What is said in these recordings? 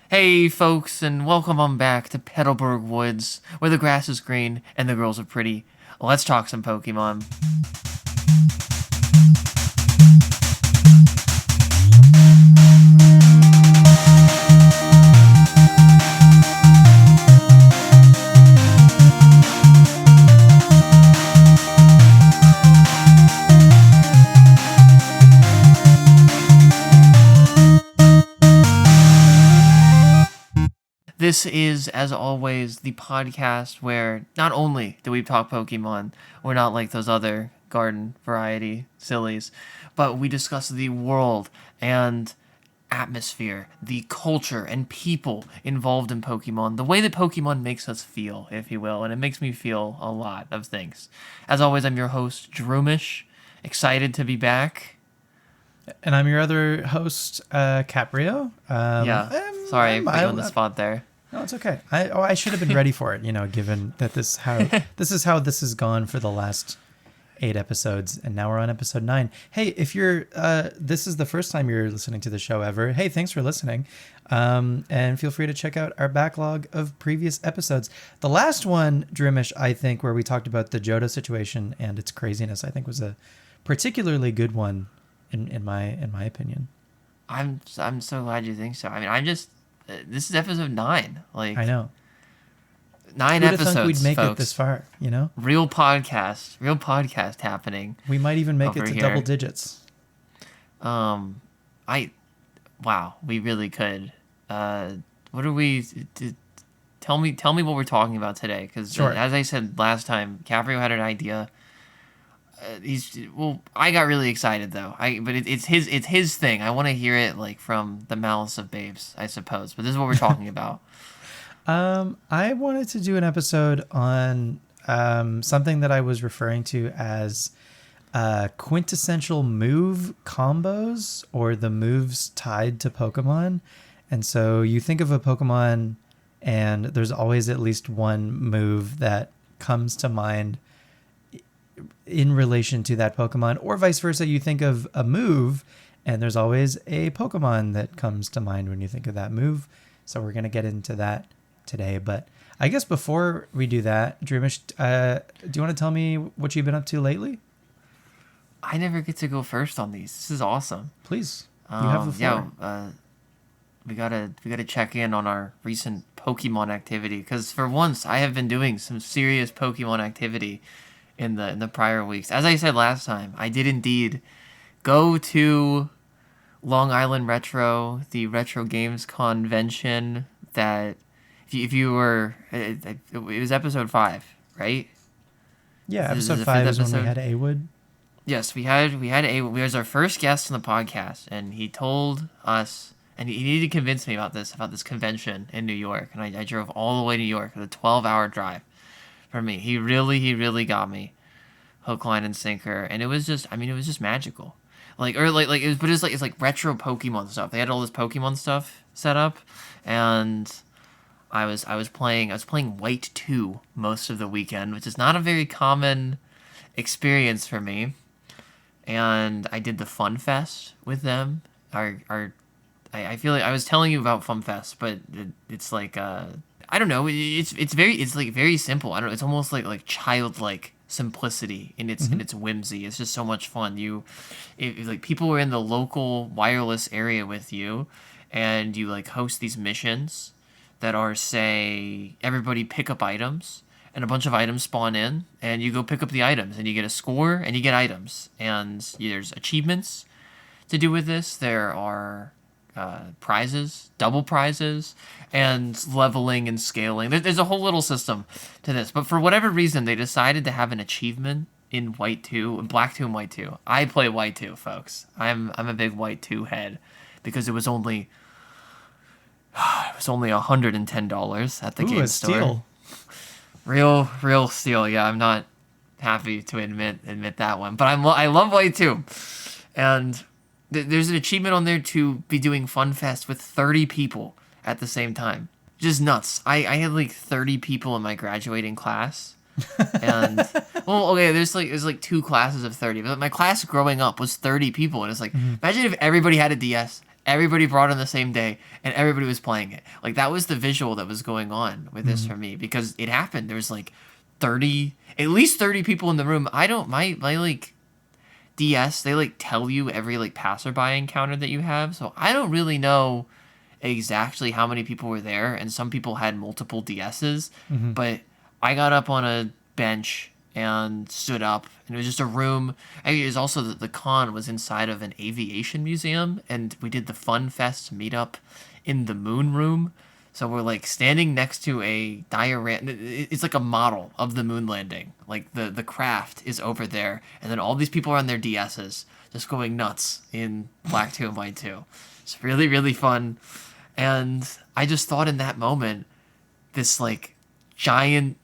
Hey folks, and welcome on back to Petalburg Woods, where the grass is green and the girls are pretty. Let's talk some Pokemon. This is, as always, the podcast where not only do we talk Pokemon, we're not like those other garden variety sillies, but we discuss the world and atmosphere, the culture and people involved in Pokemon, the way that Pokemon makes us feel, if you will, and it makes me feel a lot of things. As always, I'm your host, Droomish, excited to be back. And I'm your other host, Capreo. Sorry, I put you on the spot there. No, it's okay. I should have been ready for it, given that this is how this has gone for the last 8 episodes, and now we're on episode 9. Hey, if you're this is the first time you're listening to the show ever, hey, thanks for listening. And feel free to check out our backlog of previous episodes. The last one, Droomish, I think, where we talked about the Johto situation and its craziness, I think was a particularly good one in my opinion. I'm so glad you think so. I mean, this is episode 9. Like, I know. 9 Who'd episodes, have thunk we'd make folks. it this far, Real podcast happening. We might even make it to here. double digits. Wow, we really could. What are we? Tell me what we're talking about today, because Sure. As I said last time, Caprio had an idea. I got really excited though. But it's his thing. I want to hear it like from the mouths of babes, I suppose. But this is what we're talking about. I wanted to do an episode on something that I was referring to as quintessential move combos, or the moves tied to Pokemon. And so you think of a Pokemon and there's always at least one move that comes to mind in relation to that Pokemon, or vice versa. You think of a move and there's always a Pokemon that comes to mind when you think of that move. So we're going to get into that today. But I guess before we do that, Droomish, do you want to tell me what you've been up to lately? I never get to go first on these. This is awesome. Please, you have the floor. We gotta check in on our recent Pokemon activity, because for once I have been doing some serious Pokemon activity in the prior weeks. As I said last time, I did indeed go to Long Island Retro, the Retro Games Convention. That if you were, it was episode 5, right? Yeah, episode 5 is when we had A-Wood. Yes, we had A-Wood. He was our first guest on the podcast, and he told us, and he needed to convince me about this convention in New York, and I drove all the way to New York. It was a 12-hour drive for me. He really got me hook, line, and sinker, and it was just magical. It's like retro Pokemon stuff. They had all this Pokemon stuff set up, and I was playing White 2 most of the weekend, which is not a very common experience for me. And I did the Fun Fest with them. I feel like I was telling you about Fun Fest, but it's like I don't know. It's like very simple. I don't know. It's almost like childlike simplicity in its whimsy. It's just so much fun. Like people were in the local wireless area with you, and you like host these missions that are, say, everybody pick up items, and a bunch of items spawn in, and you go pick up the items, and you get a score, and you get items, and there's achievements to do with this. There are prizes, double prizes, and leveling and scaling. There's a whole little system to this, but for whatever reason, they decided to have an achievement in White 2, Black 2 and White 2. I play White 2, folks. I'm a big White 2 head, because it was only $110 at the game store. Steal. Real steal. Yeah, I'm not happy to admit that one, but I love White 2, and there's an achievement on there to be doing Fun Fest with 30 people at the same time. Just nuts. I had like 30 people in my graduating class. And there's like 2 classes of 30, but my class growing up was 30 people, and it's like, imagine if everybody had a DS Everybody brought on the same day, and everybody was playing it. Like, that was the visual that was going on with this for me, because it happened. There was like at least 30 people in the room. My like DS, they like tell you every like passerby encounter that you have, so I don't really know exactly how many people were there, and some people had multiple DSs, but I got up on a bench and stood up, and it was just a room. It was also the con was inside of an aviation museum, and we did the Fun Fest meetup in the moon room. So we're like standing next to a diorama. It's like a model of the moon landing. Like the craft is over there, and then all these people are on their DSs just going nuts in Black 2 and White 2. It's really, really fun. And I just thought in that moment, this like giant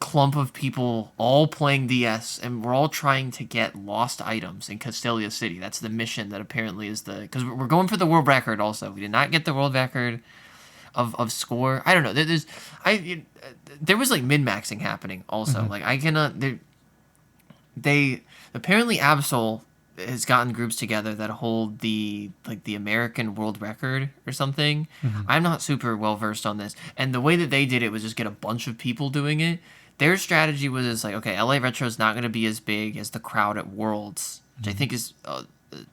clump of people all playing DS, and we're all trying to get lost items in Castelia City. That's the mission that apparently is because we're going for the world record also. We did not get the world record of score. I don't know. There was like min-maxing happening also. Like I cannot, they apparently Absol has gotten groups together that hold the American world record or something. I'm not super well versed on this, and the way that they did it was just get a bunch of people doing it. Their strategy was just like, okay, LA Retro is not going to be as big as the crowd at Worlds, which I think is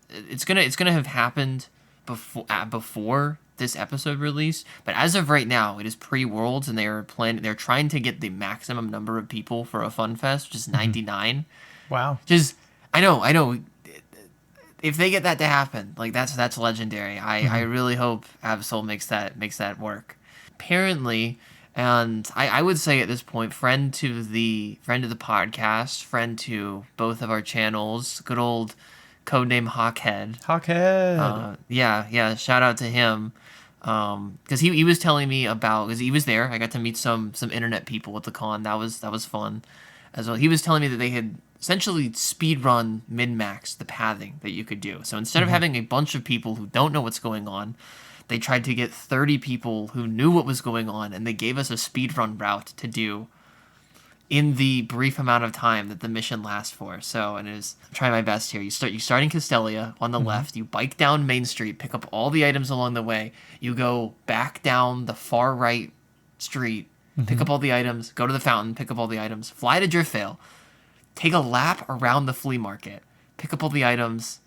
it's gonna have happened before this episode release, but as of right now, it is pre-Worlds, and they're trying to get the maximum number of people for a Fun Fest, which is 99. Wow. I know. If they get that to happen, like that's legendary. I really hope Absol makes that work. Apparently, and I would say at this point, friend to the podcast, friend to both of our channels, good old codename Hawkhead. Yeah. Shout out to him. Because he was telling me about, because he was there. I got to meet some internet people at the con. That was fun as well. He was telling me that they had essentially speedrun min-max the pathing that you could do. So instead of having a bunch of people who don't know what's going on, they tried to get 30 people who knew what was going on, and they gave us a speedrun route to do in the brief amount of time that the mission lasts for. So, and I'm trying my best here. You start in Castelia on the left, you bike down Main Street, pick up all the items along the way. You go back down the far right street, pick up all the items, go to the fountain, pick up all the items, fly to Driftvale, take a lap around the flea market, pick up all the items,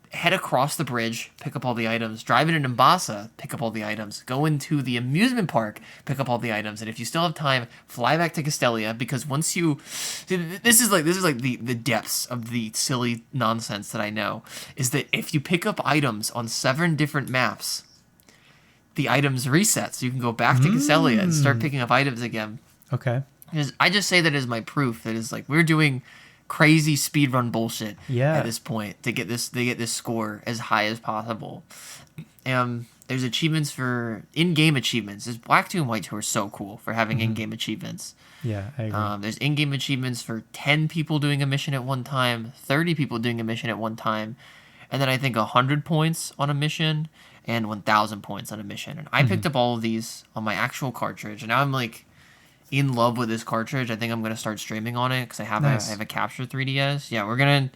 head across the bridge, pick up all the items, drive into Mombasa, pick up all the items, go into the amusement park, pick up all the items, and if you still have time, fly back to Castelia, because once you... This is like the depths of the silly nonsense that I know, is that if you pick up items on 7 different maps, the items reset, so you can go back to Castelia and start picking up items again. Okay. I just say that as my proof that is like we're doing crazy speedrun bullshit at this point to get this score as high as possible. There's achievements for in-game achievements. Black 2 and White 2 are so cool for having in-game achievements. Yeah, I agree. There's in-game achievements for 10 people doing a mission at one time, 30 people doing a mission at one time, and then I think 100 points on a mission and 1,000 points on a mission. And I picked up all of these on my actual cartridge, and now I'm like in love with this cartridge. I think I'm gonna start streaming on it because I have a Capture 3DS. Yeah, we're gonna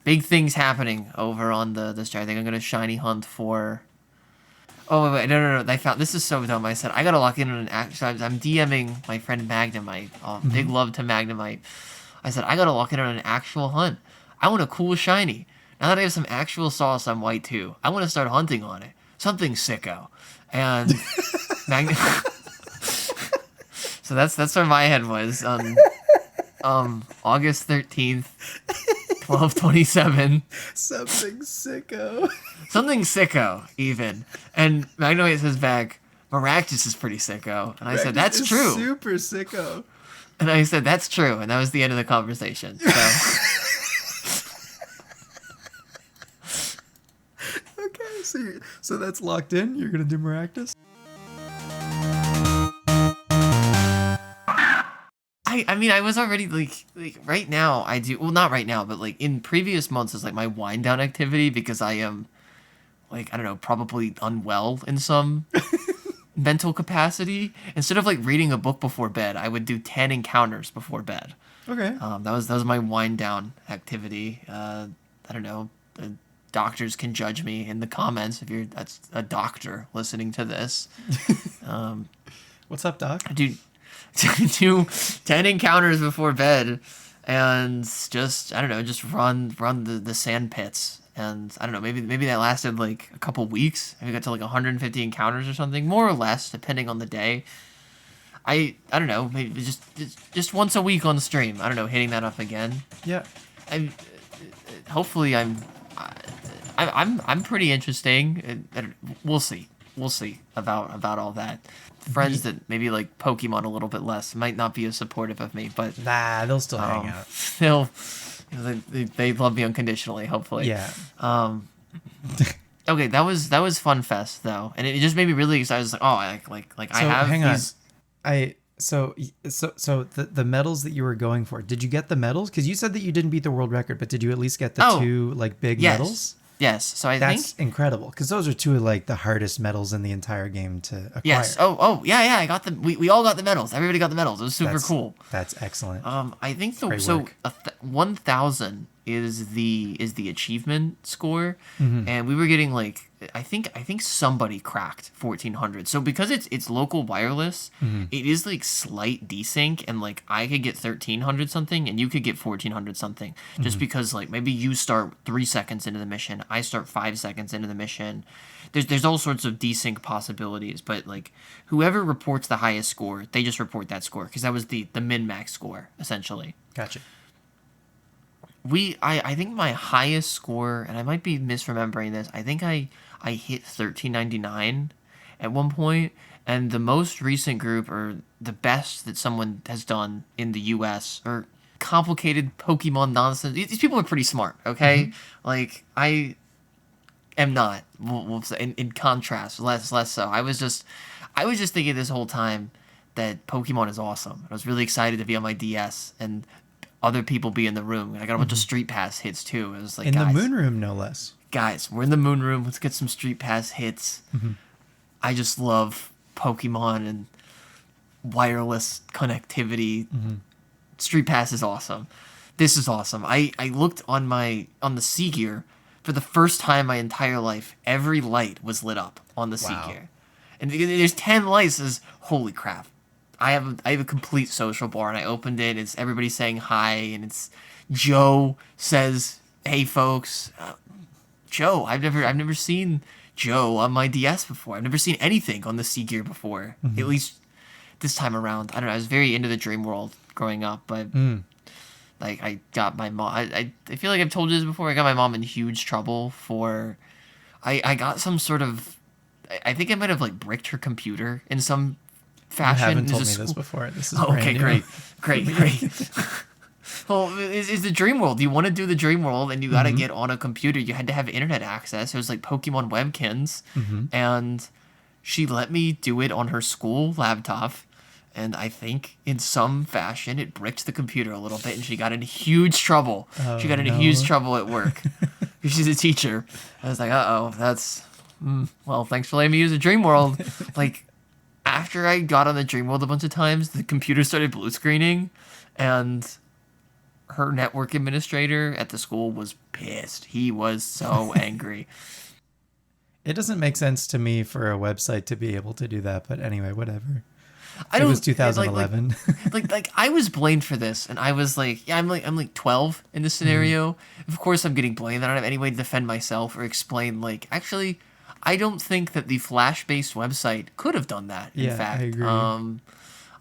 big things happening over on this. I think I'm gonna shiny hunt for. Oh wait, no! I found this is so dumb. I said I gotta lock in on an actual. I'm DMing my friend Magnemite. Big love to Magnemite. I said I gotta lock in on an actual hunt. I want a cool shiny. Now that I have some actual sauce on White 2, I want to start hunting on it. Something sicko, and So that's where my head was on August 13th, 12/27. Something sicko. Something sicko, even. And Magnolia says back, Maractus is pretty sicko. And I said, that's true. Super sicko. And I said, that's true. And that was the end of the conversation. So. Okay, so that's locked in? You're going to do Maractus? I mean, I was already like right now I do, well, not right now, but like in previous months is like my wind down activity because I am like, I don't know, probably unwell in some mental capacity. Instead of like reading a book before bed, I would do 10 encounters before bed. Okay. That was my wind down activity. I don't know, doctors can judge me in the comments if that's a doctor listening to this. What's up, Doc? Dude, do 10 encounters before bed and just, I don't know, just run the sand pits. And I don't know, maybe that lasted like a couple weeks. Maybe got to like 150 encounters or something, more or less, depending on the day. I don't know, maybe just once a week on the stream. I don't know, hitting that up again. Yeah. Hopefully I'm pretty interesting. We'll see about all that. Friends that maybe like Pokemon a little bit less might not be as supportive of me, but nah, they'll still hang out. They love me unconditionally. Hopefully. Yeah. Okay, that was Fun Fest though, and it just made me really excited. I was like, oh, like so, I have hang these. So the medals that you were going for, did you get the medals? Because you said that you didn't beat the world record, but did you at least get the two like big medals? Yes. So I think that's incredible because those are two of like the hardest medals in the entire game to acquire. Yes. Oh yeah. I got them. We all got the medals. Everybody got the medals. It was super cool. That's excellent. I think 1,000 is the achievement score, and we were getting like I think somebody cracked 1,400. So because it's local wireless, it is like slight desync, and like I could get 1,300 something, and you could get 1,400 something, just because like maybe you start 3 seconds into the mission, I start 5 seconds into the mission. There's all sorts of desync possibilities, but like whoever reports the highest score, they just report that score because that was the min-max score essentially. Gotcha. I think my highest score, and I might be misremembering this, I think I hit 1399 at one point, and the most recent group, or the best that someone has done in the US, or complicated Pokemon nonsense. These people are pretty smart, okay? Like, I am not, we'll say, in contrast, less so. I was just thinking this whole time that Pokemon is awesome. I was really excited to be on my DS, and other people be in the room. I got a bunch of Street Pass hits too. It was like, in guys, the Moon Room, no less. Guys, we're in the Moon Room. Let's get some Street Pass hits. I just love Pokemon and wireless connectivity. Street Pass is awesome. This is awesome. I looked on the Sea Gear for the first time in my entire life. Every light was lit up on the Sea Gear, and there's 10 lights. Is holy crap. I have a complete social bar, and I opened it. It's everybody saying hi, and it's Joe says, "Hey, folks." Joe, I've never seen Joe on my DS before. I've never seen anything on the Sea Gear before. At least this time around. I don't know. I was very into the Dream World growing up, but like I got my mom. I feel like I've told you this before. I got my mom in huge trouble for. I got some sort of. I think I might have like bricked her computer in some fashion. You haven't told me this before. This is okay. brand Great. Well, it's the Dream World. You want to do the Dream World, and you got to get on a computer. You had to have internet access. It was like Pokemon Webkins, and she let me do it on her school laptop. And I think in some fashion it bricked the computer a little bit, and she got in huge trouble. She got into huge trouble at work. She's a teacher. I was like, that's well, thanks for letting me use the Dream World. Like, after I got on the Dream World a bunch of times, the computer started blue screening, and her network administrator at the school was pissed. He was so angry. It doesn't make sense to me for a website to be able to do that, but anyway, whatever. It was 2011. Like I was blamed for this, and I was like, yeah, I'm like 12 in this scenario. Of course, I'm getting blamed. I don't have any way to defend myself or explain. Like, actually, I don't think that the Flash-based website could have done that. In fact, I agree.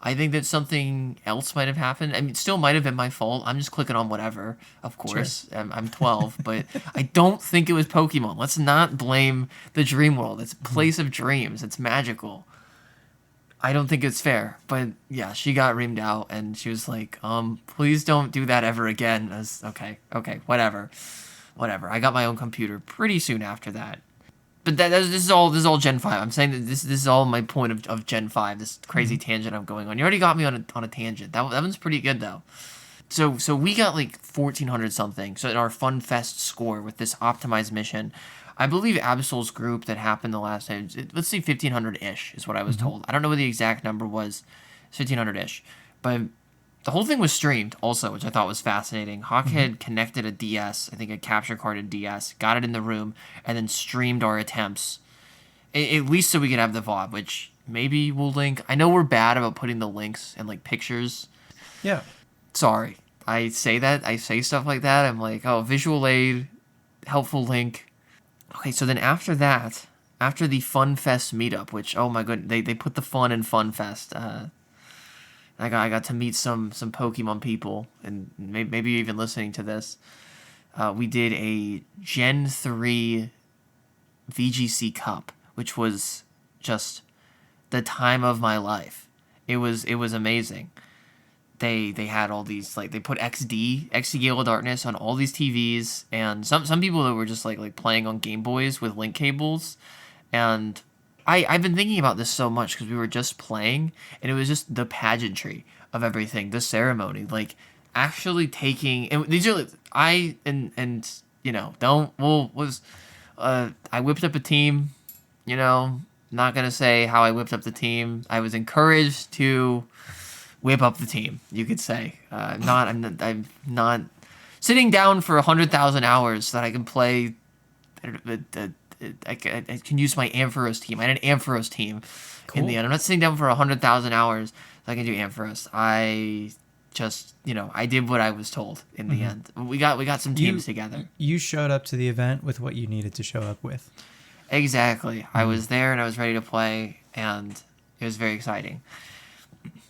I think that something else might have happened. I mean, it still might have been my fault. I'm just clicking on whatever, of course. Sure. I'm 12, but I don't think it was Pokemon. Let's not blame the Dream World. It's a place of dreams. It's magical. I don't think it's fair. But yeah, she got reamed out, and she was like, please don't do that ever again. I was, okay, whatever. I got my own computer pretty soon after that. But this is all Gen 5. I'm saying that this is all my point of Gen 5, this crazy tangent I'm going on. You already got me on a tangent. That one's pretty good, though. So we got like 1,400 something. So in our Fun Fest score with this optimized mission, I believe Absol's group that happened the last time, let's say 1,500-ish is what I was told. I don't know what the exact number was, 1,500-ish. But The whole thing was streamed also, which I thought was fascinating. Hawk had connected a DS, I think a capture card in DS, got it in the room, and then streamed our attempts. At least so we could have the VOD, which maybe we'll link. I know we're bad about putting the links and like pictures. Yeah. Sorry. I say stuff like that. I'm like, oh, visual aid, helpful link. Okay, so then after that, after the Fun Fest meetup, which, oh my goodness, they put the fun in Fun Fest. I got to meet some Pokemon people, and maybe even listening to this. We did a Gen 3 VGC Cup, which was just the time of my life. It was amazing. They had all these, like, they put XD Gale of Darkness on all these TVs, and some people that were just like playing on Game Boys with link cables, and I've been thinking about this so much because we were just playing, and it was just the pageantry of everything, the ceremony, like actually taking, and these are I whipped up a team, not gonna say how I whipped up the team. I was encouraged to whip up the team, you could say. I'm not sitting down for 100,000 hours so that I can play. I can use my Ampharos team. I had an Ampharos team in the end. I'm not sitting down for 100,000 hours so I can do Ampharos. I just, I did what I was told in the end. We got some teams together. You showed up to the event with what you needed to show up with. Exactly. I was there and I was ready to play, and it was very exciting.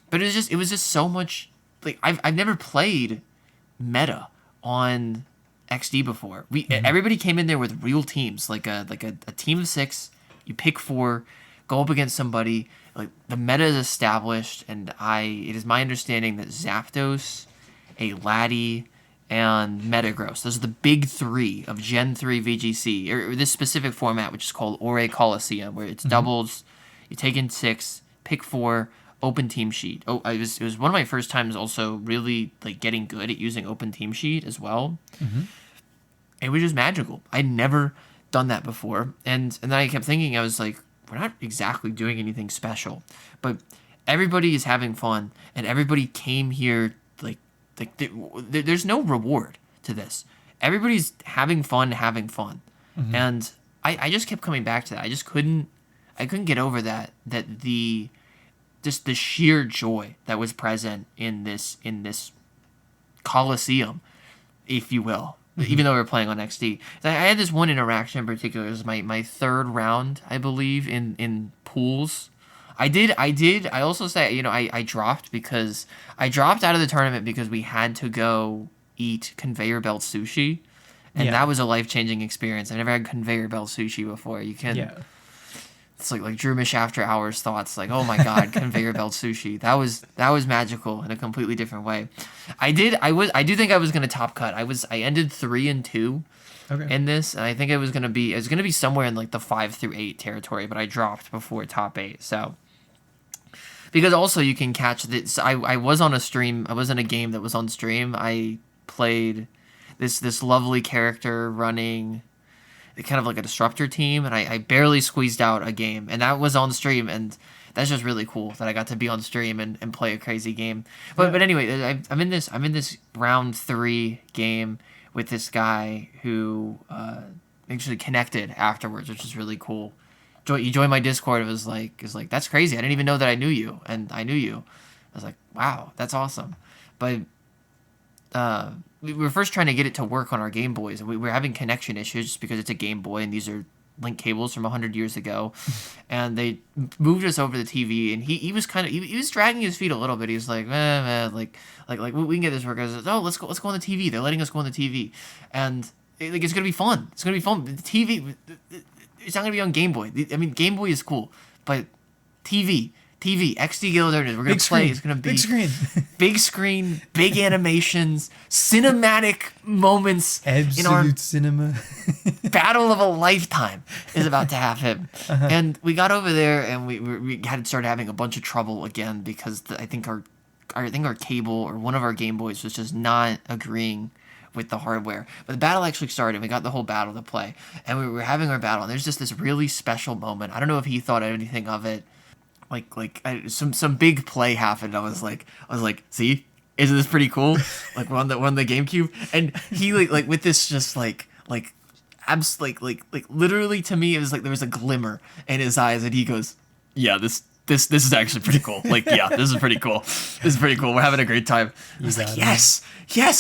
But it was just so much, like, I've never played meta on XD before. Everybody came in there with real teams, like a team of 6. You pick 4, go up against somebody. Like, the meta is established, and it is my understanding that Zapdos, a Laddie, and Metagross, those are the big 3 of Gen 3 VGC, or this specific format, which is called Ore Coliseum, where it's doubles. You take in 6, pick 4. Open Team Sheet. It was one of my first times also really like getting good at using Open Team Sheet as well. It was just magical. I'd never done that before, and then I kept thinking, I was like, we're not exactly doing anything special, but everybody is having fun, and everybody came here like there's no reward to this. Everybody's having fun, and I just kept coming back to that. I couldn't get over that just the sheer joy that was present in this Coliseum, if you will, even though we were playing on XD. I had this one interaction in particular. It was my third round, I believe, in pools. I also say, I dropped because I dropped out of the tournament because we had to go eat conveyor belt sushi, and that was a life-changing experience. I've never had conveyor belt sushi before. You can... Yeah. It's like Droomish after hours thoughts, like, oh my god, conveyor belt sushi. That was magical in a completely different way. I do think I was gonna top cut. I ended 3-2 in this, and I think it was gonna be somewhere in like the 5 through 8 territory, but I dropped before top 8. So because also you can catch this. I was on a stream. I was in a game that was on stream. I played this lovely character running kind of like a disruptor team, and I barely squeezed out a game, and that was on stream, and that's just really cool that I got to be on stream and play a crazy game. But anyway, I'm in this round 3 game with this guy who actually connected afterwards, which is really cool. You joined my Discord. It was like that's crazy. I didn't even know that I knew you, and I knew you. I was like, wow, that's awesome. But we were first trying to get it to work on our Game Boys, and we were having connection issues just because it's a Game Boy, and these are link cables from 100 years ago. And they moved us over the TV, and he was he was dragging his feet a little bit. He was like, like we can get this work. I was like, oh, let's go on the TV. They're letting us go on the TV, and it's gonna be fun. It's gonna be fun. The TV, it's not gonna be on Game Boy. I mean, Game Boy is cool, but TV, XD Gale of Darkness. We're going to play. It's going to be big screen, big animations, cinematic moments. Absolute in our cinema. battle of a lifetime is about to happen. And we got over there, and we had to start having a bunch of trouble again because I think our cable or one of our Game Boys was just not agreeing with the hardware. But the battle actually started. We got the whole battle to play, and we were having our battle. And there's just this really special moment. I don't know if he thought anything of it. Some big play happened. I was like, see, isn't this pretty cool? Like we're on the GameCube, and he like with this just like literally to me it was like there was a glimmer in his eyes, and he goes, yeah, this is actually pretty cool. Like, yeah, this is pretty cool. This is pretty cool. We're having a great time. I was like, yes,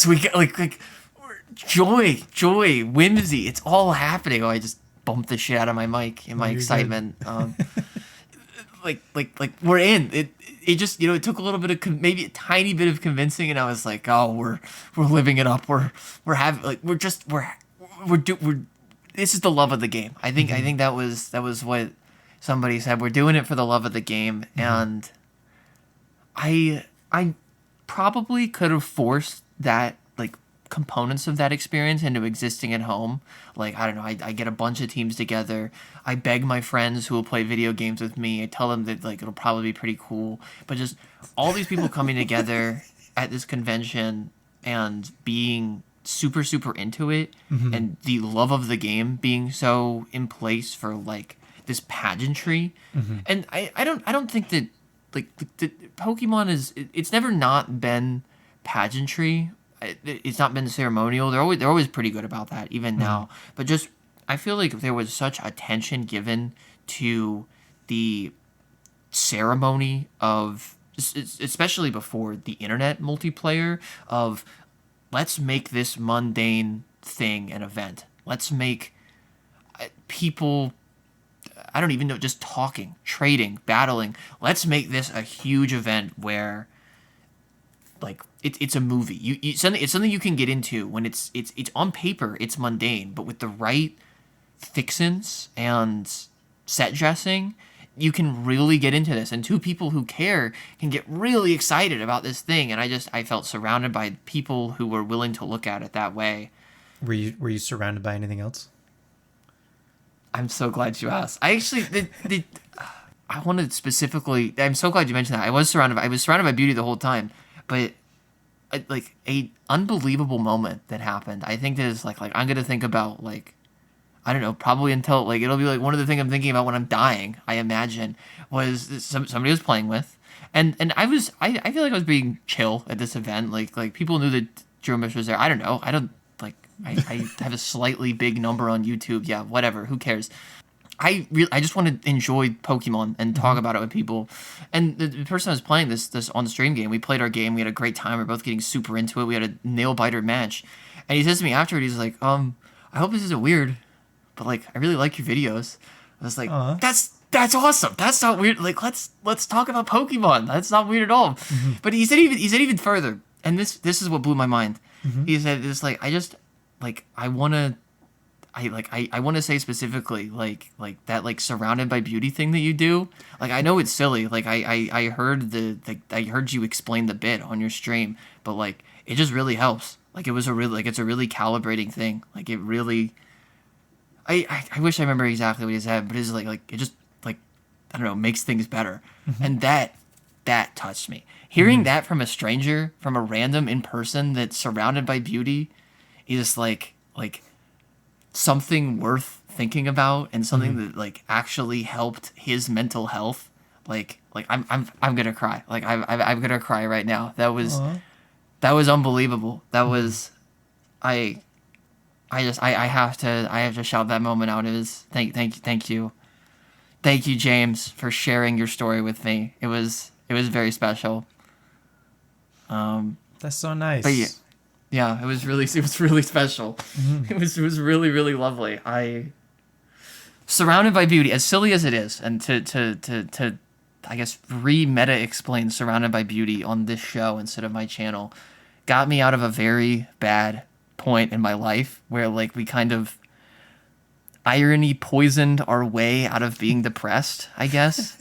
we get like joy, whimsy. It's all happening. Oh, I just bumped the shit out of my mic in my excitement. Like we're in it. It just, it took a little bit of maybe a tiny bit of convincing, and I was like, oh, we're living it up. We're having like we're this is the love of the game. I think that was what somebody said. We're doing it for the love of the game, and I probably could have forced that like components of that experience into existing at home. Like, I don't know, I get a bunch of teams together. I beg my friends who will play video games with me. I tell them that like it'll probably be pretty cool. But just all these people coming together at this convention and being super, super into it, and the love of the game being so in place for like this pageantry. And I don't think that like the Pokemon it's never not been pageantry. It's not been ceremonial. They're always pretty good about that, even now. But just I feel like there was such attention given to the ceremony of, especially before the internet multiplayer, of let's make this mundane thing an event. Let's make people, I don't even know, just talking, trading, battling. Let's make this a huge event where like it's a movie. It's something you can get into when it's on paper, it's mundane, but with the right fixins and set dressing, you can really get into this. And two people who care can get really excited about this thing. And I felt surrounded by people who were willing to look at it that way. Were you surrounded by anything else? I'm so glad you asked. I actually I wanted specifically. I'm so glad you mentioned that. I was surrounded by beauty the whole time. But like a unbelievable moment that happened. I think that is like I'm gonna think about like, I don't know, probably until like it'll be like one of the things I'm thinking about when I'm dying. I imagine was somebody was playing with, and I feel like I was being chill at this event. Like people knew that Droomish was there. I don't know. I have a slightly big number on YouTube. Yeah, whatever. Who cares? I just want to enjoy Pokemon and talk about it with people. And the person I was playing this on the stream game, we played our game. We had a great time. We were both getting super into it. We had a nail biter match. And he says to me afterward, he's like, I hope this isn't weird, but like I really like your videos. I was like, that's awesome. That's not weird. Like let's talk about Pokemon. That's not weird at all. But he said even further. And this is what blew my mind. He said it's like I want to say specifically like that like surrounded by beauty thing that you do. Like I know it's silly. Like I heard I heard you explain the bit on your stream, but like it just really helps. Like it was it's a really calibrating thing. Like it really. I wish I remember exactly what he said, but it's like it just like I don't know, makes things better. And that touched me. Hearing that from a stranger, from a random in person that's surrounded by beauty, is like something worth thinking about, and something that like actually helped his mental health. Like I'm gonna cry. Like I'm gonna cry right now. That was unbelievable. That was I have to shout that moment out. It was thank you, James, for sharing your story with me. It was very special. That's so nice. But yeah, it was really special. It was really, really lovely. Surrounded by beauty, as silly as it is, and to I guess re-meta explain surrounded by beauty on this show instead of my channel, got me out of a very bad point in my life where like we kind of irony poisoned our way out of being depressed, I guess.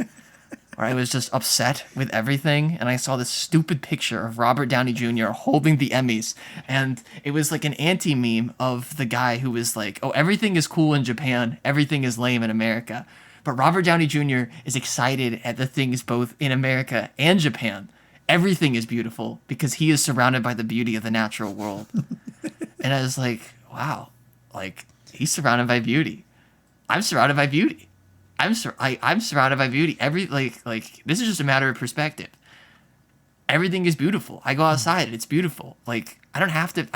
Or I was just upset with everything, and I saw this stupid picture of Robert Downey Jr. holding the Emmys, and it was like an anti-meme of the guy who was like, oh, everything is cool in Japan, everything is lame in America. But Robert Downey Jr. is excited at the things both in America and Japan. Everything is beautiful because he is surrounded by the beauty of the natural world. And I was like, wow, like he's surrounded by beauty. I'm surrounded by beauty. I'm surrounded by beauty. Every like this is just a matter of perspective. everything is beautiful. I go outside and it's beautiful. Like, I don't have to,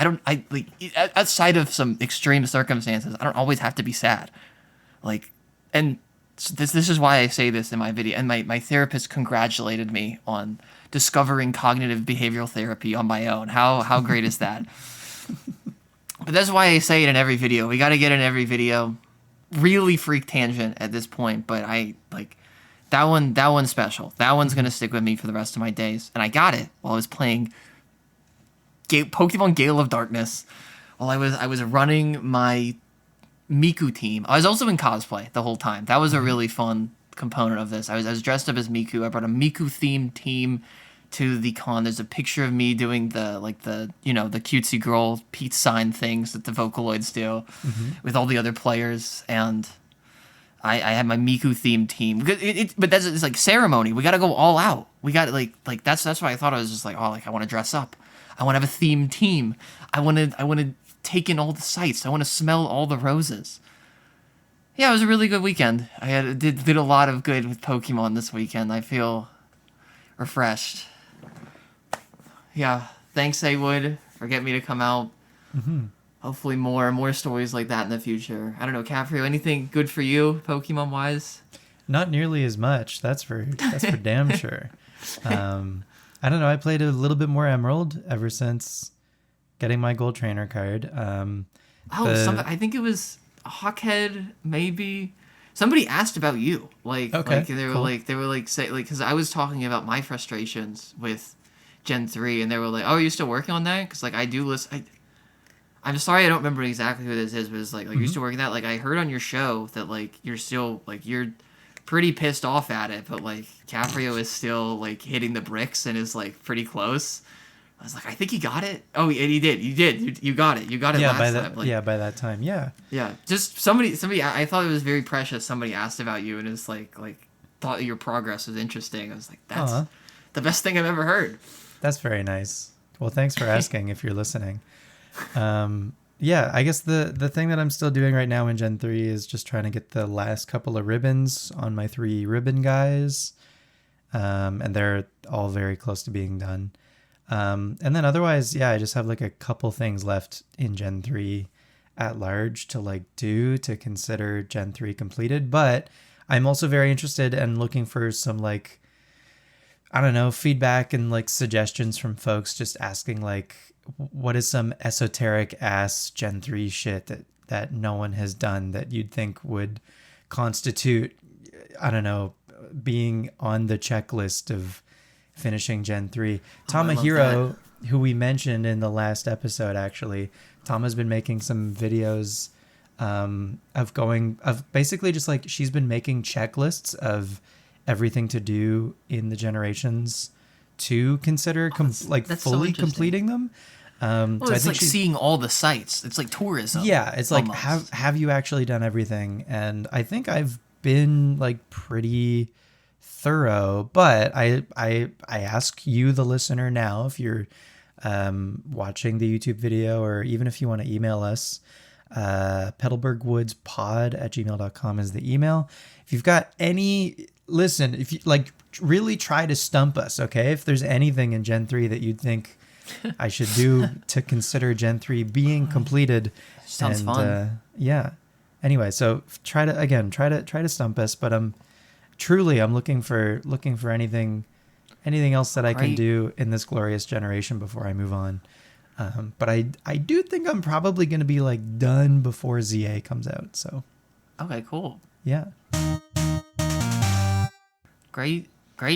like, outside of some extreme circumstances, I don't always have to be sad. Like, and this is why I say this in my video. And my therapist congratulated me on discovering cognitive behavioral therapy on my own. How great is that? But that's why I say it in every video. We got to get in every video. Really freak tangent at this point, but I like that one's special. That one's going to stick with me for the rest of my days. And I got it while I was playing Pokemon Gale of Darkness. While I was running my Miku team. I was also in cosplay the whole time. That was a really fun component of this. I was dressed up as Miku. I brought a Miku themed team to the con. There's a picture of me doing the cutesy girl peace sign things that the Vocaloids do with all the other players, and I had my Miku themed team. But it's like ceremony. We got to go all out. We got like that's why I thought I was just like, oh, like I want to dress up. I want to have a themed team. I want to take in all the sights. I want to smell all the roses. Yeah, it was a really good weekend. I did a lot of good with Pokemon this weekend. I feel refreshed. Yeah, thanks, Awood, for getting me to come out. Hopefully more stories like that in the future. I don't know, Capreo, anything good for you, Pokemon-wise? Not nearly as much. That's for damn sure. I don't know. I played a little bit more Emerald ever since getting my Gold Trainer card. I think it was Hawkhead, maybe. Somebody asked about you, because I was talking about my frustrations with Gen 3, and they were like, "Oh, are you still working on that?" Because like I do listen. I'm sorry, I don't remember exactly who this is, but it's like you're still working that. Like I heard on your show that like you're still like you're pretty pissed off at it, but like Capreo is still like hitting the bricks and is like pretty close. I was like, I think he got it. Oh, and he did. You got it. You got it last time. Like, by that time. Yeah. Yeah. Just somebody. I thought it was very precious. Somebody asked about you and it's like thought your progress was interesting. I was like, that's the best thing I've ever heard. That's very nice. Well, thanks for asking if you're listening. Yeah, I guess the thing that I'm still doing right now in Gen 3 is just trying to get the last couple of ribbons on my 3 ribbon guys. And they're all very close to being done. And then otherwise, yeah, I just have like a couple things left in Gen 3 at large to like do to consider Gen 3 completed. But I'm also very interested and looking for some like, I don't know, feedback and like suggestions from folks just asking like, what is some esoteric ass Gen 3 shit that no one has done that you'd think would constitute, I don't know, being on the checklist of finishing Gen 3. Tamahiro, who we mentioned in the last episode, actually, Tom has been making some videos of basically just like she's been making checklists of everything to do in the generations to consider fully completing them. Well, so it's like seeing all the sites. It's like tourism. Yeah, it's like have you actually done everything? And I think I've been like pretty thorough, but I ask you, the listener, now if you're watching the YouTube video or even if you want to email us, petalburgwoodspod@gmail.com is the email. If you've got any, listen, if you like really try to stump us, okay? If there's anything in Gen 3 that you'd think I should do to consider Gen 3 being completed. Sounds fun. Yeah. Anyway, so try to stump us, but I'm looking for anything else that I can do in this glorious generation before I move on. But I do think I'm probably going to be like done before ZA comes out. So. Okay, cool. Yeah. Great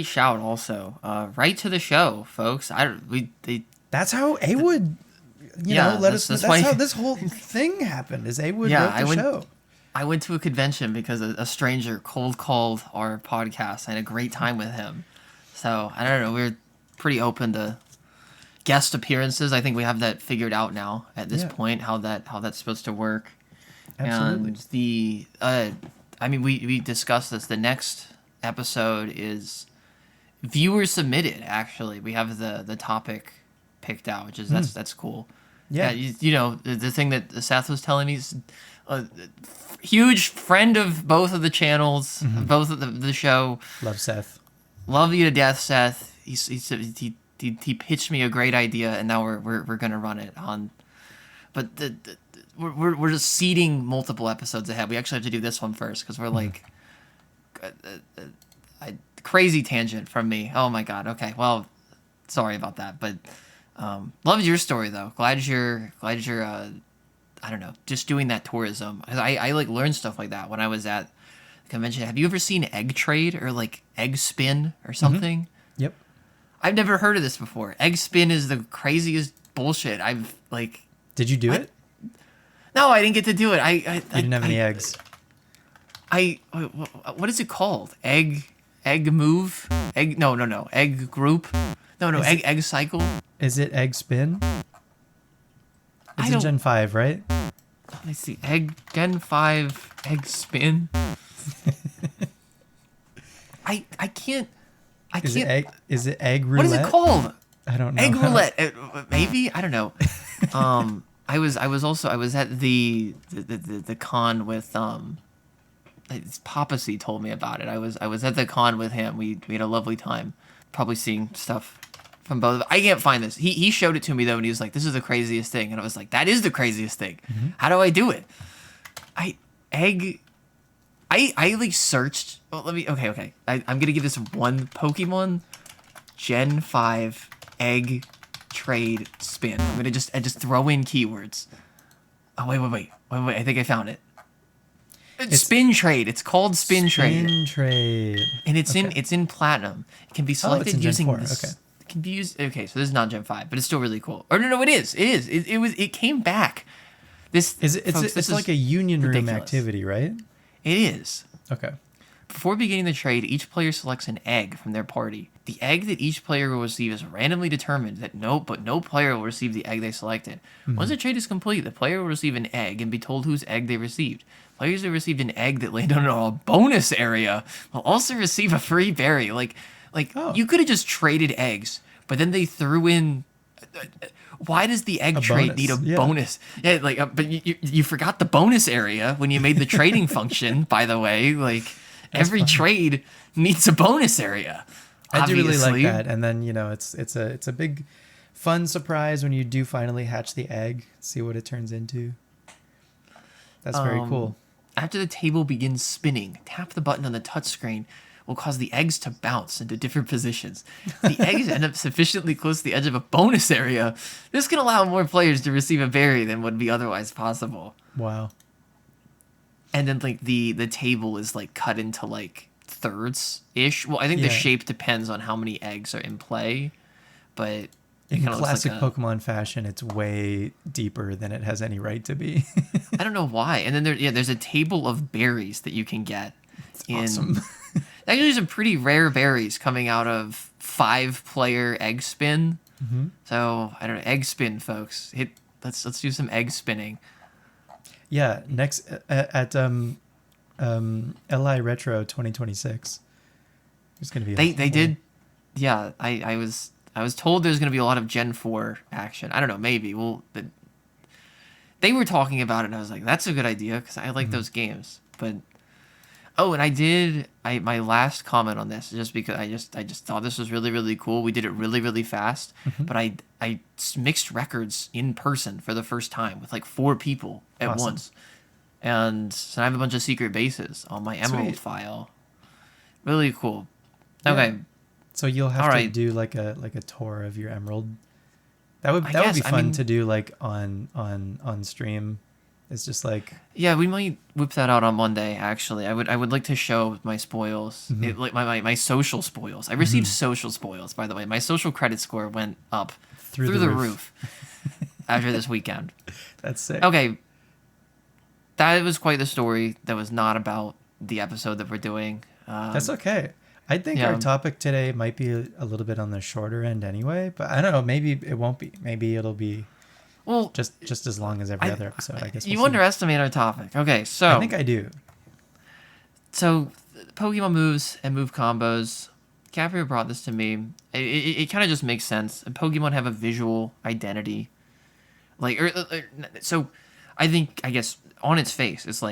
shout. Also, right to the show, folks. That's how Awood, let us. That's how this whole thing happened. Is Awood wrote the show. I went to a convention because a stranger cold called our podcast. I had a great time with him. So I don't know. We're pretty open to guest appearances. I think we have that figured out now at this point. How that's supposed to work. Absolutely. And we discussed this. The next episode is viewer submitted. Actually, we have the topic picked out, which is that's cool. Yeah, the thing that Seth was telling me is a huge friend of both of the channels, both of the show. Love Seth. Love you to death, Seth. He he pitched me a great idea, and now we're gonna run it on. But we're just seeding multiple episodes ahead. We actually have to do this one first because we're like, crazy tangent from me. Oh my god. Okay. Well, sorry about that, but loved your story though. Glad you're I don't know, just doing that tourism. I like learned stuff like that when I was at the convention. Have you ever seen egg trade or like egg spin or something? Yep. I've never heard of this before. Egg spin is the craziest bullshit. I've like. Did you do it? No, I didn't get to do it. I didn't have any eggs. What is it called? Egg move? No. Egg group? No, egg cycle? Is it egg spin? It's in Gen 5, right? Let me see. Gen 5 egg spin. I can't. Is it egg roulette? What is it called? I don't know. Egg roulette. Maybe? I don't know. I was at the con with Papacy told me about it. I was at the con with him. We had a lovely time, probably seeing stuff from both. I can't find this. He showed it to me though, and he was like, "This is the craziest thing," and I was like, "That is the craziest thing. Mm-hmm. How do I do it?" I like searched. Well, okay. I'm gonna give this one Pokemon Gen 5 egg trade spin. I'm gonna just throw in keywords. Oh wait. I think I found it. It's spin trade. It's called spin trade. Spin trade. And it's in platinum. It can be selected in Gen using 4. this. Okay. It can be used. Okay, so this is not Gen 5, but it's still really cool. Or no, it is. It came back. This It's like a union room ridiculous. Activity, right? It is. Okay. Before beginning the trade, each player selects an egg from their party. The egg that each player will receive is randomly determined. No player will receive the egg they selected. Mm-hmm. Once the trade is complete, the player will receive an egg and be told whose egg they received. Players who received an egg that landed on a bonus area will also receive a free berry. You could have just traded eggs, but then they threw in. Why does the egg trade need a bonus? Yeah, but you forgot the bonus area when you made the trading function. By the way, every trade needs a bonus area. I do really like that, and then it's a big, fun surprise when you do finally hatch the egg. See what it turns into. That's very cool. After the table begins spinning, tap the button on the touchscreen will cause the eggs to bounce into different positions. If the eggs end up sufficiently close to the edge of a bonus area, this can allow more players to receive a berry than would be otherwise possible. Wow. And then the table is cut into thirds-ish. Well, I think the shape depends on how many eggs are in play, but in classic Pokemon fashion, it's way deeper than it has any right to be. I don't know why. And then there's a table of berries that you can get. Awesome. Actually, some pretty rare berries coming out of 5-player egg spin. Mm-hmm. So I don't know, egg spin, folks. Let's do some egg spinning. Yeah, next at LI Retro 2026. There's gonna be they did. Yeah, I was told there's gonna be a lot of Gen 4 action. I don't know, maybe. Well, they were talking about it, and I was like, that's a good idea because I like those games, but. Oh, and my last comment on this, just because I just thought this was really, really cool. We did it really, really fast, but I mixed records in person for the first time with 4 people at once. And so I have a bunch of secret bases on my Emerald file. Really cool. Okay. Yeah. So you'll have to do a tour of your Emerald. That would be fun to do on stream. It's just yeah, we might whip that out on Monday. Actually, I would like to show my spoils, my social spoils. I received social spoils, by the way. My social credit score went up through the roof after this weekend. That's sick. Okay, that was quite the story. That was not about the episode that we're doing. That's okay. I think our topic today might be a little bit on the shorter end anyway, but I don't know. Maybe it won't be. Maybe it'll be. Well, just as long as every other episode, I guess. You underestimate our topic. Okay, so I think I do. So, Pokemon moves and move combos. Capreo brought this to me. It kind of just makes sense. And Pokemon have a visual identity. So, I guess on its face, it's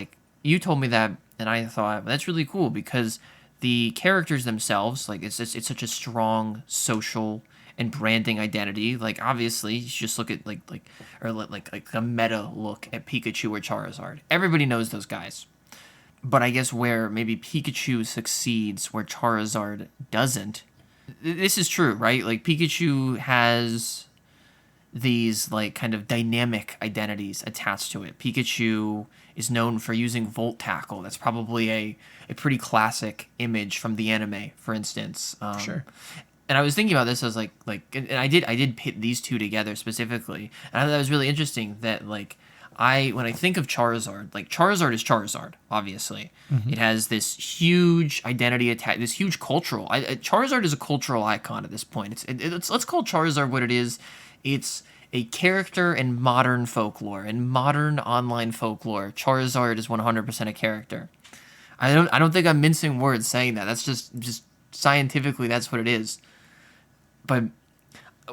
you told me that, and I thought that's really cool because the characters themselves, it's such a strong social and branding identity. Like obviously, you just look at like a meta look at Pikachu or Charizard. Everybody knows those guys. But I guess where maybe Pikachu succeeds, where Charizard doesn't. This is true, right? Like Pikachu has these like kind of dynamic identities attached to it. Pikachu is known for using Volt Tackle. That's probably a pretty classic image from the anime, for instance. Sure. And I was thinking about this. I was like, and I did pit these two together specifically, and I thought that was really interesting. That like when I think of Charizard, like Charizard is Charizard, obviously. Mm-hmm. It has this huge identity attack, this huge cultural. Charizard is a cultural icon at this point. Let's call Charizard what it is. It's a character in modern folklore, in modern online folklore. Charizard is 100% a character. I don't think I'm mincing words saying that. That's just scientifically that's what it is. But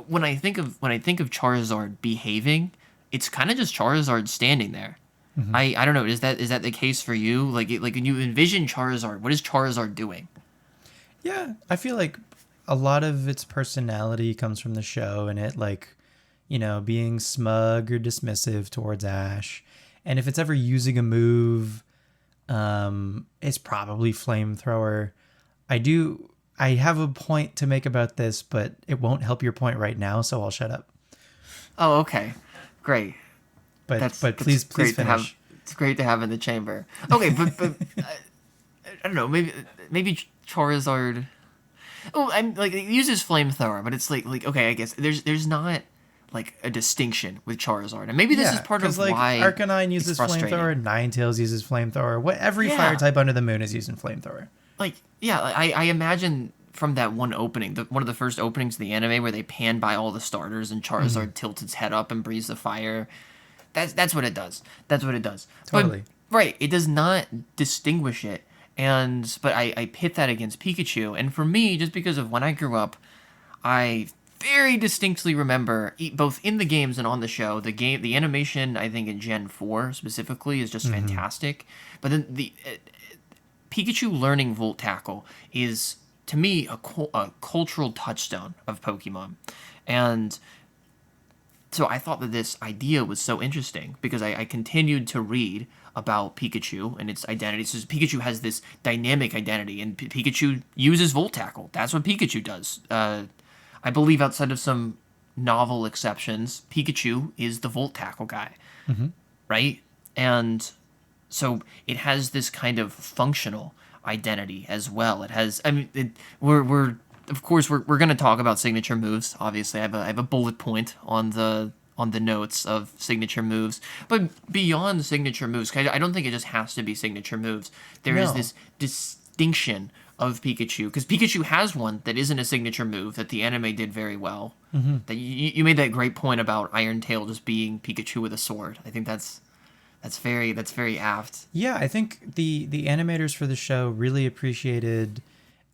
when I think of Charizard behaving, it's kind of just Charizard standing there. Mm-hmm. I don't know. Is that the case for you? Like when you envision Charizard, what is Charizard doing? Yeah, I feel like a lot of its personality comes from the show, and it like, you know, being smug or dismissive towards Ash. And if it's ever using a move, it's probably Flamethrower. I have a point to make about this, but it won't help your point right now, so I'll shut up. Oh, okay. Great. But please finish. It's great to have in the chamber. Okay, but I don't know, maybe Charizard. Oh, I'm like it uses Flamethrower, but it's like okay, I guess there's not like a distinction with Charizard, and maybe this is part of like, why Arcanine uses Flamethrower, Ninetales uses Flamethrower. Every fire type under the moon is using Flamethrower. Like I imagine from that one opening, one of the first openings of the anime where they pan by all the starters and Charizard tilts its head up and breathes the fire. That's what it does. That's what it does. Totally. But, right. It does not distinguish it. But I pit that against Pikachu. And for me, just because of when I grew up, I very distinctly remember, both in the games and on the show, the animation, I think in Gen 4 specifically, is just fantastic. But then the Pikachu learning Volt Tackle is, to me, a cultural touchstone of Pokemon. And so I thought that this idea was so interesting because I continued to read about Pikachu and its identity. So Pikachu has this dynamic identity, and Pikachu uses Volt Tackle. That's what Pikachu does. I believe outside of some novel exceptions, Pikachu is the Volt Tackle guy, right? And so it has this kind of functional identity as well. It has, I mean, we're of course we're going to talk about signature moves. Obviously, I have a bullet point on the notes of signature moves, but beyond signature moves, I don't think it just has to be signature moves. There is this distinction of Pikachu, because Pikachu has one that isn't a signature move that the anime did very well. That you made that great point about Iron Tail just being Pikachu with a sword. I think that's very apt. Yeah, I think the animators for the show really appreciated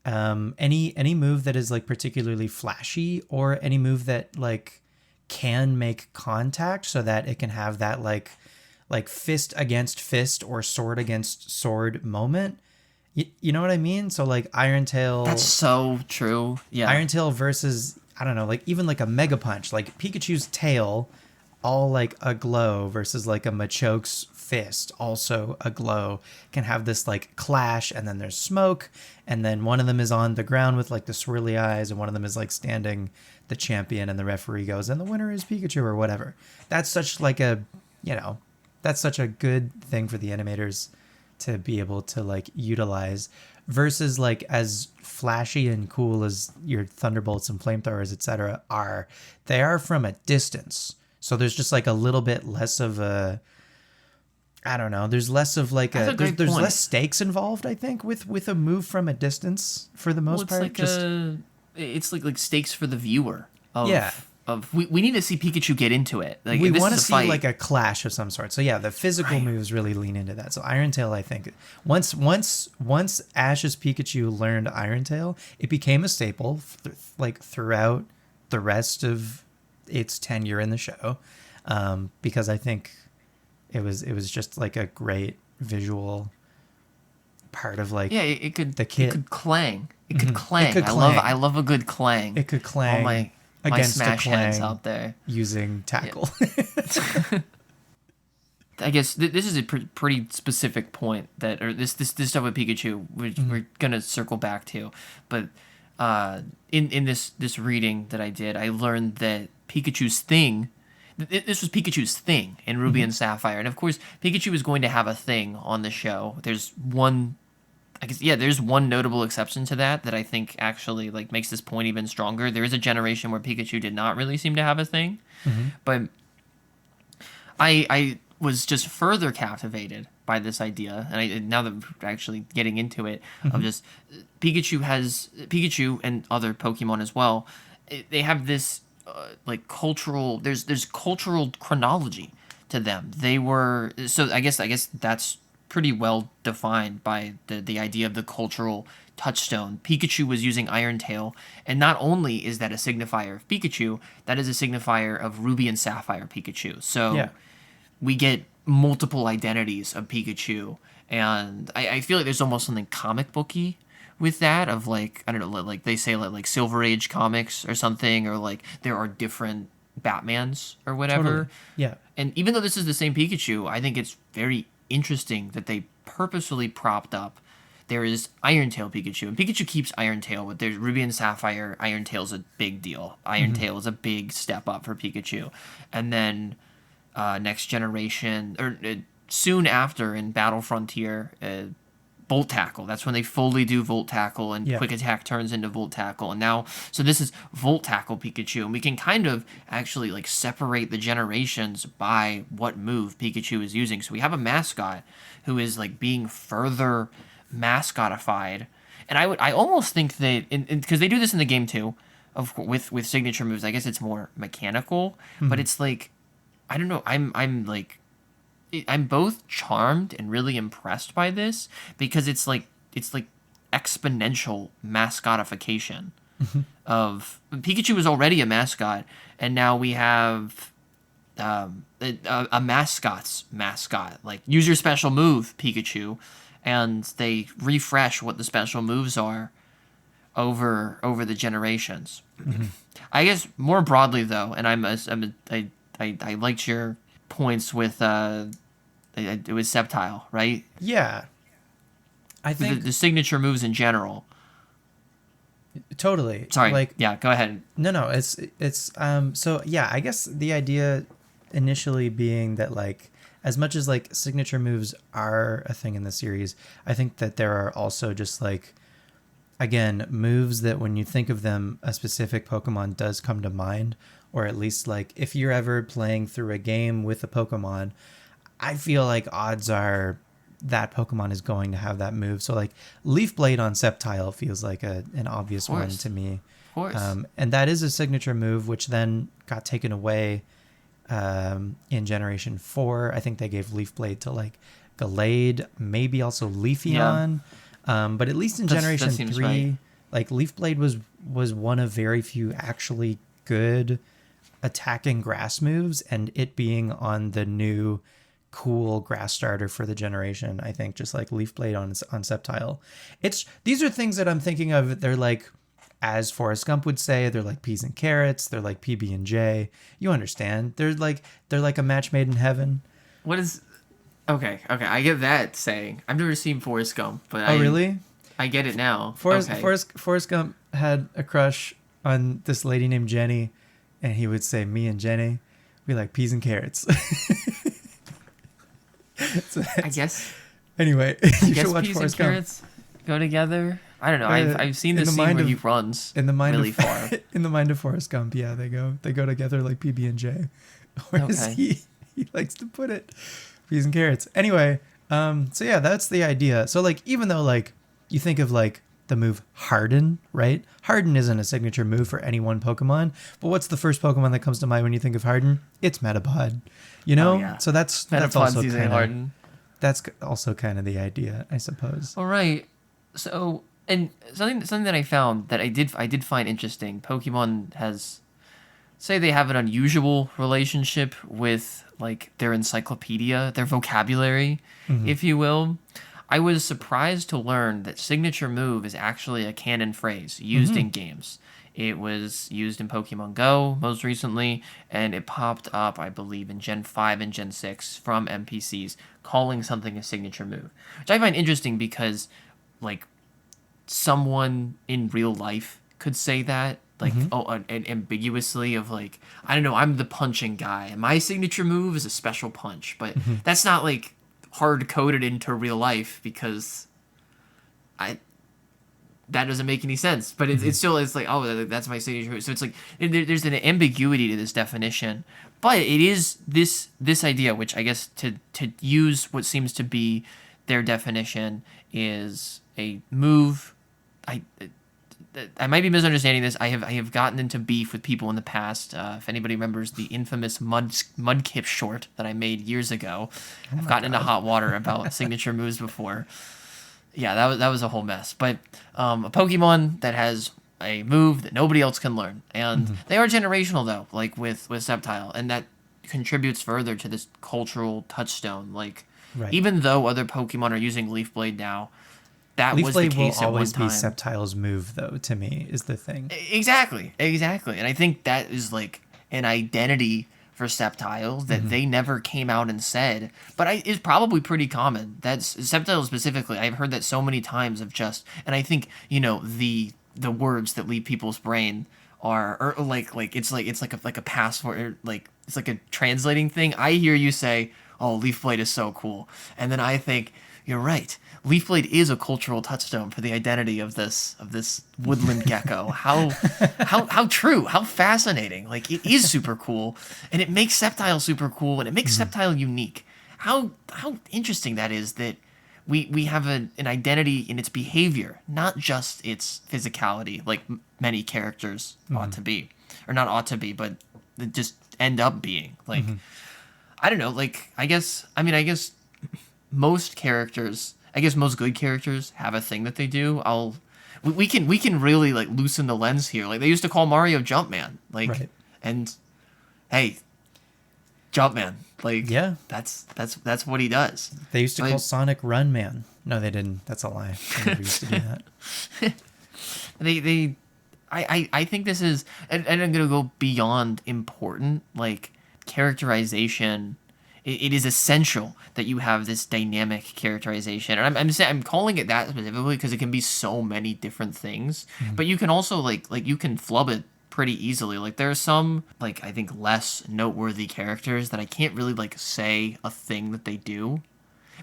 any move that is like particularly flashy, or any move that like can make contact, so that it can have that like fist against fist or sword against sword moment. You know what I mean? So like Iron Tail. That's so true. Yeah. Iron Tail versus, I don't know, like even like a Mega Punch, like Pikachu's tail all like aglow versus like a Machoke's fist also aglow, can have this like clash, and then there's smoke, and then one of them is on the ground with like the swirly eyes, and one of them is like standing the champion, and the referee goes, and the winner is Pikachu or whatever. That's such like a, you know, that's such a good thing for the animators to be able to like utilize, versus like as flashy and cool as your Thunderbolts and Flamethrowers, etc. are, they are from a distance. So there's just like a little bit less of a, I don't know, there's less of like there's less stakes involved, I think, with a move from a distance for the most part. Like it's like stakes for the viewer. Yeah. We need to see Pikachu get into it. Like, we want to see like a clash of some sort. So yeah, the physical moves really lean into that. So Iron Tail, I think, once Ash's Pikachu learned Iron Tail, it became a staple like throughout the rest of its tenure in the show, because I think it was just like a great visual part of like it could the kit. It could clang. It could clang. I love a good clang. It could clang. against Smash a heads clang out there. using tackle. I guess this is a pretty specific point or this stuff with Pikachu, which we're gonna circle back to, but in this reading that I did, I learned that Pikachu's thing. This was Pikachu's thing in Ruby and Sapphire, and of course, Pikachu is going to have a thing on the show. There's one, I guess, there's one notable exception to that I think actually like makes this point even stronger. There is a generation where Pikachu did not really seem to have a thing, but I was just further captivated by this idea, and now that we're actually getting into it, of just Pikachu and other Pokemon as well. They have this like cultural. There's cultural chronology to them. They were so I guess that's pretty well defined by the idea of the cultural touchstone. Pikachu was using Iron Tail, and not only is that a signifier of Pikachu, that is a signifier of Ruby and Sapphire Pikachu. So we get multiple identities of Pikachu, and I feel like there's almost something comic booky with that, of like, I don't know, like they say like Silver Age comics or something, or like there are different Batmans or whatever. Totally. Yeah. And even though this is the same Pikachu, I think it's very interesting that they purposefully propped up. There is Iron Tail Pikachu, and Pikachu keeps Iron Tail, but there's Ruby and Sapphire. Iron Tail's a big deal. Iron Tail is a big step up for Pikachu. And then next generation, or soon after in Battle Frontier, Volt Tackle. That's when they fully do Volt Tackle, and Quick Attack turns into Volt Tackle. And now, so this is Volt Tackle Pikachu, and we can kind of actually like separate the generations by what move Pikachu is using. So we have a mascot who is like being further mascotified, and I almost think that because they do this in the game too, with signature moves. I guess it's more mechanical, but it's like, I don't know. I'm both charmed and really impressed by this, because it's like exponential mascotification of Pikachu is already a mascot, and now we have a mascot's mascot. Like, use your special move, Pikachu, and they refresh what the special moves are over the generations. I guess more broadly though, and I liked your points with it was Sceptile, right? Yeah, I think the signature moves in general. Totally. Sorry. Like, yeah, go ahead. No, it's so yeah, I guess the idea initially being that, like, as much as like signature moves are a thing in the series, I think that there are also just like, again, moves that when you think of them, a specific Pokemon does come to mind. Or at least, like, if you're ever playing through a game with a Pokemon, I feel like odds are that Pokemon is going to have that move. So, like, Leaf Blade on Sceptile feels like an obvious one to me. Of course. And that is a signature move, which then got taken away in Generation 4. I think they gave Leaf Blade to, like, Gallade, maybe also Leafeon. But at least in Generation 3, right. like, Leaf Blade was one of very few actually good attacking grass moves, and it being on the new cool grass starter for the generation, I think just like Leaf Blade on Sceptile. These are things that I'm thinking of. They're like, as Forrest Gump would say, they're like peas and carrots. They're like PB and J. You understand? They're like a match made in heaven. What is? Okay. I get that saying. I've never seen Forrest Gump, but really? I get it now. Forrest Gump had a crush on this lady named Jenny, and he would say, "Me and Jenny, we like peas and carrots." So I guess. Anyway, you should watch peas Forrest and carrots go together. I don't know. I've seen the scene where he runs really far. In the mind of Forrest Gump, yeah, they go together like PB and J. Or as he likes to put it, peas and carrots. Anyway, so yeah, that's the idea. So like, even though like you think of like the move Harden, right? Harden isn't a signature move for any one Pokemon, but what's the first Pokemon that comes to mind when you think of Harden? It's Metapod, you know? Oh, yeah. So that's also kind of the idea, I suppose. All right. So, and something that I found that I did find interesting. Pokemon has, say, they have an unusual relationship with like their encyclopedia, their vocabulary, if you will. I was surprised to learn that signature move is actually a canon phrase used in games. It was used in Pokemon Go most recently, and it popped up, I believe, in Gen 5 and Gen 6 from NPCs calling something a signature move, which I find interesting because, like, someone in real life could say that, like, ambiguously of, like, I don't know, I'm the punching guy, and my signature move is a special punch, but that's not, like, hard-coded into real life because that doesn't make any sense, but it's still, it's like, oh, that's my signature. So it's like there's an ambiguity to this definition, but it is this idea, which I guess to use what seems to be their definition is a move. I might be misunderstanding this. I have gotten into beef with people in the past. If anybody remembers the infamous Mudkip short that I made years ago, I've gotten into hot water about signature moves before. Yeah, that was a whole mess. But a Pokemon that has a move that nobody else can learn, and they are generational though, like with Sceptile, and that contributes further to this cultural touchstone. Like, even though other Pokemon are using Leaf Blade now, that Leaf was the Blade case will at one always be time. Sceptile's move, though. To me, is the thing. Exactly, and I think that is like an identity for Sceptile that they never came out and said, but is probably pretty common. That's Sceptile specifically. I've heard that so many times of just, and I think, you know, the words that leave people's brain are or like it's like a password, like it's like a translating thing. I hear you say, "Oh, Leaf Blade is so cool," and then I think, you're right. Leaf Blade is a cultural touchstone for the identity of this woodland gecko. How true, how fascinating. Like, it is super cool, and it makes Sceptile super cool, and it makes Sceptile unique. How interesting that is, that we have an identity in its behavior, not just its physicality, like many characters ought to be. Or not ought to be, but just end up being. Like, I don't know, like, I guess most characters, most good characters have a thing that they do. We can really, like, loosen the lens here. Like, they used to call Mario Jumpman, like, and hey, Jumpman, like, yeah, that's what he does. They used to call Sonic Run Man. No, they didn't. That's a lie. They never used to do that. I think this is, and I'm gonna go beyond important, like, characterization. It is essential that you have this dynamic characterization, and I'm calling it that specifically because it can be so many different things. But you can also like you can flub it pretty easily. Like, there are some, like, I think less noteworthy characters that I can't really, like, say a thing that they do,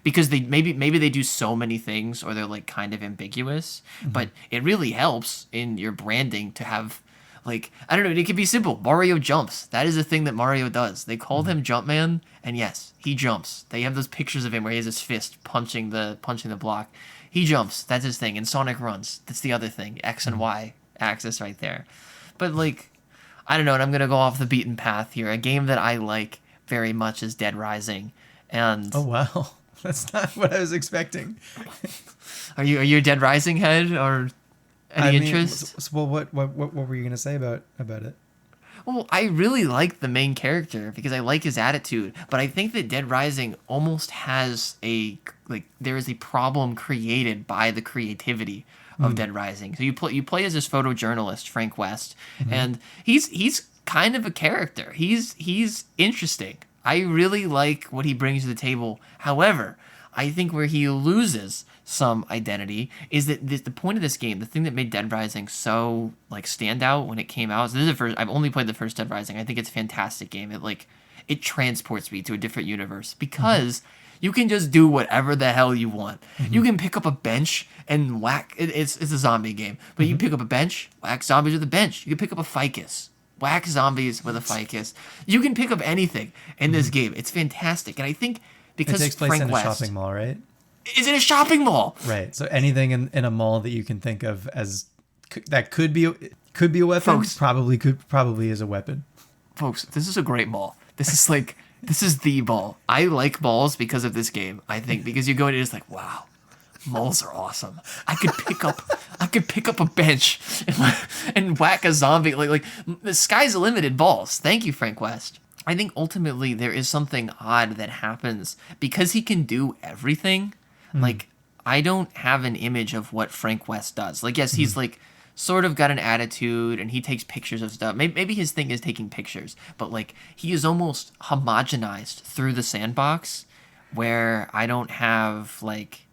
because they maybe they do so many things, or they're, like, kind of ambiguous. But it really helps in your branding to have, like, I don't know, it could be simple. Mario jumps. That is a thing that Mario does. They called him Jumpman, and yes, he jumps. They have those pictures of him where he has his fist punching the block. He jumps. That's his thing. And Sonic runs. That's the other thing. X and Y axis right there. But, like, I don't know, and I'm gonna go off the beaten path here. A game that I like very much is Dead Rising, and oh wow, that's not what I was expecting. Are you a Dead Rising head, or any interest? Well, what were you gonna say about it? Well, I really like the main character because I like his attitude, but I think that Dead Rising almost has there is a problem created by the creativity of Dead Rising. So you play as this photojournalist, Frank West, and he's kind of a character. He's interesting. I really like what he brings to the table. However, I think where he loses some identity is that the point of this game, the thing that made Dead Rising so, like, stand out when it came out. So I've only played the first Dead Rising. I think it's a fantastic game. It transports me to a different universe because you can just do whatever the hell you want. You can pick up a bench and whack. It's a zombie game, but you pick up a bench, whack zombies with a bench. You can pick up a ficus, whack zombies with a ficus. You can pick up anything in this game. It's fantastic, and I think because it takes place Frank in a West, shopping mall, right? Is it a shopping mall? Right. So anything in a mall that you can think of as that could be a weapon, Folks, probably is a weapon. Folks, this is a great mall. This is the mall. I like malls because of this game. I think because you go in and it's like, wow, malls are awesome. I could pick up a bench and whack a zombie. Like the sky's the limit in balls. Thank you, Frank West. I think ultimately there is something odd that happens because he can do everything. Like, I don't have an image of what Frank West does. Like, yes, he's like sort of got an attitude and he takes pictures of stuff. Maybe his thing is taking pictures, but like he is almost homogenized through the sandbox where I don't have like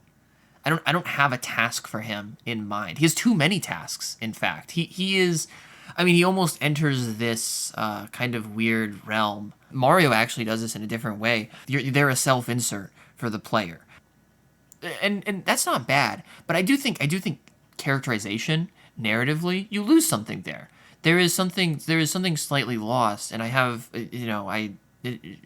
I don't have a task for him in mind. He has too many tasks, in fact. He is I mean, he almost enters this kind of weird realm. Mario actually does this in a different way. They're a self-insert for the player. And that's not bad, but I do think characterization narratively, you lose something there. There is something slightly lost, and I have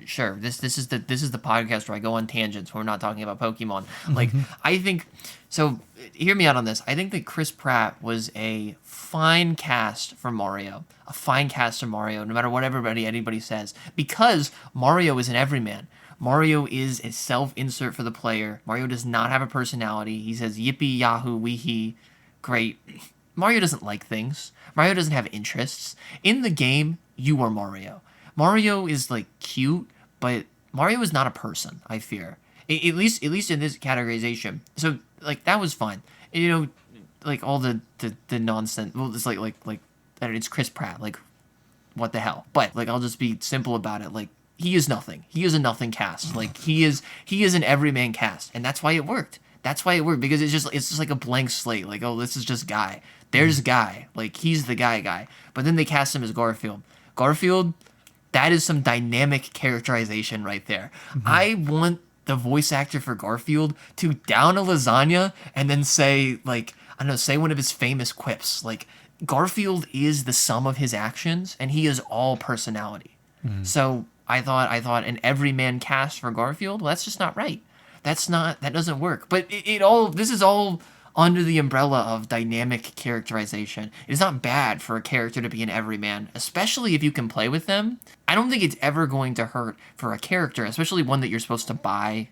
sure, this is the podcast where I go on tangents when we're not talking about Pokemon. Like I think so. Hear me out on this. I think that Chris Pratt was a fine cast for Mario. A fine cast for Mario, no matter what anybody says, because Mario is an everyman. Mario is a self-insert for the player. Mario does not have a personality. He says yippee yahoo wee hee, great. Mario doesn't like things. Mario doesn't have interests. In the game, you are Mario. Mario is like cute, but Mario is not a person, I fear. At least in this categorization. So like that was fine. You know, like all the nonsense. Well, it's like it's Chris Pratt. Like what the hell? But like I'll just be simple about it. Like he is nothing. He is a nothing cast. Like he is an everyman cast, and that's why it worked. That's why it worked, because it's just like a blank slate. Like, oh, this is just Guy. There's Guy. Like he's the guy. But then they cast him as Garfield. Garfield, that is some dynamic characterization right there. I want the voice actor for Garfield to down a lasagna and then say like, I don't know, say one of his famous quips. Like Garfield is the sum of his actions, and he is all personality. So I thought an everyman cast for Garfield, well, that's just not right. That doesn't work. But this is all under the umbrella of dynamic characterization. It is not bad for a character to be an everyman, especially if you can play with them. I don't think it's ever going to hurt for a character, especially one that you're supposed to buy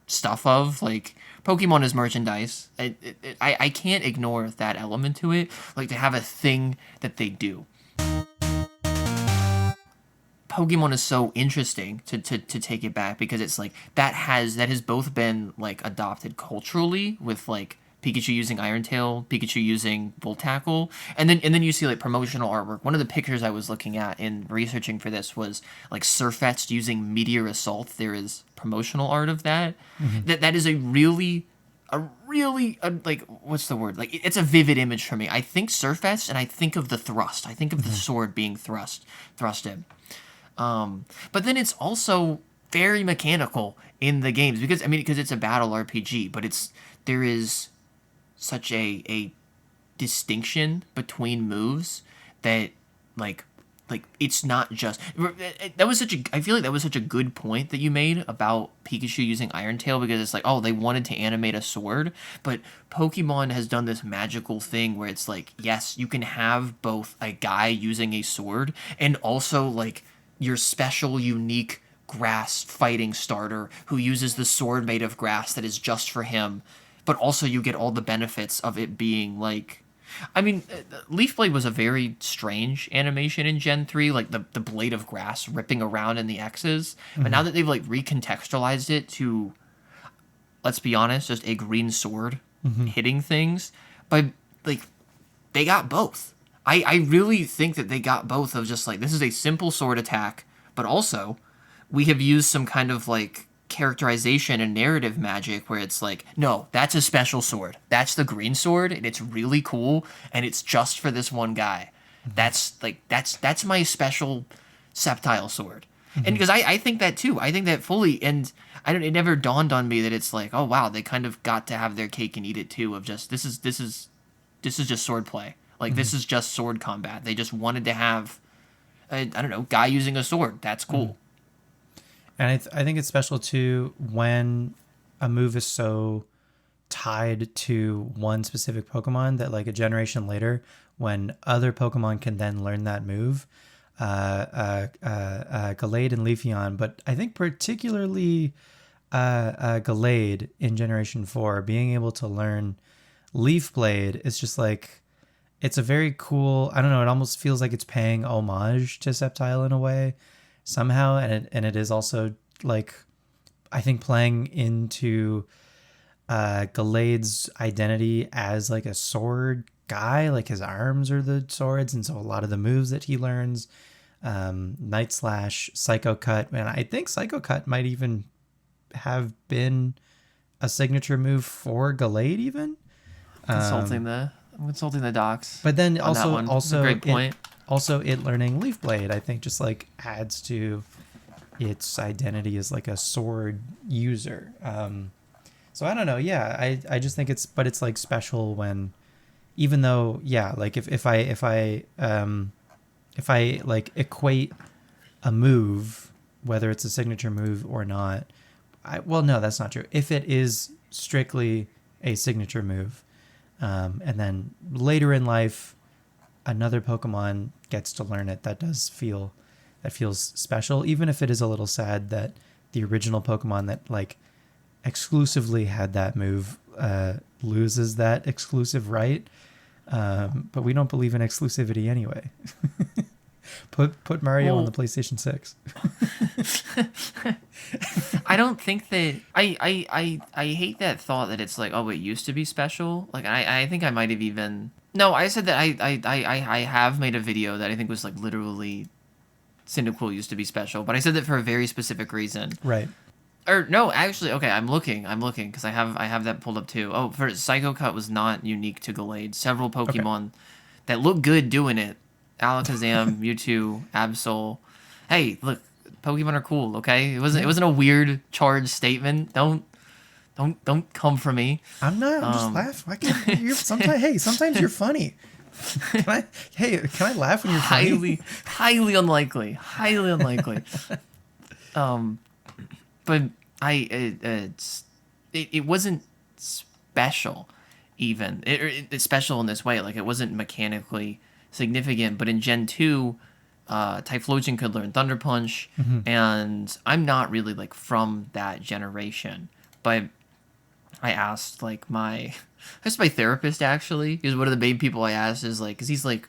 stuff of. Like, Pokemon is merchandise. I can't ignore that element to it, like to have a thing that they do. Pokemon is so interesting to take it back, because it's like that has both been like adopted culturally with like Pikachu using Iron Tail, Pikachu using Volt Tackle, and then you see like promotional artwork. One of the pictures I was looking at in researching for this was like Surfetched using Meteor Assault. There is promotional art of that. That is a really like, what's the word? Like it's a vivid image for me. I think Surfetched and I think of the thrust. I think of the sword being thrust in. But then it's also very mechanical in the games, because it's a battle RPG, but there is such a distinction between moves that like it's not just I feel like that was such a good point that you made about Pikachu using Iron Tail, because it's like, oh, they wanted to animate a sword, but Pokemon has done this magical thing where it's like, yes, you can have both a guy using a sword and also like your special, unique grass fighting starter who uses the sword made of grass that is just for him, but also you get all the benefits of it being like... Leaf Blade was a very strange animation in Gen 3, like the blade of grass ripping around in the X's, but now that they've like recontextualized it to, let's be honest, just a green sword hitting things, but like they got both. I really think that they got both of just like, this is a simple sword attack, but also we have used some kind of like characterization and narrative magic where it's like, no, that's a special sword. That's the green sword, and it's really cool, and it's just for this one guy. That's my special Sceptile sword. And because I think that too. I think that fully, and it never dawned on me that it's like, oh wow, they kind of got to have their cake and eat it too, of just this is just sword play. Like, this is just sword combat. They just wanted to have, guy using a sword. That's cool. And I think it's special, too, when a move is so tied to one specific Pokemon that, like, a generation later, when other Pokemon can then learn that move, Gallade and Leafeon, but I think particularly Gallade in Generation 4, being able to learn Leaf Blade is just like... It's a very cool, I don't know, it almost feels like it's paying homage to Sceptile in a way somehow. And it is also like, I think playing into Galade's identity as like a sword guy, like his arms are the swords, and so a lot of the moves that he learns, Night Slash, Psycho Cut, and I think Psycho Cut might even have been a signature move for Galade even. I'm consulting the docs. But then on that one. also Great point. It learning Leaf Blade, I think just like adds to its identity as like a sword user. So I don't know. Yeah, I just think it's like special when, even though, yeah, like if I like equate a move, whether it's a signature move or not, well, no, that's not true. If it is strictly a signature move, and then later in life, another Pokemon gets to learn it, that feels special, even if it is a little sad that the original Pokemon that like exclusively had that move loses that exclusive right. But we don't believe in exclusivity anyway. Put Mario on the PlayStation 6. I don't think that I hate that thought that it's like, oh, it used to be special. Like I think I might have even I said that I have made a video that I think was like literally Cyndaquil used to be special, but I said that for a very specific reason. Right. Or no, actually, okay, I'm looking because I have that pulled up too. Oh, for Psycho Cut was not unique to Gallade. Several Pokemon that look good doing it. Alakazam, Mewtwo, Absol. Hey, look, Pokemon are cool, okay? It wasn't a weird charged statement. Don't come for me. I'm not. I'm just laughing. Sometimes you're funny. Can I laugh when you're funny? Highly unlikely. Highly unlikely. But it wasn't special, even. It's special in this way. Like, it wasn't mechanically significant. But in Gen 2, Typhlosion could learn Thunder Punch, and I'm not really, like, from that generation. But I asked, like, my therapist, actually. He was one of the main people I asked, is, like, because he's, like,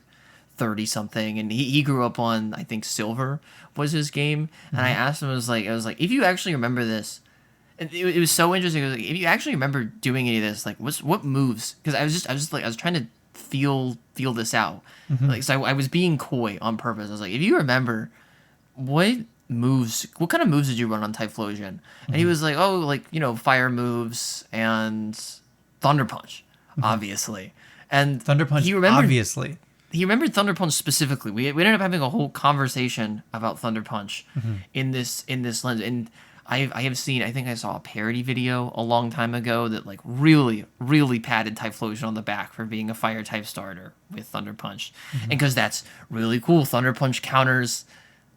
30-something, and he grew up on, I think, Silver was his game, and I asked him, I was like, if you actually remember this, and it was so interesting. It was like, if you actually remember doing any of this, like, what moves? Because I was trying to feel this out, like, so I was being coy on purpose. I was like, if you remember, what kind of moves did you run on Typhlosion? And he was like, oh, like, fire moves and Thunder Punch, obviously, and Thunder Punch, obviously. He remembered Thunder Punch specifically. We ended up having a whole conversation about Thunder Punch in this lens. And I have seen, I think I saw a parody video a long time ago that like really, really patted Typhlosion on the back for being a fire type starter with Thunder Punch. And because that's really cool. Thunder Punch counters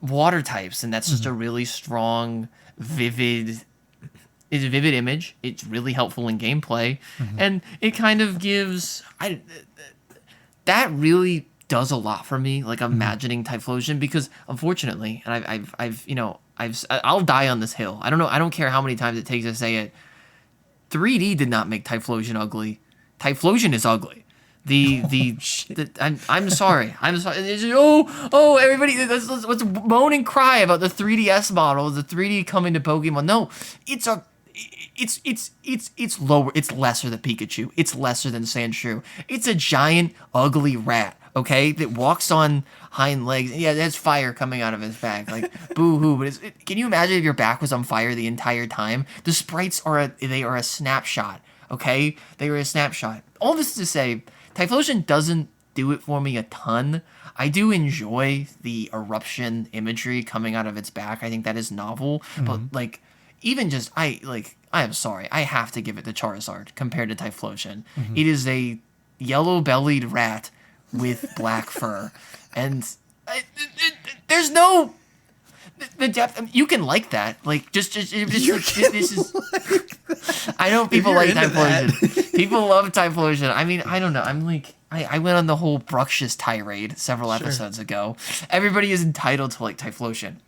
water types, and that's just a really strong, vivid image. It's really helpful in gameplay. And it kind of gives that really does a lot for me, like imagining Typhlosion, because unfortunately, and I'll die on this hill. I don't care how many times it takes to say it. 3D did not make Typhlosion ugly. Typhlosion is ugly. I'm sorry. Everybody, let's moan and cry about the 3DS model, the 3D coming to Pokemon. No, it's lower. It's lesser than Pikachu. It's lesser than Sandshrew. It's a giant, ugly rat, okay, that walks on hind legs. Yeah, that's fire coming out of his back. Like, boo-hoo. But can you imagine if your back was on fire the entire time? The sprites are a snapshot, okay? They are a snapshot. All this to say, Typhlosion doesn't do it for me a ton. I do enjoy the eruption imagery coming out of its back. I think that is novel. But, like, even just, I am sorry, I have to give it to Charizard compared to Typhlosion. It is a yellow-bellied rat with black fur. And there's no... The depth... You can like that. Like, just like, this is... I know people like Typhlosion. People love Typhlosion. I mean, I don't know. I'm like... I went on the whole Bruxious tirade several episodes ago. Everybody is entitled to like Typhlosion.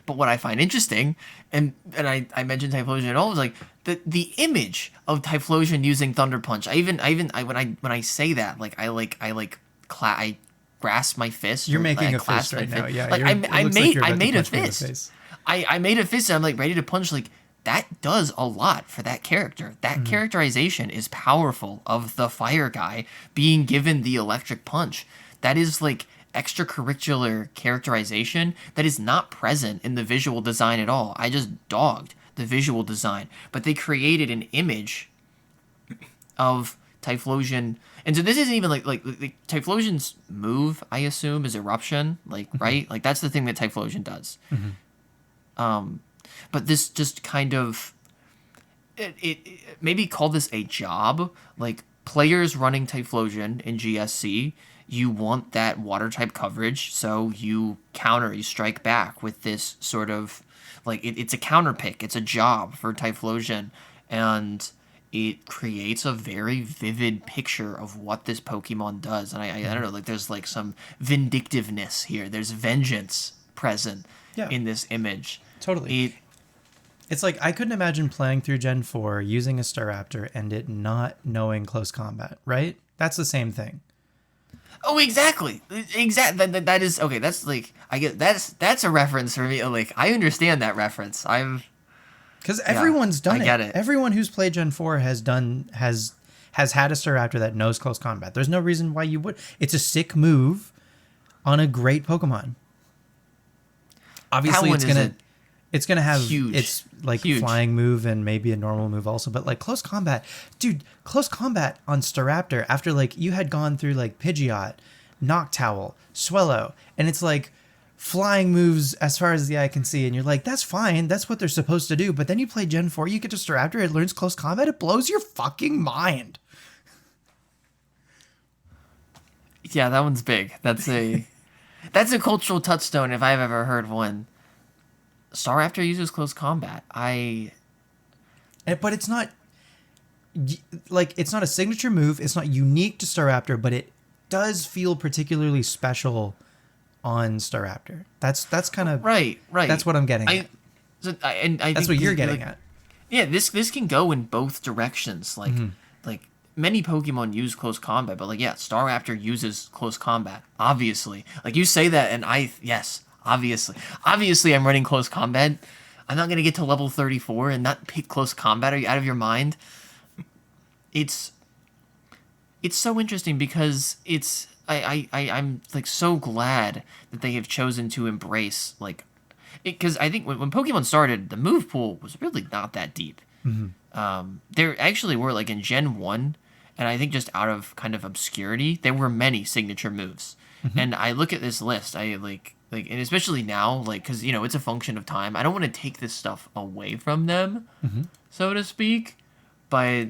But what I find interesting, and I mentioned Typhlosion at all, is like the image of Typhlosion using Thunder Punch. When I say that, like I grasp my fist. You're making a fist right now. Yeah, like I made a fist. I made a fist, and I'm like ready to punch. Like, that does a lot for that character. That characterization is powerful, of the fire guy being given the electric punch. That is like extracurricular characterization that is not present in the visual design at all. I just dogged the visual design, but they created an image of Typhlosion. And so this isn't even like Typhlosion's move, I assume, is eruption, like, right? Like, that's the thing that Typhlosion does. But this just kind of, it maybe call this a job. Like, players running Typhlosion in GSC, you want that water type coverage, so you strike back with this sort of, like, it's a counter pick, it's a job for Typhlosion, and it creates a very vivid picture of what this Pokemon does. And I don't know, like, there's like some vindictiveness here, there's vengeance present in this image. Totally. It's like, I couldn't imagine playing through Gen 4 using a Staraptor and it not knowing close combat, right? That's the same thing. Oh, exactly. That is, okay, that's like, I get, that's a reference for me. Like, I understand that reference. Because everyone's done it. I get it. Everyone who's played Gen 4 has had a Staraptor that knows close combat. There's no reason why you would. It's a sick move on a great Pokemon. Obviously, it's gonna have huge flying move and maybe a normal move also, but like close combat on Staraptor after like you had gone through like Pidgeot, Noctowl, Swellow, and it's like flying moves as far as the eye can see, and you're like, that's fine, that's what they're supposed to do. But then you play Gen 4, you get to Staraptor, it learns close combat, it blows your fucking mind. Yeah, that one's big. That's a cultural touchstone if I've ever heard one. Staraptor uses close combat. But it's not like, it's not a signature move, it's not unique to Staraptor, but it does feel particularly special on Staraptor. That's kind of right. That's what I'm getting at. That's what you're getting at. Yeah, this can go in both directions. Like like many Pokemon use close combat, but like, yeah, Staraptor uses close combat. Obviously, like, you say that, and obviously I'm running close combat. I'm not gonna get to level 34 and not pick close combat. Are you out of your mind? It's so interesting because I'm like so glad that they have chosen to embrace, like, because I think when Pokemon started, the move pool was really not that deep. There actually were, like, in Gen 1, and I think just out of kind of obscurity, there were many signature moves. And I look at this list, I like, and especially now, like, because, you know, it's a function of time. I don't want to take this stuff away from them, so to speak, but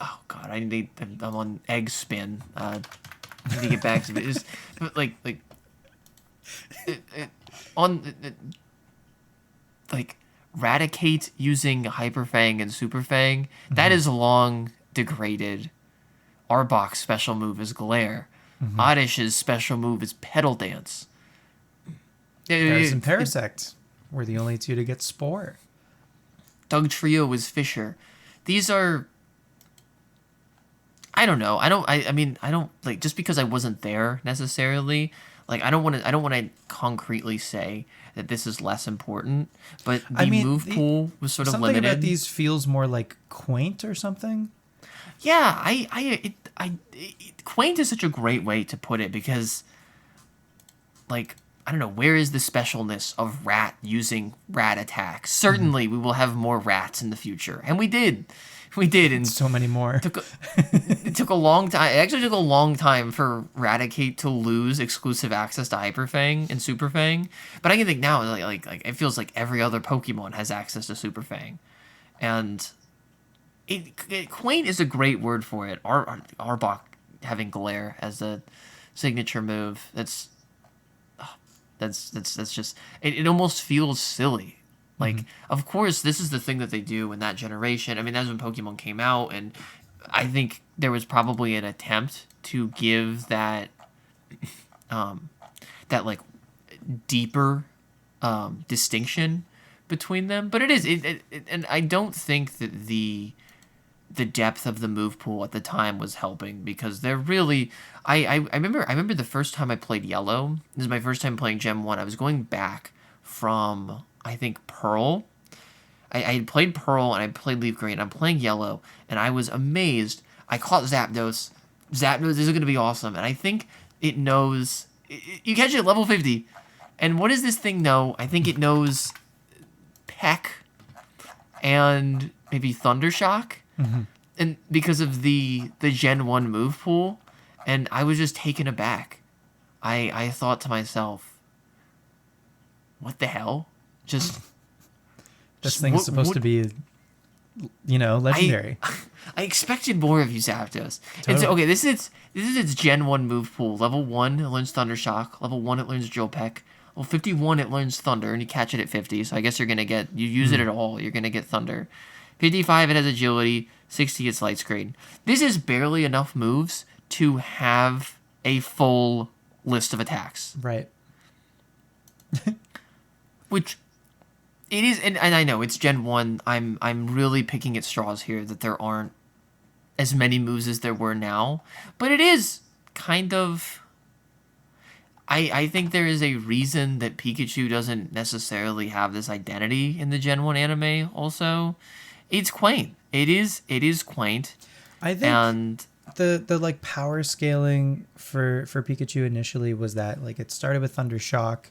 oh god, I'm on egg spin. I need to get back to it. But like Raticate using Hyper Fang and Super Fang, that is long degraded. Arbok's special move is Glare. Oddish's special move is Petal Dance. Paras and Parasect were the only two to get Spore. Dugtrio is Fisher. These are, I don't know. I don't like, just because I wasn't there necessarily. Like, I don't want to concretely say that this is less important, but the move pool was sort of limited. Something about these feels more like quaint or something. Yeah, quaint is such a great way to put it, because, like, I don't know, where is the specialness of Rat using Rat attacks? Certainly, we will have more Rats in the future, and we did, and so many more. It took a long time. It actually took a long time for Raticate to lose exclusive access to Hyper Fang and Super Fang. But I can think now, like it feels like every other Pokemon has access to Super Fang, and quaint is a great word for it. Arbok having Glare as a signature move. That's just, it almost feels silly. Like, of course, this is the thing that they do in that generation. I mean, that's when Pokemon came out, and I think there was probably an attempt to give that like deeper distinction between them. But it is, and I don't think that the depth of the move pool at the time was helping, because they're really, I remember the first time I played Yellow. This is my first time playing Gen 1. I was going back from, I think, Pearl. I had played Pearl and I played Leaf Green. I'm playing Yellow, and I was amazed. I caught Zapdos. Zapdos is going to be awesome, and I think it knows. You catch it at level 50, and what does this thing know? I think it knows Peck and maybe Thundershock, and because of the Gen 1 move pool, and I was just taken aback. I thought to myself, what the hell? Just This thing's supposed to be, legendary. I expected more of you, Zapdos. Totally. And so, okay, this is its Gen 1 move pool. Level 1, it learns Thundershock. Level 1, it learns Drill Peck. Level 51, it learns Thunder, and you catch it at 50. So I guess you're going to get, you use it at all, you're going to get Thunder. 55, it has Agility. 60, it's Light Screen. This is barely enough moves to have a full list of attacks. Right. Which it is, and I know it's Gen 1. I'm really picking at straws here that there aren't as many moves as there were now. But it is kind of, I think there is a reason that Pikachu doesn't necessarily have this identity in the Gen 1 anime also. It's quaint. It is quaint. I think and the like power scaling for Pikachu initially was that like it started with Thundershock,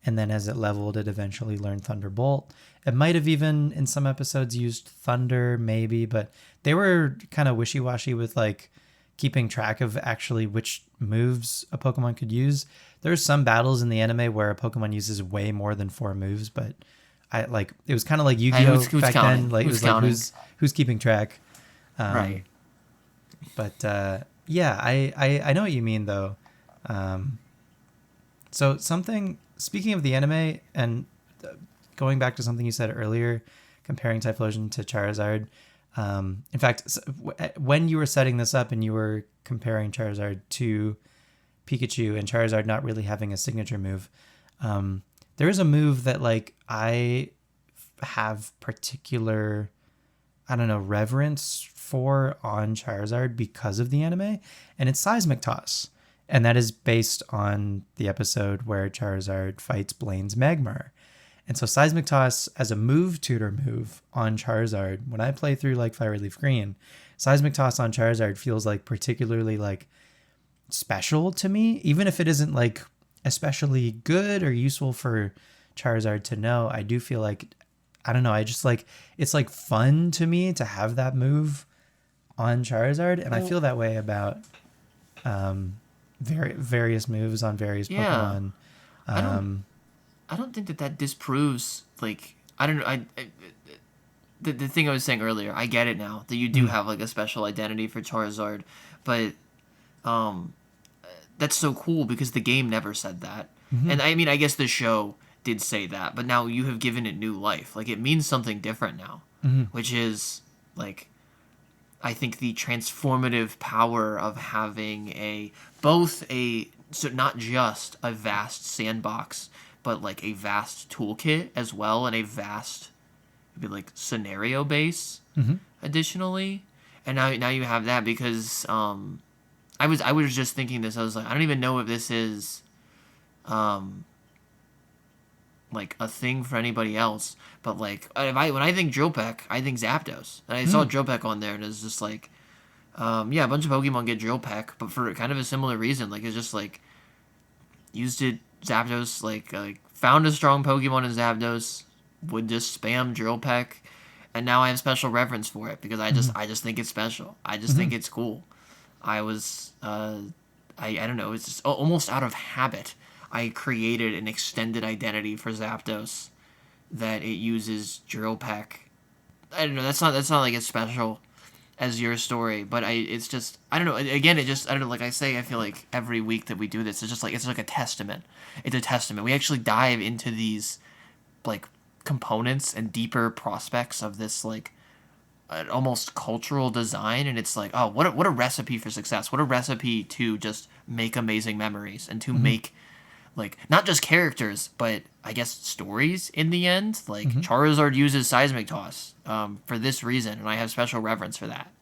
and then as it leveled, it eventually learned Thunderbolt. It might have even in some episodes used Thunder, maybe, but they were kind of wishy-washy with like keeping track of actually which moves a Pokemon could use. There's some battles in the anime where a Pokemon uses way more than 4 moves, but I like it was kind of like Yu-Gi-Oh who's back counting? then. Like Who's it was counting? like who's keeping track. Right. But yeah, I know what you mean though. So speaking of the anime and going back to something you said earlier, comparing Typhlosion to Charizard. In fact, when you were setting this up and you were comparing Charizard to Pikachu and Charizard not really having a signature move, there is a move that like I have particular, I don't know, reverence for on Charizard because of the anime, and it's Seismic Toss. And that is based on the episode where Charizard fights Blaine's Magmar. And so Seismic Toss as a move tutor move on Charizard, when I play through like Fire Leaf Green, Seismic Toss on Charizard feels like particularly like special to me, even if it isn't like especially good or useful for Charizard to know. I do feel like, I don't know, I just like, it's like fun to me to have that move on Charizard. And I feel that way about various moves on various Pokemon. I don't think that disproves, like, I don't know, the thing I was saying earlier, I get it now, that you do have, like, a special identity for Charizard, but, that's so cool, because the game never said that, and, I mean, I guess the show did say that, but now you have given it new life, like, it means something different now, which is, like, I think the transformative power of having so not just a vast sandbox, but like a vast toolkit as well, and a vast maybe like scenario base additionally. And now you have that, because I was just thinking this, I was like, I don't even know if this is like a thing for anybody else, but like when I think Drill Peck, I think Zapdos, and I saw Drill Peck on there, and it's just like a bunch of Pokemon get Drill Peck, but for kind of a similar reason, like it's just like used it, Zapdos like found a strong Pokemon in Zapdos, would just spam Drill Peck, and now I have special reverence for it, because I just think it's special. I just think it's cool. I was I don't know, it's just almost out of habit, I created an extended identity for Zapdos that it uses Drill Peck. I don't know, that's not like as special as your story, but it's just, I don't know, again, I don't know, like I say, I feel like every week that we do this, it's like a testament. It's a testament. We actually dive into these like components and deeper prospects of this like almost cultural design, and it's like, oh, what a recipe for success. What a recipe to just make amazing memories, and to make like not just characters, but I guess stories in the end. Like Charizard uses Seismic Toss for this reason, and I have special reverence for that.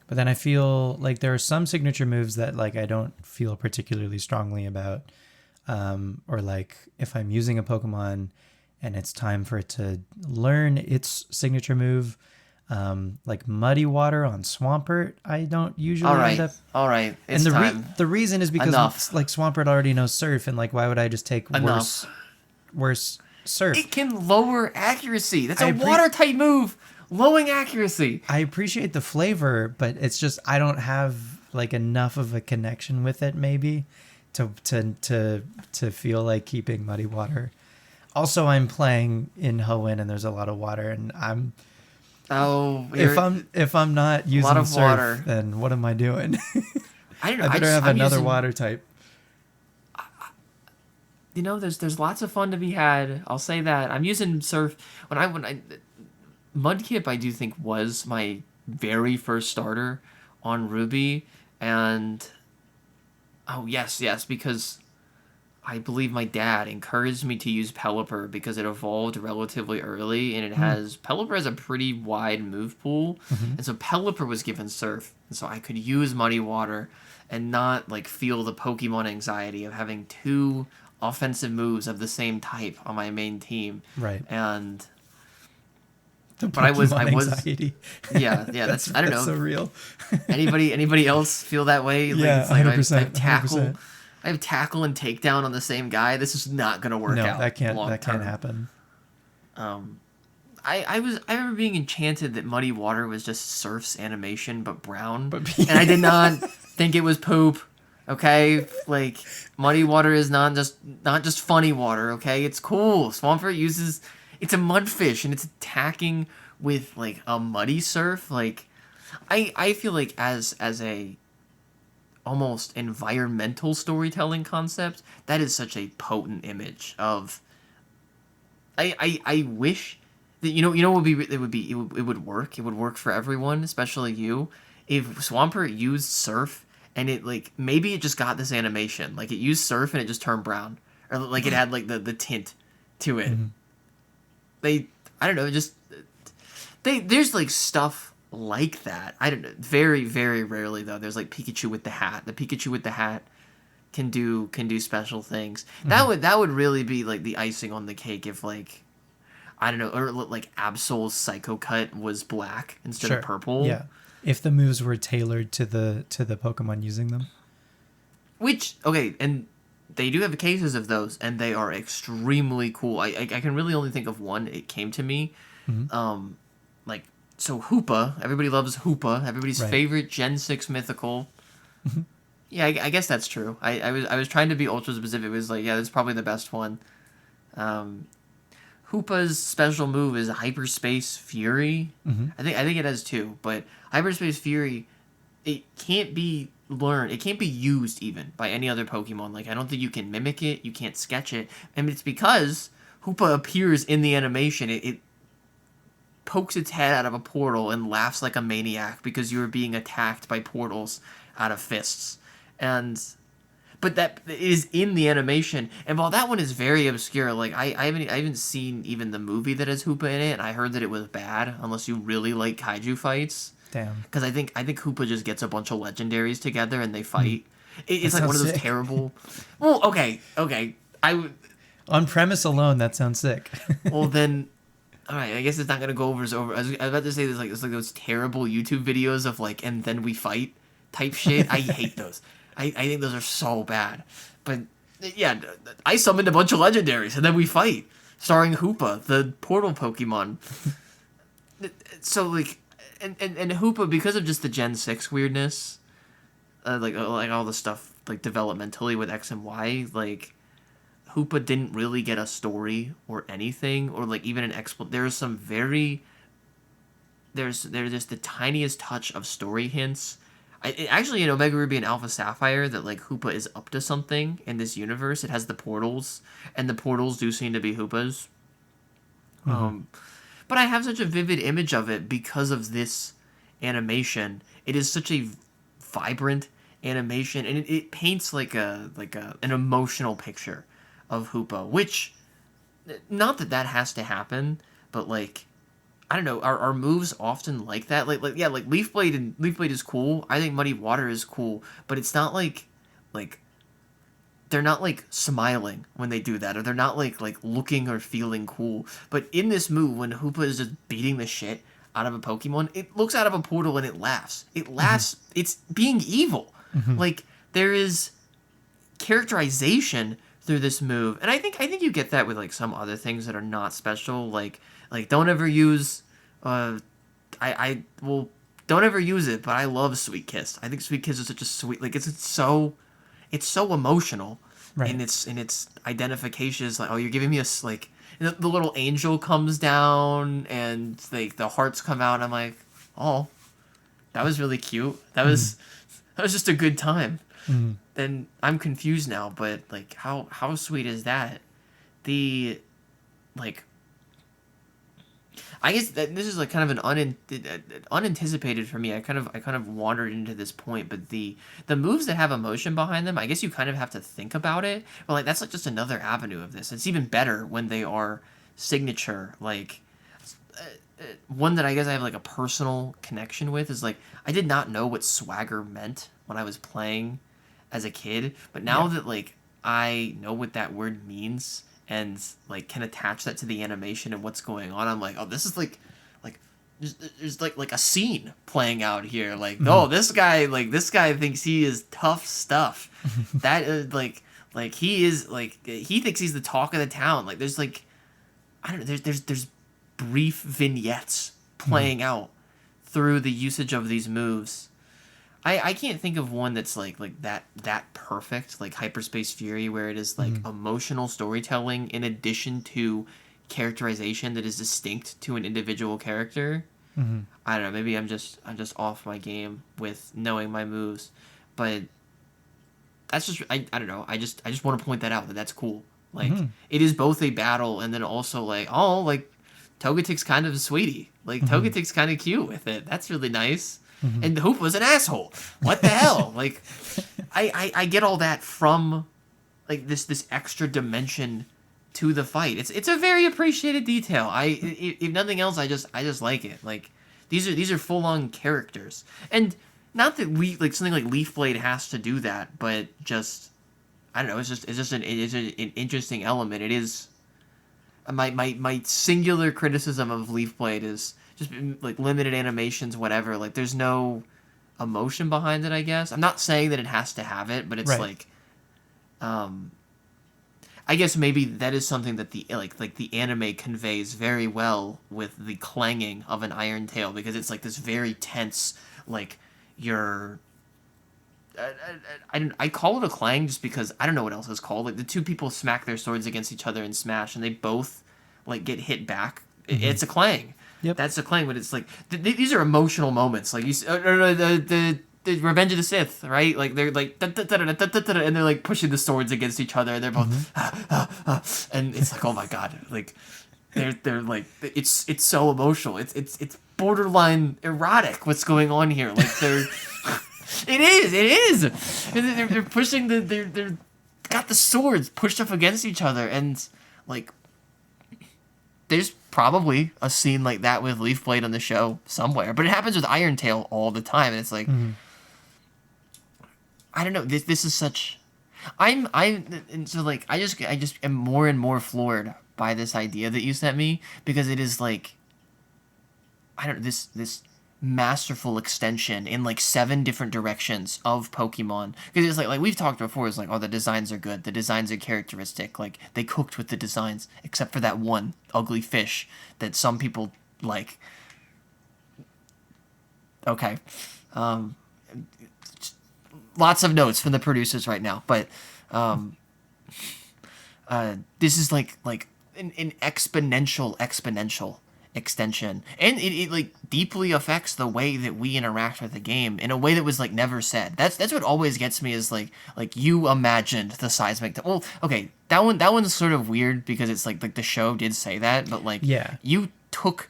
But then I feel like there are some signature moves that like I don't feel particularly strongly about, or like if I'm using a Pokemon and it's time for it to learn its signature move. Like Muddy Water on Swampert, I don't usually end up. All right, And it's time. The reason is because Enough. like Swampert already knows Surf, and like why would I just take Enough. worse Surf? It can lower accuracy. That's a water type move. Lowering accuracy. I appreciate the flavor, but it's just I don't have like enough of a connection with it maybe to feel like keeping Muddy Water. Also, I'm playing in Hoenn and there's a lot of water, and if I'm not using Surf, water, then what am I doing? I don't know. I better have another water type. You know, there's lots of fun to be had. I'll say that. I'm using Surf when I Mudkip, I do think, was my very first starter on Ruby, and yes, because I believe my dad encouraged me to use Pelipper because it evolved relatively early, and Pelipper has a pretty wide move pool, and so Pelipper was given Surf, and so I could use Muddy Water and not like feel the Pokemon anxiety of having two offensive moves of the same type on my main team, right? And but I was anxiety. Yeah, that's I don't know. So real. Anybody else feel that way? Like, yeah, it's like 100%. I have tackle and takedown on the same guy. This is not gonna work out. No, that can't happen. I remember being enchanted that Muddy Water was just Surf's animation but brown, and I did not think it was poop. Okay, like Muddy Water is not just funny water. Okay, it's cool. Swampert it's a mudfish and it's attacking with like a muddy Surf. Like I feel like as a almost environmental storytelling concept, that is such a potent image of. I wish that it would work. It would work for everyone, especially you, if Swampert used Surf and it like maybe it just got this animation, like it used Surf and it just turned brown, or like it had like the tint to it. I don't know, just there's like stuff like that. I don't know. Very, very rarely though. There's like Pikachu with the hat. The Pikachu with the hat can do special things. That would really be like the icing on the cake if like I don't know, or like Absol's Psycho Cut was black instead of purple. Yeah. If the moves were tailored to the Pokemon using them. Which and they do have cases of those, and they are extremely cool. I can really only think of one. It came to me. So Hoopa, everybody loves Hoopa, everybody's favorite Gen 6 mythical. Yeah, I guess that's true. I was trying to be ultra specific. It was like, yeah, that's probably the best one. Hoopa's special move is Hyperspace Fury. I think it has two, but Hyperspace Fury, it can't be learned. It can't be used even by any other Pokemon. Like I don't think you can mimic it. You can't sketch it, and it's because Hoopa appears in the animation. It pokes its head out of a portal and laughs like a maniac because you are being attacked by portals out of fists. But that is in the animation, and while that one is very obscure, like I haven't seen even the movie that has Hoopa in it, and I heard that it was bad unless you really like kaiju fights. Damn. Because I think Hoopa just gets a bunch of legendaries together and they fight. It's like one of those sick. terrible. Well, okay. On premise alone, that sounds sick. Well then. All right, I guess it's not gonna go over as over. I was about to say there's like those terrible YouTube videos of like and then we fight type shit. I hate those. I think those are so bad. But yeah, I summoned a bunch of legendaries and then we fight, starring Hoopa, the portal Pokemon. So like, and Hoopa, because of just the Gen 6 weirdness, like all the stuff like developmentally with X and Y, like. Hoopa didn't really get a story or anything, or like even an there's just the tiniest touch of story hints. Actually in Omega Ruby and Alpha Sapphire that like Hoopa is up to something in this universe. It has the portals, and the portals do seem to be Hoopas. But I have such a vivid image of it because of this animation. It is such a vibrant animation, and it paints like an emotional picture of Hoopa, which, not that has to happen, but like, I don't know, are moves often like that? Like Leaf Blade is cool. I think Muddy Water is cool, but it's not like they're not like smiling when they do that, or they're not like looking or feeling cool. But in this move, when Hoopa is just beating the shit out of a Pokemon, it looks out of a portal and it laughs. It laughs. It's being evil. Like, there is characterization through this move, and I think you get that with like some other things that are not special. Like don't ever use don't ever use it, but I love Sweet Kiss. I think Sweet Kiss is such a sweet, like it's so emotional, Right. in its identification. Is like, oh, you're giving me like, the little angel comes down and like the hearts come out, and I'm like, oh, that was really cute. That was just a good time. Then I'm confused now, but like how sweet is that? The like, I guess that this is like kind of an unanticipated for me. I kind of wandered into this point, but the moves that have emotion behind them, I guess you kind of have to think about it. But like, that's like just another avenue of this. It's even better when they are signature. Like, one that I guess I have like a personal connection with is like, I did not know what swagger meant when I was playing as a kid, but now that like I know what that word means and like can attach that to the animation and what's going on, I'm like, oh, this is like there's like a scene playing out here. Like, oh, this guy thinks he is tough stuff. That like he is like, he thinks he's the talk of the town. Like, there's like, I don't know, there's brief vignettes playing out through the usage of these moves. I can't think of one that's like that perfect, like Hyperspace Fury, where it is like emotional storytelling in addition to characterization that is distinct to an individual character. I don't know, maybe I'm just off my game with knowing my moves, but that's just, I don't know, I just want to point that out, that's cool. Like, it is both a battle and then also like, oh, like Togetic's kind of a sweetie. Like, Togetic's kind of cute with it. That's really nice. And Hoop was an asshole. What the hell? Like, I get all that from like this extra dimension to the fight. It's a very appreciated detail. If nothing else, I just like it. Like, these are full on characters, and not that like something like Leaf Blade has to do that, but just, I don't know. It's just an interesting element. It is my singular criticism of Leaf Blade is just like limited animations, whatever. Like, there's no emotion behind it, I guess. I'm not saying that it has to have it, but it's like, I guess maybe that is something that the the anime conveys very well with the clanging of an iron tail, because it's like this very tense, like, you're, I call it a clang just because I don't know what else it's called. Like, the two people smack their swords against each other in Smash, and they both like get hit back. It's a clang. Yep. That's a clang, but it's like these are emotional moments. Like, the Revenge of the Sith, right? Like, they're like and they're like pushing the swords against each other, and they're both and it's like, oh my god, like they're like, it's so emotional. It's borderline erotic what's going on here. Like, it is. They're pushing they're got the swords pushed up against each other, and like, there's probably a scene like that with Leaf Blade on the show somewhere, but it happens with Iron Tail all the time, and it's like, I don't know. This is such. And so like, I just am more and more floored by this idea that you sent me, because it is like, I don't know, this masterful extension in like 7 different directions of Pokemon, because it's like we've talked before, it's like, oh, the designs are good, the designs are characteristic, like they cooked with the designs, except for that one ugly fish that some people like. Okay, lots of notes from the producers right now, but this is like an exponential extension, and it like deeply affects the way that we interact with the game in a way that was like never said. That's what always gets me, is like you imagined the seismic well, okay, that one's sort of weird, because it's like the show did say that, but like, you took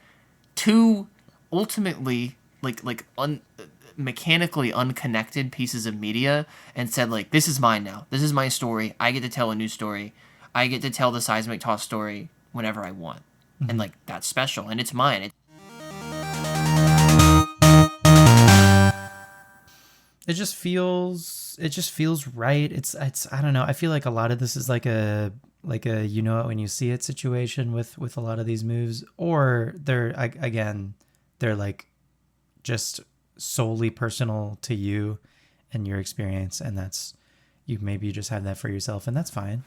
2 ultimately mechanically unconnected pieces of media and said, like, this is mine now, this is my story, I get to tell a new story, I get to tell the seismic toss story whenever I want. And like, that's special, and it's mine. It just feels it just feels right. It's I don't know. I feel like a lot of this is like a you know it when you see it situation with a lot of these moves, or they're like just solely personal to you and your experience, and that's maybe you just have that for yourself, and that's fine,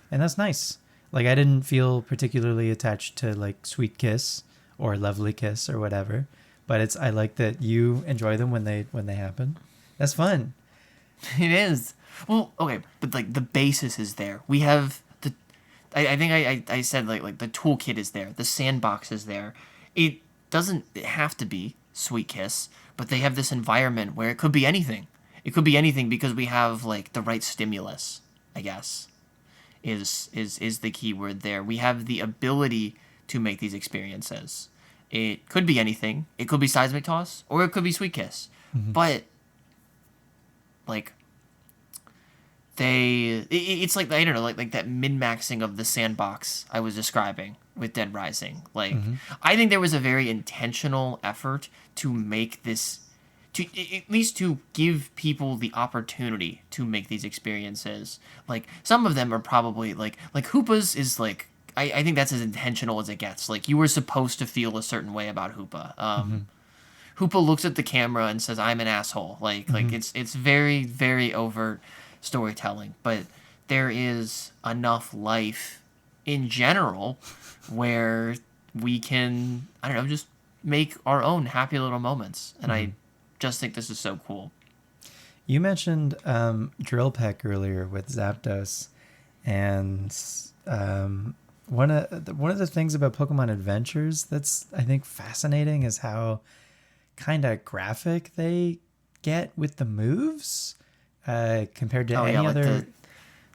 and that's nice. Like I didn't feel particularly attached to like Sweet Kiss or Lovely Kiss or whatever, but I like that you enjoy them when they happen. That's fun. It is. Well, okay, but like the basis is there. We have the. I think I said like the toolkit is there. The sandbox is there. It doesn't have to be Sweet Kiss, but they have this environment where it could be anything. It could be anything because we have like the right stimulus, I guess, is the key word there. We have the ability to make these experiences. It could be anything. It could be Seismic Toss, or it could be Sweet Kiss. Mm-hmm. But like it's like I don't know, like that min-maxing of the sandbox I was describing with Dead Rising. Like I think there was a very intentional effort to make this, to at least to give people the opportunity to make these experiences. Like some of them are probably like Hoopa's is like I think that's as intentional as it gets. Like you were supposed to feel a certain way about Hoopa. Hoopa looks at the camera and says, "I'm an asshole." Like it's very, very overt storytelling, but there is enough life in general where we can, I don't know, just make our own happy little moments. And I just think this is so cool. You mentioned Drill Peck earlier with Zapdos, and one of the things about Pokemon Adventures that's I think fascinating is how kind of graphic they get with the moves compared to any other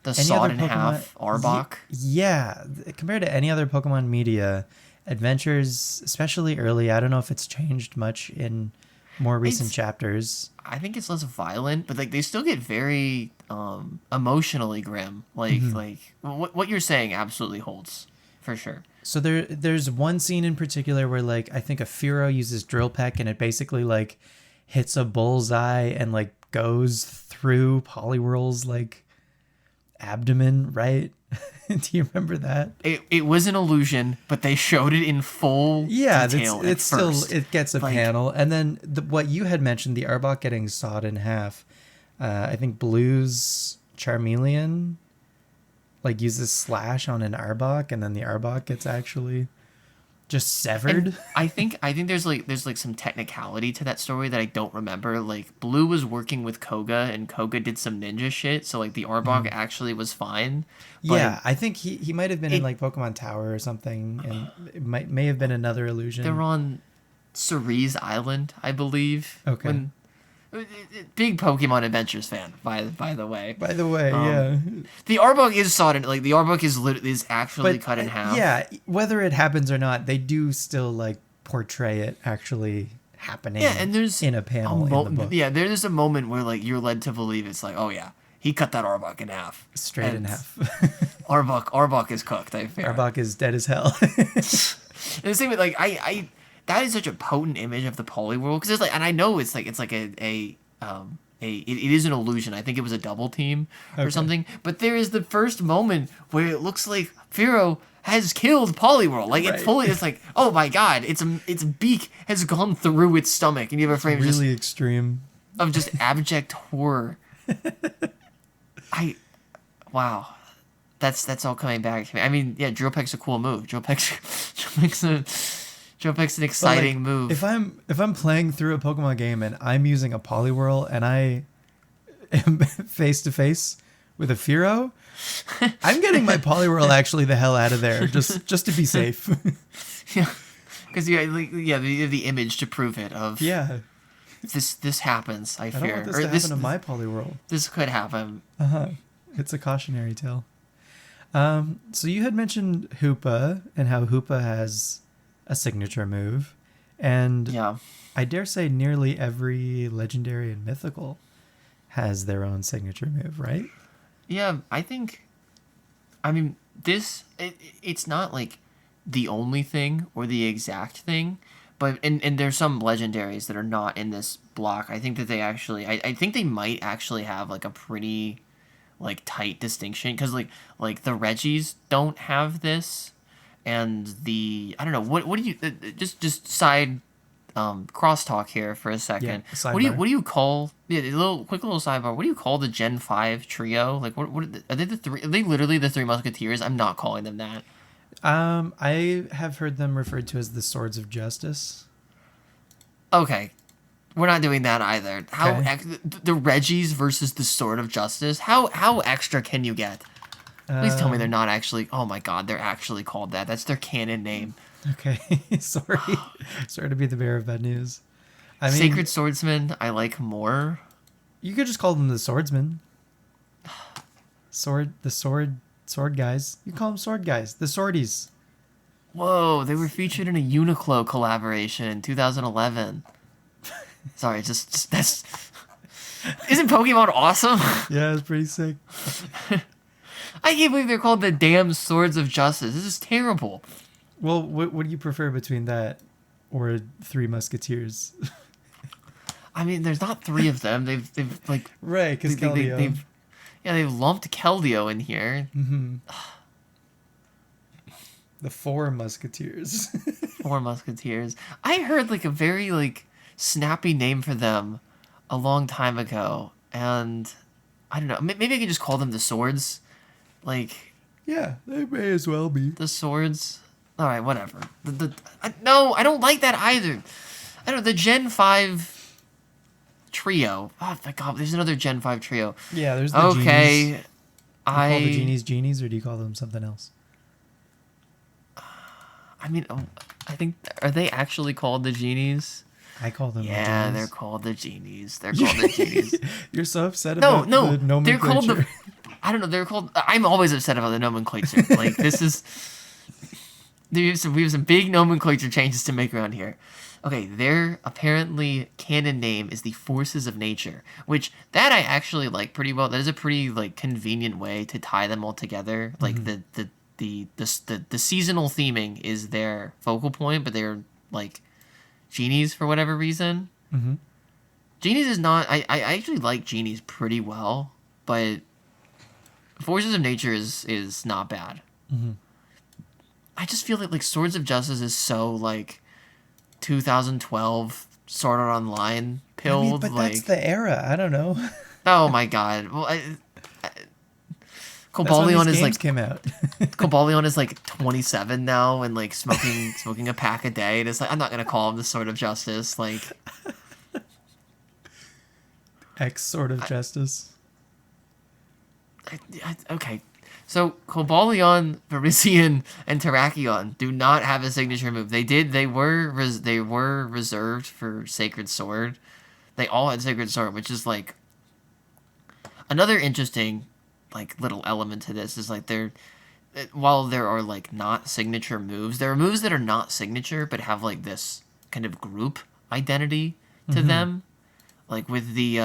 the sawed in half Arbok. Yeah, compared to any other Pokemon media, Adventures, especially early, I don't know if it's changed much in more recent chapters. I think it's less violent, but like they still get very emotionally grim. Like what you're saying absolutely holds for sure. So there's one scene in particular where like I think a Fearow uses Drill Peck and it basically like hits a bullseye and like goes through Poliwhirl's like abdomen, right? Do you remember that? It was an illusion, but they showed it in full detail. It's still it gets a panel, and then what you had mentioned, the Arbok getting sawed in half. I think Blue's Charmeleon like uses slash on an Arbok, and then the Arbok gets actually just severed. And I think there's like some technicality to that story that I don't remember. Like Blue was working with Koga, and Koga did some ninja shit, so like the Arbok actually was fine. Yeah, I think he might have been in like Pokemon Tower or something, and it may have been another illusion. They're on Cerise Island, I believe. Okay. Big Pokemon Adventures fan, by the way. Yeah. The Arbok is sawed in, like the Arbok is actually cut in half. Yeah, whether it happens or not, they do still like portray it actually happening. Yeah, and there's in a panel in the book. Yeah, there's a moment where like you're led to believe it's like, oh yeah, he cut that Arbok in half. Straight in half. Arbok is cooked, I fear. Arbok is dead as hell. And the same with like I that is such a potent image of the Poliwhirl, because it's like, and I know it is an illusion. I think it was a double team or something, but there is the first moment where it looks like Fearow has killed Poliwhirl. Like it's like, oh my god, its beak has gone through its stomach, and you have a frame really extreme of just abject horror. Wow. That's all coming back to me. I mean, yeah, Drill Peck's a cool move. Drill Peck's an exciting move. If I'm playing through a Pokemon game and I'm using a Poliwhirl and I am face to face with a Fearow, I'm getting my Poliwhirl actually the hell out of there just to be safe. Yeah, because you have the image to prove it. Of this happens. I fear. I don't want this to happen to my Poliwhirl. This could happen. It's a cautionary tale. So you had mentioned Hoopa and how Hoopa has a signature move, and I dare say nearly every legendary and mythical has their own signature move, right? Yeah, I mean, it's not like the only thing or the exact thing, But and there's some legendaries that are not in this block. I think that they actually, I think they might actually have like a pretty like tight distinction because like the Reggies don't have this, and the I don't know what do you just side crosstalk here for a second. Yeah, What do you call a little sidebar? What do you call the Gen 5 trio? Like what are they the three? Are they literally the Three Musketeers? I'm not calling them that. I have heard them referred to as the Swords of Justice. Okay, we're not doing that either. How Okay. the Reggies versus the Sword of Justice? How extra can you get? Please tell me they're not actually. Oh my God, they're actually called that. That's their canon name. Okay, sorry, sorry to be the bearer of bad news. I mean, Sacred Swordsman, I like more. you could just call them the Swordsmen. Sword guys. You call them sword guys, the Swordies. Whoa, they were featured in a Uniqlo collaboration in 2011. Sorry, just that's. Isn't Pokemon awesome? Yeah, it's pretty sick. I can't believe they're called the damn Swords of Justice. This is terrible. Well, what do you prefer between that or Three Musketeers? I mean, there's not three of them. They've like Right, because they've lumped Keldeo in here. the Four Musketeers. Four Musketeers. I heard like a very like snappy name for them a long time ago, and I don't know. Maybe I can just call them the Swords. Like Yeah, they may as well be. the Swords. All right, whatever. No, I don't like that either. I don't. The Gen 5 trio. Oh my God, there's another Gen 5 trio. Yeah, there's the genies. Okay, Do you call the genies genies, or do you call them something else? I mean, I think are they actually called the genies? I call them. Yeah, the they're genies. called the genies. They're called the genies. You're so upset No, about no, the they're called nomenclature. the. I don't know. They're called. I'm always upset about the nomenclature. Like this is. We have some big nomenclature changes to make around here. Okay, their apparently canon name is the Forces of Nature, which that I actually like pretty well. That is a pretty like convenient way to tie them all together. Like the seasonal theming is their focal point, but they're like genies for whatever reason. Mm-hmm. Genies is not. I actually like genies pretty well, but Forces of Nature is not bad. Mm-hmm. I just feel like Swords of Justice is so like 2012 Sword Art Online pilled. I mean, but like, that's the era. I don't know. oh my God. Well, That's when Cobalion these is games like came out. Cobalion is like 27 now and like smoking a pack a day. And it's like I'm not gonna call him the Sword of Justice. Like X Sword of Justice. okay. So Cobalion, Parisian, and Terrakion do not have a signature move. They were reserved for Sacred Sword. They all had Sacred Sword, which is like another interesting like little element to this is like while there are like not signature moves, there are moves that are not signature but have like this kind of group identity to them. Like with the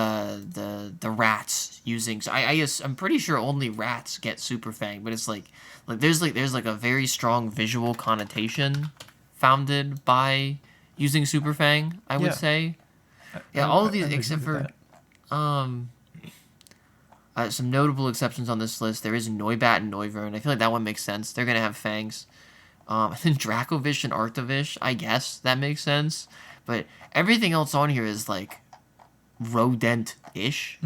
rats using, so I guess I'm pretty sure only rats get Super Fang, but it's like there's a very strong visual connotation founded by using Super Fang, I would Yeah. say. Yeah, all of these I would except agree with for some notable exceptions on this list. There is Noibat and Noivern. I feel like that one makes sense. They're gonna have fangs. I think Dracovish and Arctovish. I guess that makes sense. But everything else on here is like rodent-ish.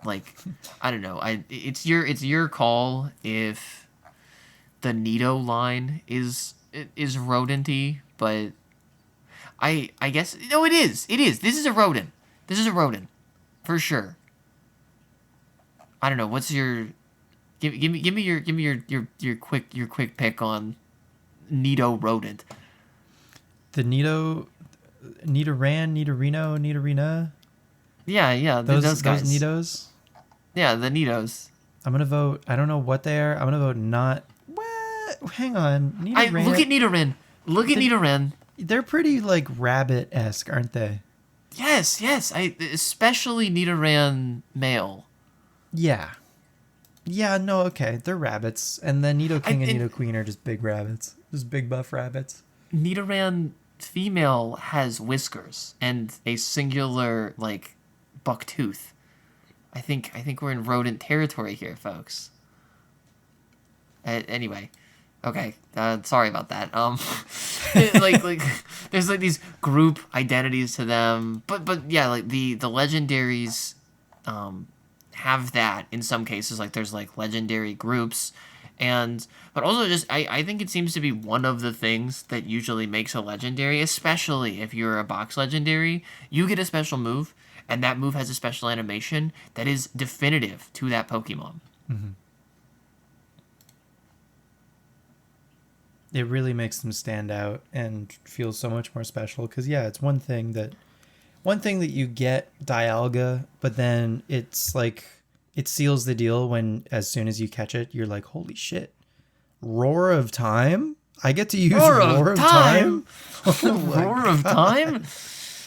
Like I don't know. It's your call if the Nido line is rodent-y, but I guess no, it is. This is a rodent. For sure. I don't know. What's your give me your quick pick on Nido rodent. The Nidoran, Nidorino, Nidorina. Yeah, Those guys. Nidos. Yeah, the Nidos. I'm gonna vote. I don't know what they are. I'm gonna vote not. What? Hang on. Nidoran. Look at Nidoran. Look at Nidoran. They're pretty like rabbit-esque, aren't they? Yes. Especially Nidoran male. Yeah. Yeah. No. Okay. They're rabbits, and then Nido King and Nido Queen are just big rabbits. Just big buff rabbits. Nidoran female has whiskers and a singular like buck tooth. I think we're in rodent territory here, folks. Anyway, okay. Sorry about that. Like there's like these group identities to them, but yeah, like the legendaries, have that in some cases. Like there's like legendary groups, but also just I think it seems to be one of the things that usually makes a legendary, especially if you're a box legendary, you get a special move, and that move has a special animation that is definitive to that Pokemon. Mm-hmm. It really makes them stand out and feel so much more special. Because yeah, it's one thing that you get Dialga, but then it's like it seals the deal when as soon as you catch it, you're like, holy shit, Roar of Time. I get to use Roar of Time. Oh Roar of Time.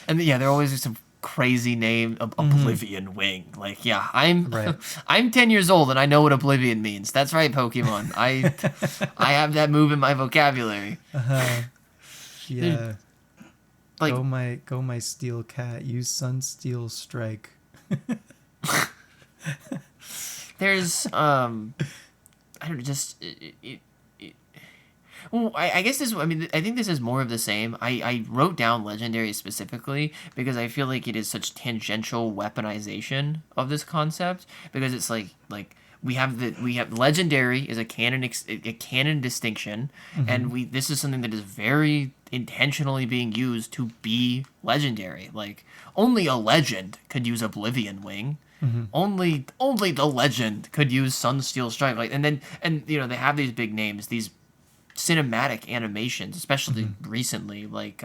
And yeah, there always is some crazy name, Oblivion Wing. Like, yeah, I'm 10 years old and I know what Oblivion means. That's right, Pokemon. I have that move in my vocabulary. Yeah. Like, go my steel cat. Use Sunsteel Strike. There's I don't know, just well, I guess this. I mean, I think this is more of the same. I wrote down legendary specifically because I feel like it is such tangential weaponization of this concept, because it's like we have legendary is a canon distinction, and this is something that is very intentionally being used to be legendary. Like only a legend could use Oblivion Wing. Only the legend could use Sunsteel Strike. Like, and you know, they have these big names, these cinematic animations, especially recently. Like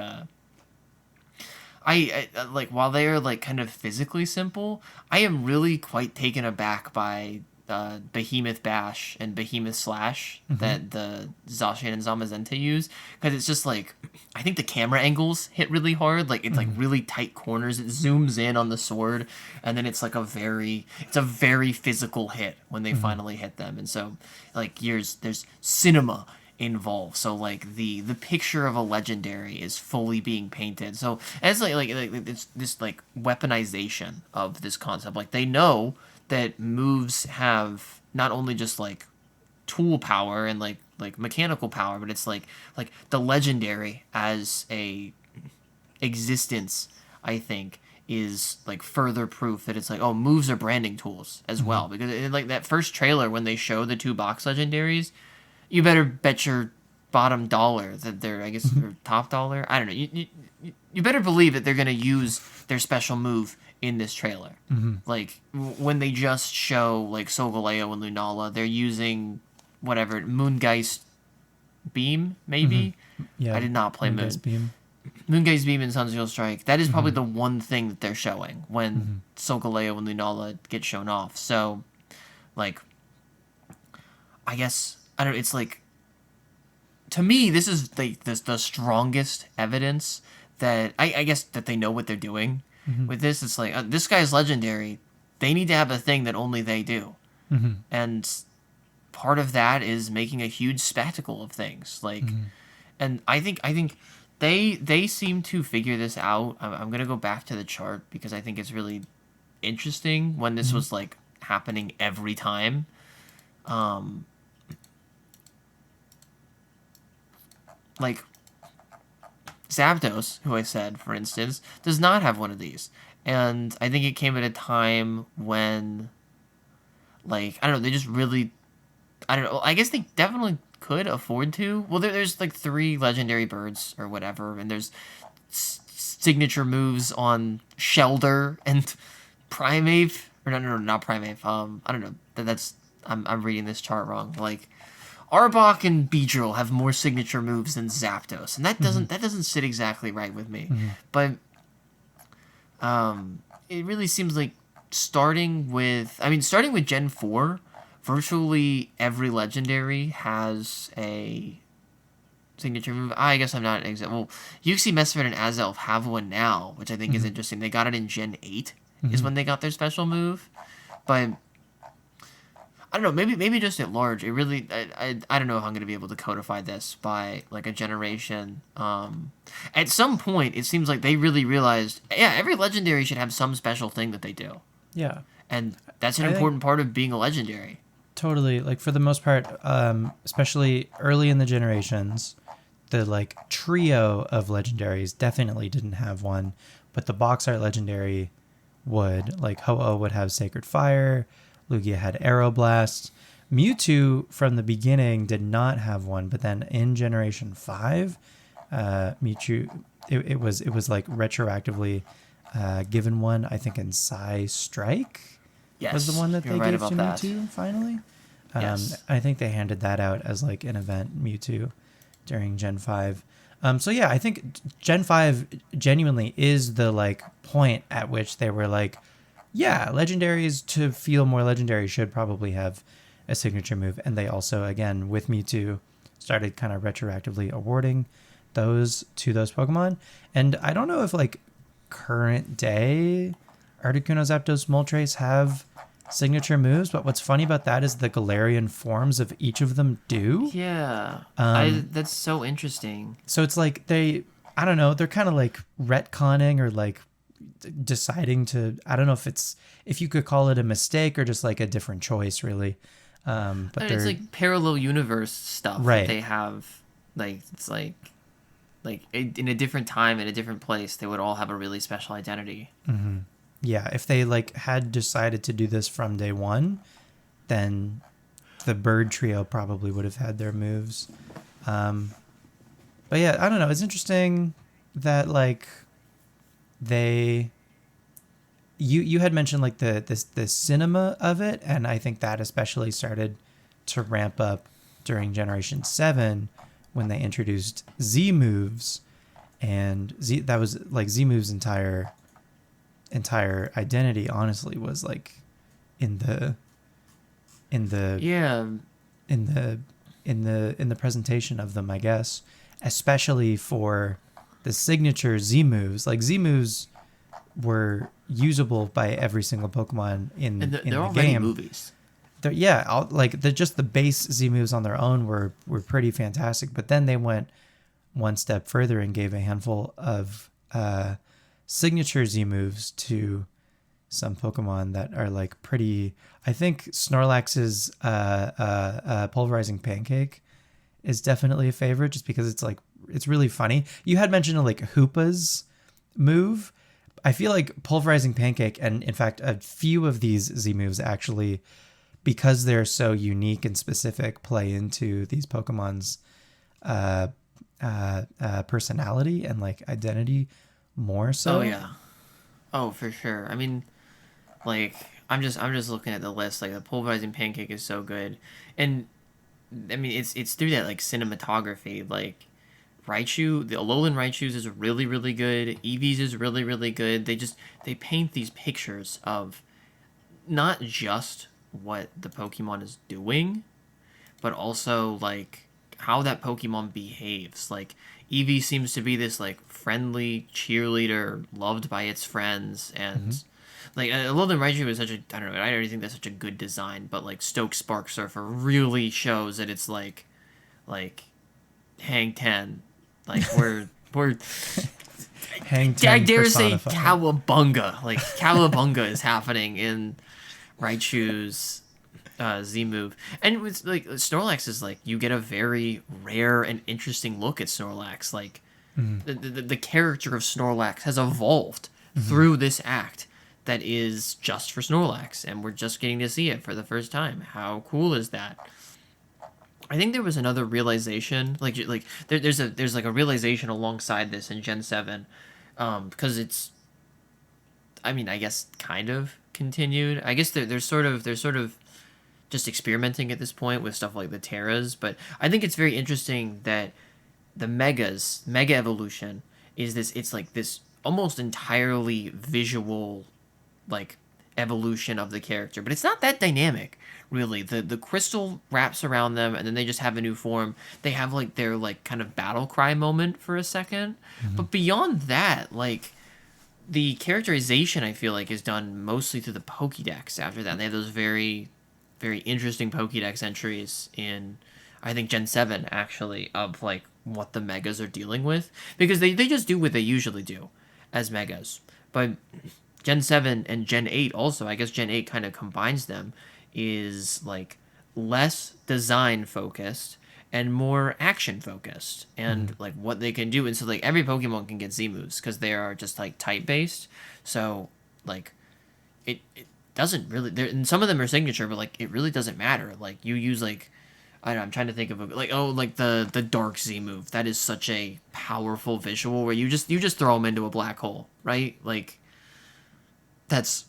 I like, while they are like kind of physically simple, I am really quite taken aback by Behemoth Bash and Behemoth Slash that the Zacian and Zamazenta use, because it's just like, I think the camera angles hit really hard. Like it's like really tight corners. It zooms in on the sword, and then it's like a very physical hit when they finally hit them. And so like there's cinema involved. So like the picture of a legendary is fully being painted. So it's like it's this like weaponization of this concept. Like they know that moves have not only just like tool power and like mechanical power, but it's like the legendary as a existence, I think, is like further proof that it's like, oh, moves are branding tools as well. Because in like that first trailer when they show the 2 box legendaries, you better bet your bottom dollar that they're, I guess, their top dollar, I don't know, you better believe that they're gonna use their special move in this trailer. Like when they just show like Solgaleo and Lunala, they're using whatever, Moongeist Beam, maybe. Yeah, I did not play Moongeist Beam. Moongeist Beam and Sunsteel Strike. That is probably the one thing that they're showing when Solgaleo and Lunala get shown off. So like, I guess, I don't know, it's like, to me, this is the strongest evidence that I guess that they know what they're doing. With this, it's like, this guy's legendary. They need to have a thing that only they do. And part of that is making a huge spectacle of things. Like, and I think they seem to figure this out. I'm going to go back to the chart because I think it's really interesting when this was like happening every time. Like, Zapdos, who I said, for instance, does not have one of these. And I think it came at a time when, like, I don't know, they just really, I don't know, I guess they definitely could afford to. Well, there's like 3 legendary birds or whatever, and there's signature moves on Shelder and Primeape. Or no, not Primeape. I don't know. I'm reading this chart wrong. Like, Arbok and Beedrill have more signature moves than Zapdos, and that doesn't sit exactly right with me. But it really seems like starting with Gen 4, virtually every legendary has a signature move. I guess I'm not exact. Well, Uxie, Mesprit, and Azelf have one now, which I think is interesting. They got it in Gen 8 is when they got their special move, but I don't know, maybe just at large. It really, I don't know if I'm going to be able to codify this by like a generation. At some point, it seems like they really realized, yeah, every legendary should have some special thing that they do, Yeah. and that's an I think important part of being a legendary. totally, like for the most part, especially early in the generations, the like trio of legendaries definitely didn't have one, but the box art legendary would. Like Ho-Oh would have Sacred Fire, Lugia had Aeroblast. Mewtwo from the beginning did not have one, but then in Generation 5, Mewtwo, it was like retroactively given one, I think in Psy Strike Yes, was the one that you're they right gave about to that. Mewtwo finally. Yes. I think they handed that out as like an event Mewtwo during Gen 5. So yeah, I think Gen 5 genuinely is the like point at which they were like, yeah, legendaries to feel more legendary should probably have a signature move. And they also, again, with Mewtwo, started kind of retroactively awarding those to those Pokemon. And I don't know if like current day Articuno, Zapdos, Moltres have signature moves, but what's funny about that is the Galarian forms of each of them do. Yeah, that's so interesting. So it's like I don't know, they're kind of like retconning or like deciding to, I don't know if you could call it a mistake or just like a different choice really. But It's like parallel universe stuff Right. that they have. Like it's like in a different time, in a different place, they would all have a really special identity. yeah, if they like had decided to do this from day one, then the bird trio probably would have had their moves. But yeah, I don't know. It's interesting that like you had mentioned like the cinema of it, and I think that especially started to ramp up during Generation 7 when they introduced Z moves, and that was like Z moves entire identity honestly was like in the Yeah, in the presentation of them, I guess, especially for the signature Z moves. Like Z moves were usable by every single Pokemon in and the they're already game. movies. Like just the base Z moves on their own were pretty fantastic, but then they went one step further and gave a handful of signature Z moves to some Pokemon that are like pretty. I think Snorlax's pulverizing pancake is definitely a favorite, just because it's really funny. You had mentioned like Hoopa's move. I feel like pulverizing pancake, and in fact a few of these Z moves actually, because they're so unique and specific, play into these Pokemon's personality and like identity more so. Oh yeah, oh for sure. I mean, like I'm just looking at the list. Like the pulverizing pancake is so good, and I mean it's through that like cinematography. Like Raichu, the Alolan Raichu's is really really good. Eevee's is really really good. They paint these pictures of not just what the Pokemon is doing, but also like how that Pokemon behaves. Like Eevee seems to be this like friendly cheerleader, loved by its friends, and like Alolan Raichu is such a, I don't know, I already think that's such a good design, but like Stoke Spark Surfer really shows that it's like Hang Ten, like we're Hang I Ten dare say personified. Cowabunga. Like Cowabunga is happening in Raichu's Z move, and with like Snorlax is like you get a very rare and interesting look at Snorlax. Like the character of Snorlax has evolved through this act that is just for Snorlax, and we're just getting to see it for the first time. How cool is that? I think there was another realization, like there's like a realization alongside this in Gen 7, because it's, I mean, I guess kind of continued. I guess they're sort of just experimenting at this point with stuff like the Terras, but I think it's very interesting that the Mega Evolution is this. It's like this almost entirely visual, like evolution of the character, but it's not that dynamic. Really, the crystal wraps around them, and then they just have a new form. They have like their like kind of battle cry moment for a second, but beyond that, like the characterization, I feel like, is done mostly through the Pokédex. After that, they have those very very interesting Pokédex entries in, I think, Gen 7, actually, of, like, what the Megas are dealing with. Because they just do what they usually do as Megas. But Gen 7 and Gen 8 also, I guess Gen 8 kind of combines them, is, like, less design focused and more action focused, and like what they can do. And so like every Pokemon can get Z moves because they are just like type based. So like it doesn't really, and some of them are signature, but like it really doesn't matter. Like you use like, I don't know, I'm trying to think of like, oh, like the dark Z move. That is such a powerful visual where you just throw them into a black hole, right? Like that's,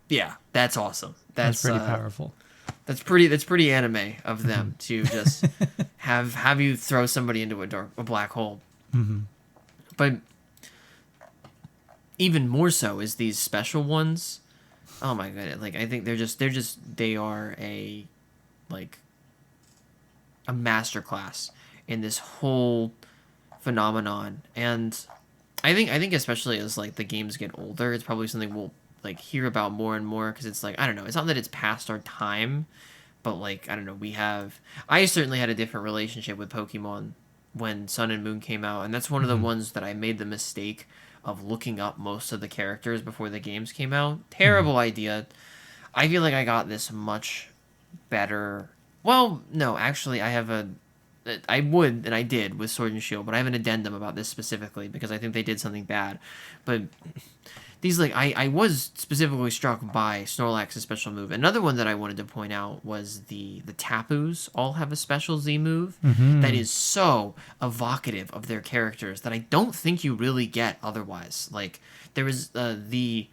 yeah, that's awesome. That's pretty powerful. That's pretty anime of them to just have you throw somebody into a black hole. But even more so is these special ones. Oh my god! Like I think they are a like a masterclass in this whole phenomenon. And I think especially as like the games get older, it's probably something we'll like hear about more and more, because it's like, I don't know, it's not that it's past our time, but like, I don't know, I certainly had a different relationship with Pokemon when Sun and Moon came out, and that's one of the ones that I made the mistake of looking up most of the characters before the games came out. Terrible idea. I feel like I got this much better. Well, no, actually, I would, and I did with Sword and Shield, but I have an addendum about this specifically because I think they did something bad. But these, like, I was specifically struck by Snorlax's special move. Another one that I wanted to point out was the Tapus all have a special Z move that is so evocative of their characters that I don't think you really get otherwise. Like, there is the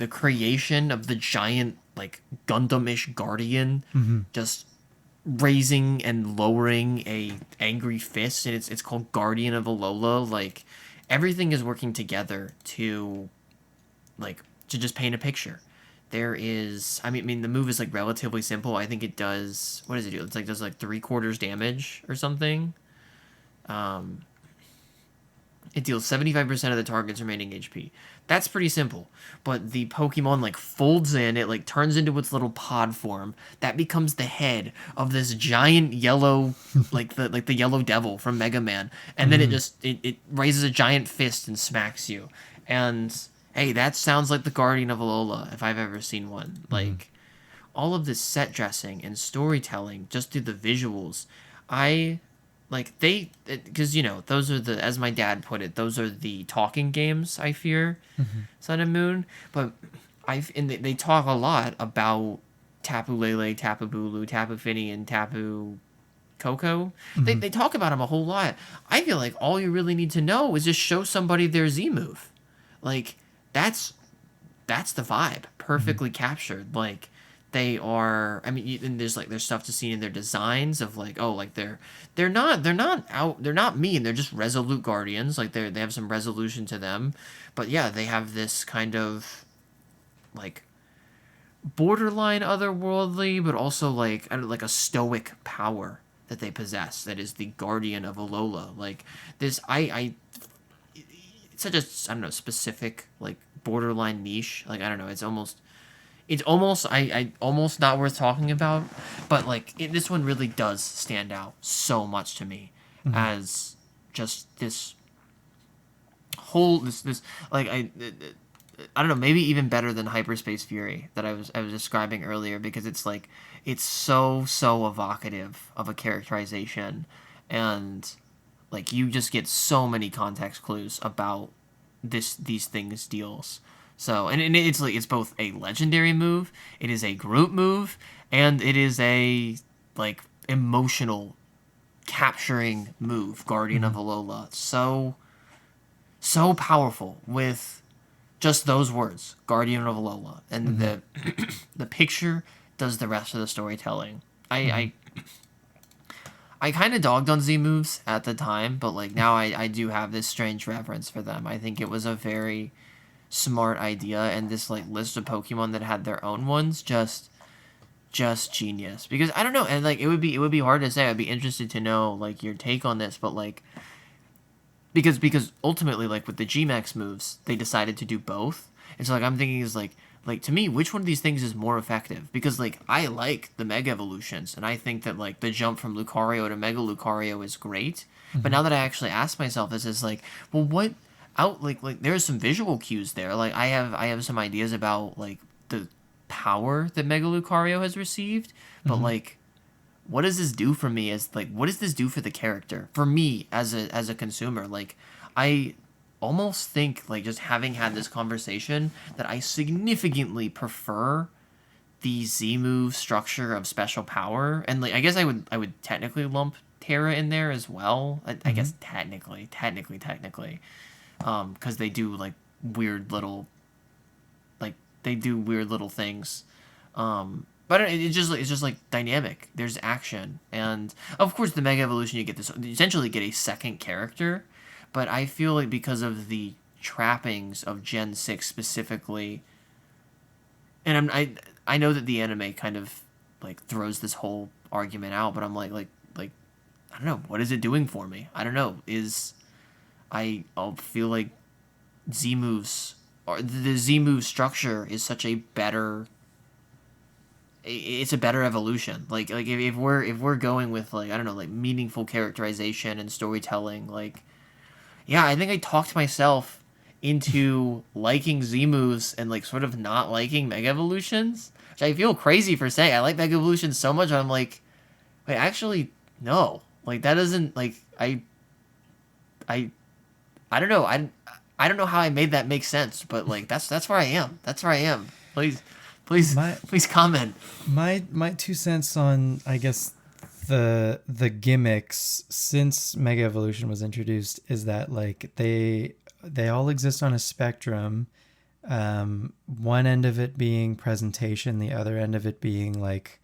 creation of the giant, like, Gundam-ish guardian just raising and lowering a angry fist, and it's called Guardian of Alola. Like, everything is working together to just paint a picture. There is, I mean the move is like relatively simple. I think it does, what does it do? It's like does like 3/4 damage or something. It deals 75% of the target's remaining HP. That's pretty simple. But the Pokemon like folds in, it like turns into its little pod form. That becomes the head of this giant yellow, like the yellow devil from Mega Man. And then it raises a giant fist and smacks you. And hey, that sounds like the Guardian of Alola if I've ever seen one. Like, all of this set dressing and storytelling just through the visuals, because, you know, those are as my dad put it, those are the talking games, I fear, Sun and Moon. But they talk a lot about Tapu Lele, Tapu Bulu, Tapu Fini, and Tapu Koko. They talk about them a whole lot. I feel like all you really need to know is just show somebody their Z move. Like, that's the vibe, perfectly captured. Like, they are, I mean, and there's stuff to see in their designs of like, oh, like they're not mean, they're just resolute guardians. Like they have some resolution to them. But yeah, they have this kind of like borderline otherworldly, but also like a stoic power that they possess, that is the Guardian of Alola. Like this, it's such a, I don't know, specific like borderline niche. Like, I don't know, it's almost I almost not worth talking about, but like this one really does stand out so much to me as just this whole this like I don't know, maybe even better than Hyperspace Fury that I was describing earlier, because it's like it's so evocative of a characterization, and like you just get so many context clues about these things deals. So, and it's like, it's both a legendary move, it is a group move, and it is a like emotional capturing move. Guardian of Alola, so powerful with just those words, Guardian of Alola, and the picture does the rest of the storytelling. I kind of dogged on Z moves at the time, but like now I do have this strange reverence for them. I think it was a very smart idea, and this like list of Pokemon that had their own ones, just genius. Because I don't know, and like it would be hard to say. I'd be interested to know like your take on this, but like because ultimately, like with the G-Max moves, they decided to do both. And so like I'm thinking is like like, to me, which one of these things is more effective? Because, like, I like the Mega Evolutions, and I think that, like, the jump from Lucario to Mega Lucario is great. But Mm-hmm. now that I actually ask myself this, is like, well, what like there's some visual cues there. Like, I have some ideas about, like, the power that Mega Lucario has received, but, Mm-hmm. like, what does this do for me? As, like, what does this do for the character? For me as a consumer, like, I almost think, like, just having had this conversation, that I significantly prefer the Z move structure of special power. And, like, I guess I would technically lump Terra in there as well. I Mm-hmm. guess technically, because they do, like, weird little, like, they do weird little things. But it's just, like, dynamic. There's action, and of course the Mega Evolution, you get this, you essentially get a second character. But I feel like, because of the trappings of Gen 6 specifically, and I know that the anime kind of, like, throws this whole argument out, but I'm like I don't know, what is it doing for me? I don't know. I'll feel like Z moves, or the Z move structure is such a better, it's a better evolution. Like if we're going with, like, I don't know, like, meaningful characterization and storytelling, like, yeah, I think I talked myself into liking Z moves and, like, sort of not liking Mega Evolutions, which I feel crazy for saying. I like Mega Evolutions so much, I'm like, wait, actually, no. Like, that doesn't, like, I I don't know. I don't know how I made that make sense, but, like, that's where I am. That's where I am. Please, please, My please comment. my 2 cents on, I guess, the gimmicks since Mega Evolution was introduced is that, like, they all exist on a spectrum. One end of it being presentation, the other end of it being, like,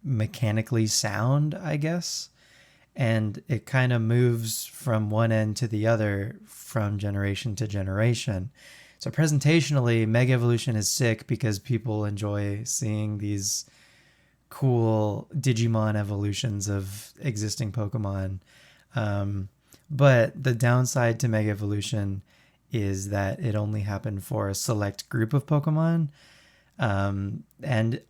mechanically sound, I guess. And it kind of moves from one end to the other from generation to generation. So presentationally, Mega Evolution is sick because people enjoy seeing these cool Digimon evolutions of existing Pokemon. Um, but the downside to Mega Evolution is that it only happened for a select group of Pokemon. And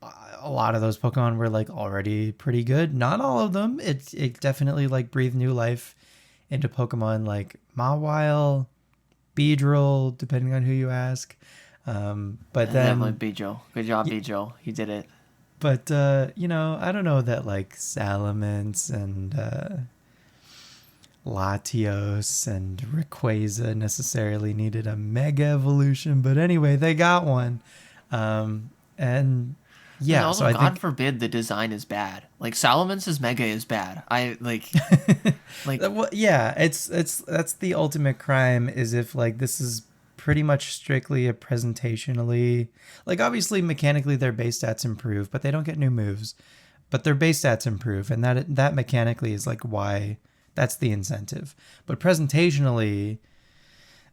a lot of those Pokemon were, like, already pretty good. Not all of them. It definitely, like, breathed new life into Pokemon like Mawile, Beedrill, depending on who you ask. But then, Definitely Bijo. Good job, Bijo. You did it. but I don't know that, like, Salamence and Latios and Rayquaza necessarily needed a Mega Evolution. But anyway, they got one. And And yeah, so also, I God think forbid the design is bad. Like, Salamance's Mega is bad. Like, well, yeah, it's that's the ultimate crime, is if, like, this is pretty much strictly a presentationally, like, obviously mechanically their base stats improve, but they don't get new moves, but their base stats improve, and that mechanically is, like, why that's the incentive. But presentationally,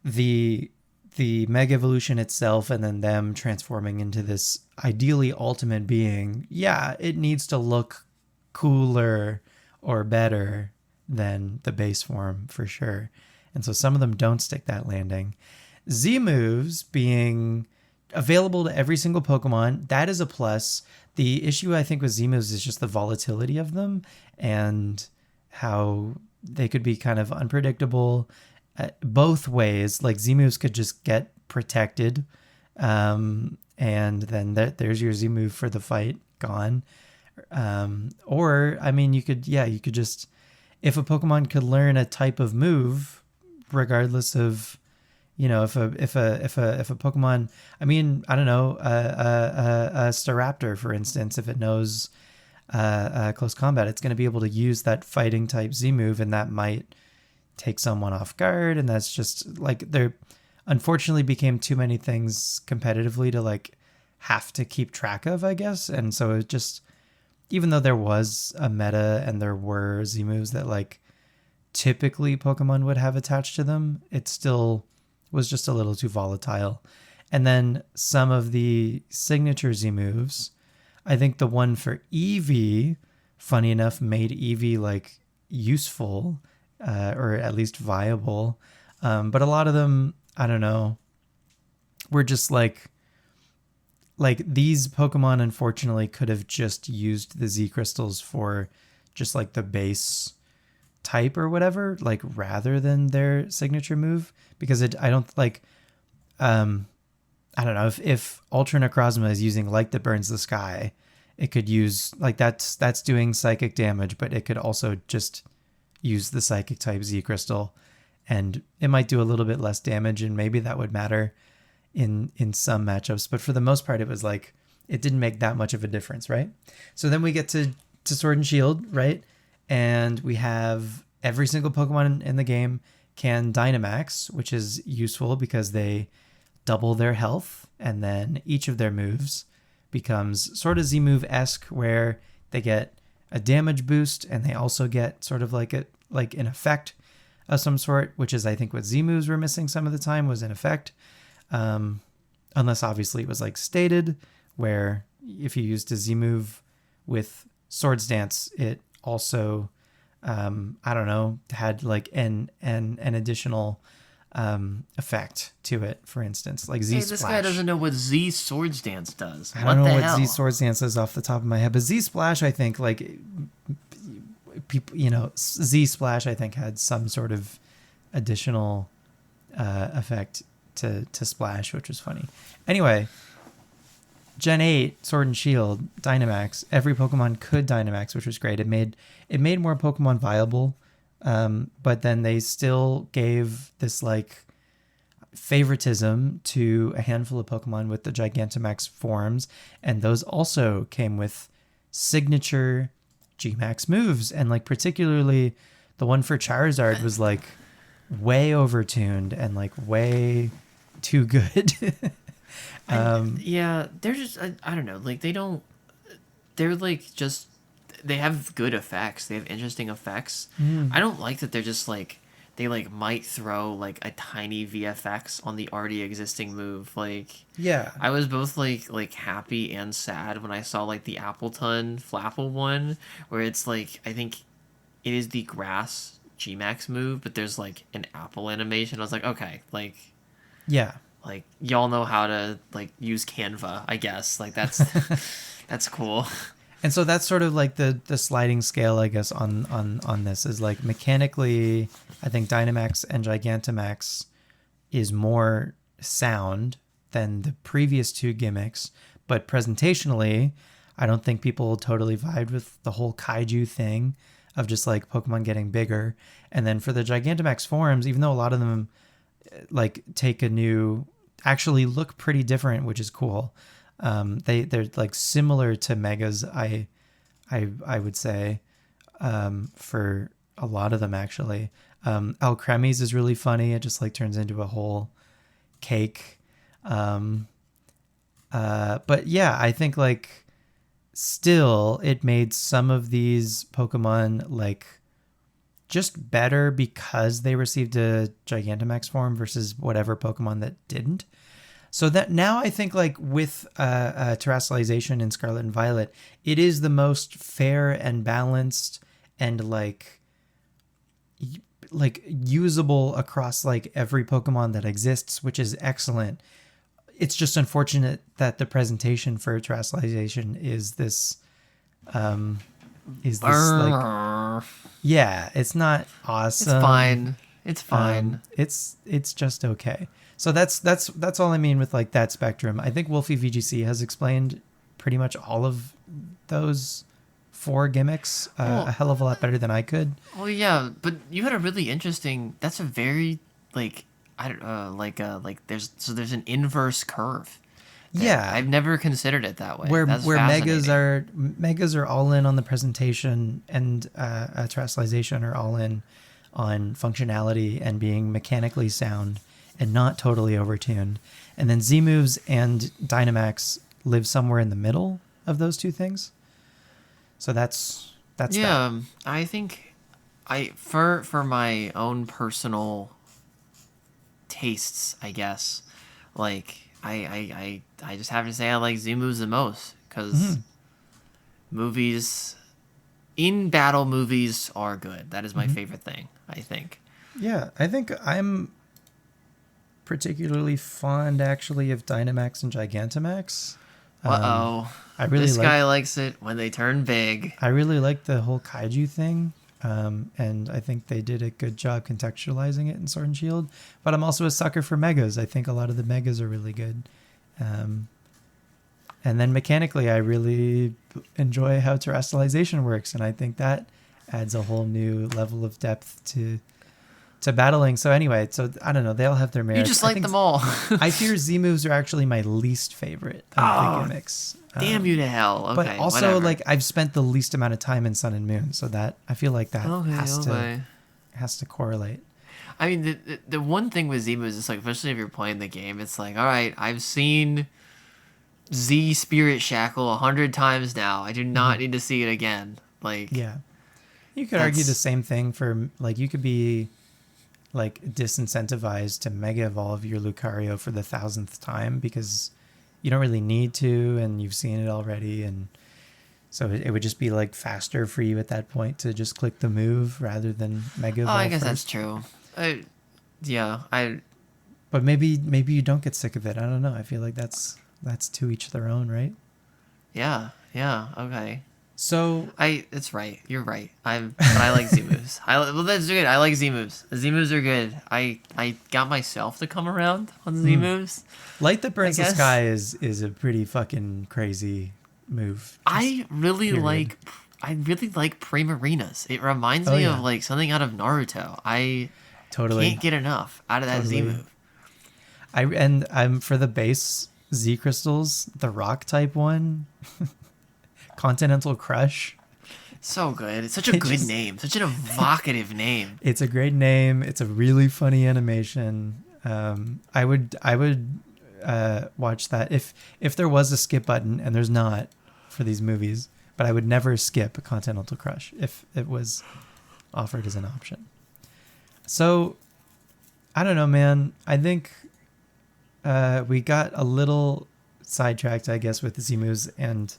the the Mega Evolution itself and then them transforming into this ideally ultimate being, yeah, it needs to look cooler or better than the base form for sure. And so some of them don't stick that landing. Z moves being available to every single Pokemon, that is a plus. The issue, I think, with Z moves is just the volatility of them and how they could be kind of unpredictable both ways. Like, Z moves could just get protected, and then there's your Z move for the fight gone. Or I mean, you could just, if a Pokemon could learn a type of move, regardless of, if a Pokemon, I mean, I don't know, a Staraptor, for instance, if it knows close combat, it's going to be able to use that fighting type Z move, and that might take someone off guard. And that's just, like, there unfortunately became too many things competitively to, like, have to keep track of, I guess. And so it just, even though there was a meta and there were Z moves that, like, typically Pokemon would have attached to them, it still was just a little too volatile. And then some of the signature Z moves, I think the one for Eevee, funny enough, made Eevee, like, useful, or at least viable. But a lot of them, I don't know, were just like like these Pokemon unfortunately could have just used the Z crystals for just like the base type or whatever, like rather than their signature move, because I don't like, I don't know if Ultra Necrozma is using Light that Burns the Sky, it could use like that's doing psychic damage, but it could also just use the psychic type Z crystal, and it might do a little bit less damage, and maybe that would matter in some matchups. But for the most part, it was like it didn't make that much of a difference, right? So then we get to Sword and Shield, right? And we have every single Pokemon in the game can Dynamax, which is useful because they double their health, and then each of their moves becomes sort of Z-move-esque, where they get a damage boost and they also get sort of like an effect of some sort, which is I think what Z-moves were missing some of the time, was an effect. Unless obviously it was like stated, where if you used a Z-move with Swords Dance, it also I don't know, had like an additional effect to it, for instance, like Z Hey, Splash. this guy doesn't know what Z Swords Dance does. I don't know what Z Swords Dance is off the top of my head, but Z Splash, I think, like people, Z Splash, I think, had some sort of additional effect to Splash, which was funny. Anyway, Gen 8, Sword and Shield, Dynamax, every Pokemon could Dynamax, which was great. It made more Pokemon viable, but then they still gave this like favoritism to a handful of Pokemon with the Gigantamax forms, and those also came with signature Gmax moves, and like particularly the one for Charizard was like way overtuned and like way too good. Yeah, they're just I don't know, like they're like just they have good effects, they have interesting effects. I don't like that they're just like they like might throw like a tiny VFX on the already existing move. Like Yeah. I was both like happy and sad when I saw like the Appleton Flapple one, where it's like I think it is the grass Gmax move, but there's like an apple animation. I was like, okay, Yeah. like y'all know how to like use Canva, I guess. Like that's that's cool. And so that's sort of like the sliding scale, I guess, on this is like mechanically, I think Dynamax and Gigantamax is more sound than the previous two gimmicks, but presentationally, I don't think people totally vibed with the whole kaiju thing of just like Pokemon getting bigger. And then for the Gigantamax forms, even though a lot of them like take actually look pretty different, which is cool. They're like similar to Megas, I would say, for a lot of them actually. Alcremie's is really funny. It just like turns into a whole cake. But yeah, I think like still it made some of these Pokemon like just better because they received a Gigantamax form versus whatever Pokemon that didn't. So that now I think like with terrestrialization in Scarlet and Violet, it is the most fair and balanced and like usable across like every Pokemon that exists, which is excellent. It's just unfortunate that the presentation for terrestrialization is this like, yeah, it's not awesome. It's fine. It's fine. It's just okay. So that's all I mean with like that spectrum. I think Wolfie VGC has explained pretty much all of those 4 gimmicks a hell of a lot better than I could. Oh yeah, but you had a really interesting. That's a very like I don't like there's an inverse curve. Yeah, I've never considered it that way. Where That's megas are all in on the presentation, and terrestrialization are all in on functionality and being mechanically sound and not totally overtuned. And then Z moves and Dynamax live somewhere in the middle of those two things. So that's yeah. that. I think for my own personal tastes, I guess, like I just have to say I like Z moves the most because movies, in battle movies are good. That is my favorite thing, I think. Yeah, I think I'm particularly fond actually of Dynamax and Gigantamax. Uh-oh. I really This like guy likes it when they turn big. I really like the whole kaiju thing, and I think they did a good job contextualizing it in Sword and Shield. But I'm also a sucker for megas. I think a lot of the megas are really good. And then mechanically, I really enjoy how terrestrialization works, and I think that adds a whole new level of depth to battling. So anyway, so I don't know. They all have their merits. You just like them all. I fear Z moves are actually my least favorite of the gimmicks. Damn you to hell. Okay, but also, whatever. like, I've spent the least amount of time in Sun and Moon, so that I feel like that has to correlate. I mean, the one thing with Z moves is, like, especially if you're playing the game, it's like, all right, I've seen Z Spirit Shackle 100 times now. I do not need to see it again. Like, yeah, you could argue the same thing for, like, you could be, like, disincentivized to mega evolve your Lucario for the 1,000th time because you don't really need to, and you've seen it already, and so it would just be, like, faster for you at that point to just click the move rather than mega evolve. I guess first. that's true. But maybe you don't get sick of it. I don't know. I feel like that's to each their own, right? Yeah, okay. So it's right. You're right. But I like Z moves. Well, that's good. I like Z moves. Z moves are good. I got myself to come around on Z moves. Light that burns the sky is a pretty fucking crazy move. I really like Primarinas. It reminds me of, like, something out of Naruto. I can't get enough out of that Z move. I'm for the base Z crystals, the rock type one, Continental Crush. So good. It's such a good name. Such an evocative name. It's a great name. It's a really funny animation. I would watch that if there was a skip button, and there's not for these movies, but I would never skip a Continental Crush if it was offered as an option. So I don't know, man. I think we got a little sidetracked, I guess, with the Z moves and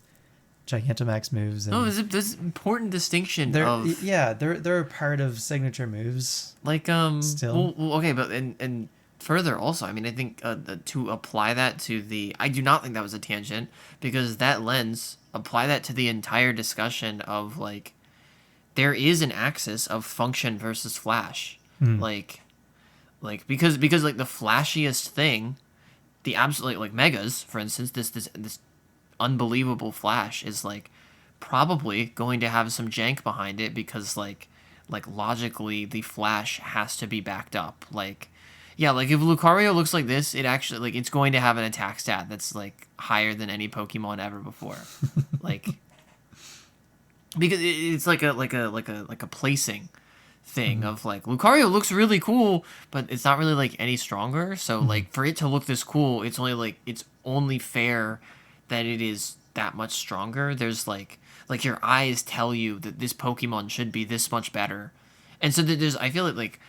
Gigantamax moves. And there's an important distinction. They're a part of signature moves. Like, still. Well, okay, but and further also, I mean, I think to apply that to I do not think that was a tangent, because that lens, apply that to the entire discussion of, like, there is an axis of function versus flash. Like because like the flashiest thing, the absolute, like, megas, for instance, this unbelievable flash is, like, probably going to have some jank behind it because, like logically the flash has to be backed up. Like, yeah, like, if Lucario looks like this, it actually, like, it's going to have an attack stat that's, like, higher than any Pokemon ever before. Like, because it's like a placing thing of, like, Lucario looks really cool, but it's not really, like, any stronger. So, like, for it to look this cool, it's only fair that it is that much stronger. There's, like your eyes tell you that this Pokemon should be this much better. And so there's, I feel like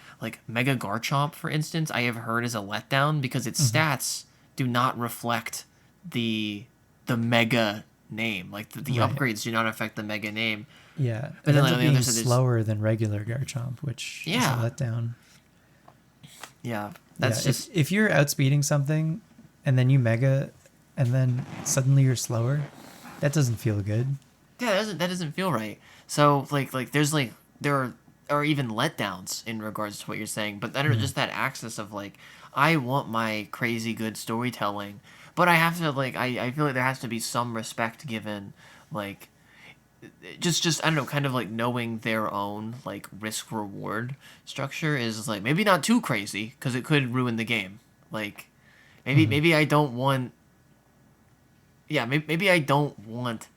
Mega Garchomp, for instance, I have heard is a letdown because its stats do not reflect the Mega name. Like, the upgrades do not affect the Mega name. Yeah, but it ends up being slower than regular Garchomp, which is a letdown. Yeah, that's just... If you're outspeeding something, and then you Mega, and then suddenly you're slower, that doesn't feel good. Yeah, that doesn't feel right. So, like there's, like, there are even letdowns in regards to what you're saying, but then just that axis of, like, I want my crazy good storytelling, but I have to, like, I feel like there has to be some respect given, like, just I don't know, kind of, like, knowing their own, like, risk reward structure is, like, maybe not too crazy because it could ruin the game. Like, maybe I don't want. Yeah, maybe I don't want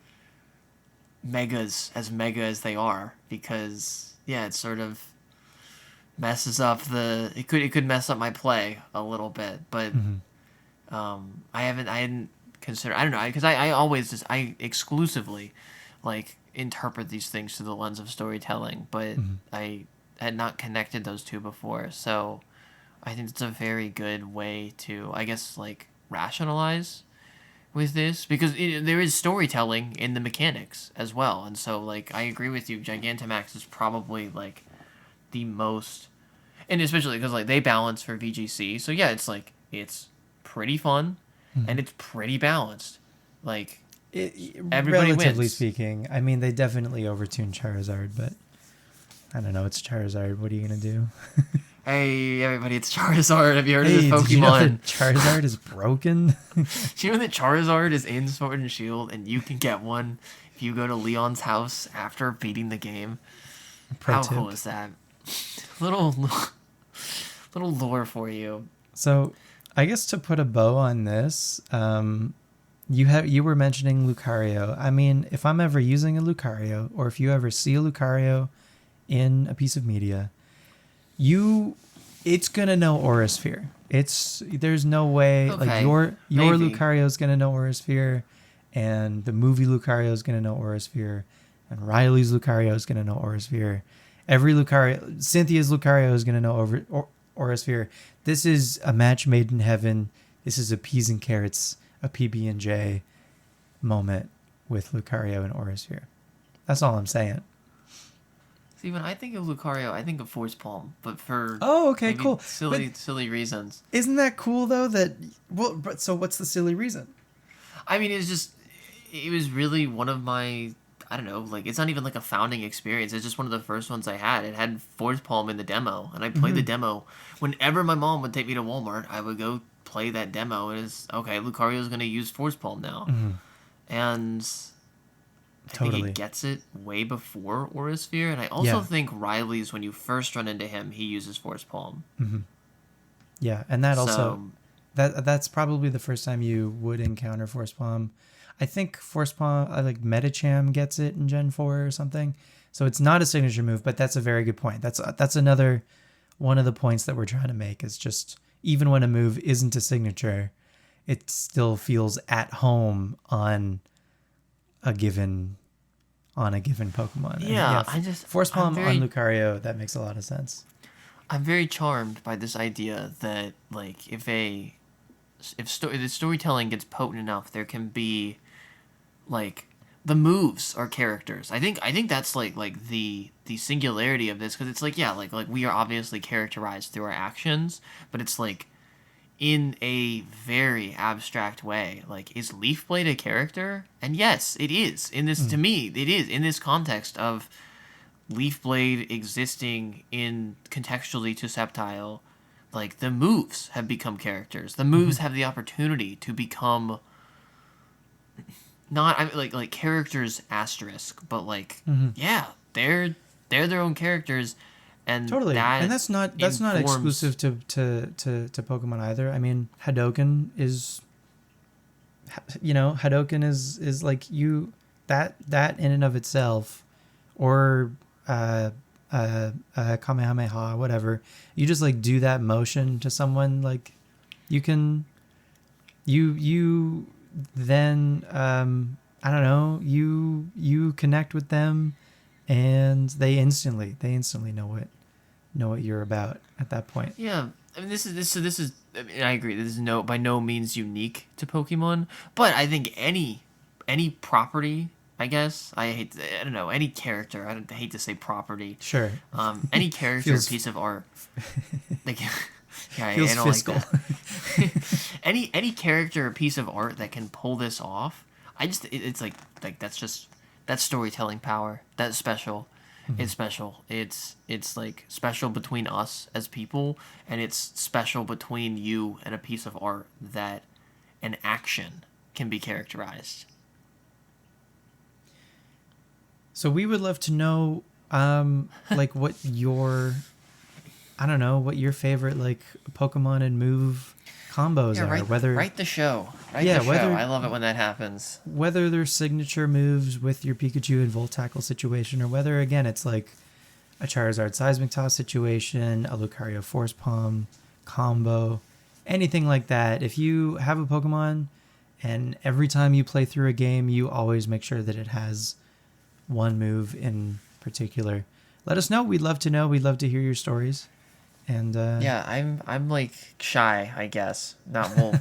megas as mega as they are, because it sort of messes up it could mess up my play a little bit, but I hadn't considered, I don't know, because I always I exclusively, like, interpret these things through the lens of storytelling, but I had not connected those two before, so I think it's a very good way to, I guess, like, rationalize with this, because there is storytelling in the mechanics as well, and so, like, I agree with you, Gigantamax is probably, like, the most, and especially because, like, they balance for VGC, so yeah, it's, like, it's pretty fun, and it's pretty balanced, Like, It, everybody relatively wins. speaking, I mean, they definitely overtuned Charizard, but I don't know. It's Charizard. What are you gonna do? Hey, everybody, it's Charizard. Have you heard of this Hey, do you know Pokemon? that Charizard is broken? Do you know that Charizard is in Sword and Shield, and you can get one if you go to Leon's house after beating the game? Pro How tip. cool is that? Little, little lore for you. So, I guess to put a bow on this, you were mentioning Lucario. I mean, if I'm ever using a Lucario, or if you ever see a Lucario in a piece of media, it's gonna know Aura Sphere. There's no way like Okay, your maybe. Lucario is gonna know Aura Sphere, and the movie Lucario is gonna know Aura Sphere, and Riley's Lucario is gonna know Aura Sphere. Every Lucario, Cynthia's Lucario is gonna know Aura Sphere. This is a match made in heaven. This is a peas and carrots, a PB and J moment with Lucario and Aura Sphere. That's all I'm saying. See, when I think of Lucario, I think of Force Palm, but for Oh, okay, maybe cool. silly reasons. Isn't that cool though? But so what's the silly reason? I mean, it was really one of my, I don't know, like, it's not even like a founding experience. It's just one of the first ones I had. It had Force Palm in the demo, and I played the demo. Whenever my mom would take me to Walmart, I would go play that demo, and it's, okay, Lucario's going to use Force Palm now. And I think Totally. he gets it way before Aura Sphere, and I also Yeah. think Riley's, when you first run into him, he uses Force Palm. Yeah, and that also So, that's probably the first time you would encounter Force Palm. I think Force Palm, like Medicham gets it in Gen 4 or something. So it's not a signature move, but that's a very good point. That's another one of the points that we're trying to make is just even when a move isn't a signature, it still feels at home on a given Pokemon. And yeah, Force I'm Palm very on Lucario, that makes a lot of sense. I'm very charmed by this idea that, like, if the storytelling gets potent enough, there can be, like, the moves are characters. I think that's like the singularity of this, because it's like, yeah, like we are obviously characterized through our actions, but it's like in a very abstract way. Like, is Leaf Blade a character? And yes, it is. In this, to me, it is in this context of Leaf Blade existing in contextually to Sceptile. Like, the moves have become characters. The moves have the opportunity to become not, I mean, like characters asterisk, but like, yeah, they're their own characters, and Totally, that and that's not informs- exclusive to Pokemon either. I mean, Hadoken is, Hadoken is like that in and of itself, or Kamehameha, whatever. You just like do that motion to someone, like you can, you then I don't know, you connect with them, and they instantly know what you're about at that point. Yeah, I mean, this is. I mean, I agree. This is by no means unique to Pokemon, but I think any property. I guess I don't know, any character. I hate to say property. Sure. Any character, Feels- piece of art. Like, yeah, Feels I don't fiscal. like that. any character or piece of art that can pull this off. It's like that's storytelling power. That's special. It's special. It's like special between us as people, and it's special between you and a piece of art that an action can be characterized. So we would love to know, like what your favorite like Pokemon and move combos are. Write the show. I love it when that happens. Whether they're signature moves with your Pikachu and Volt Tackle situation, or whether again it's like a Charizard Seismic Toss situation, a Lucario Force Palm combo, anything like that. If you have a Pokemon and every time you play through a game, you always make sure that it has one move in particular, let us know. We'd love to know. We'd love to hear your stories. And Yeah, I'm like shy, I guess. Not well,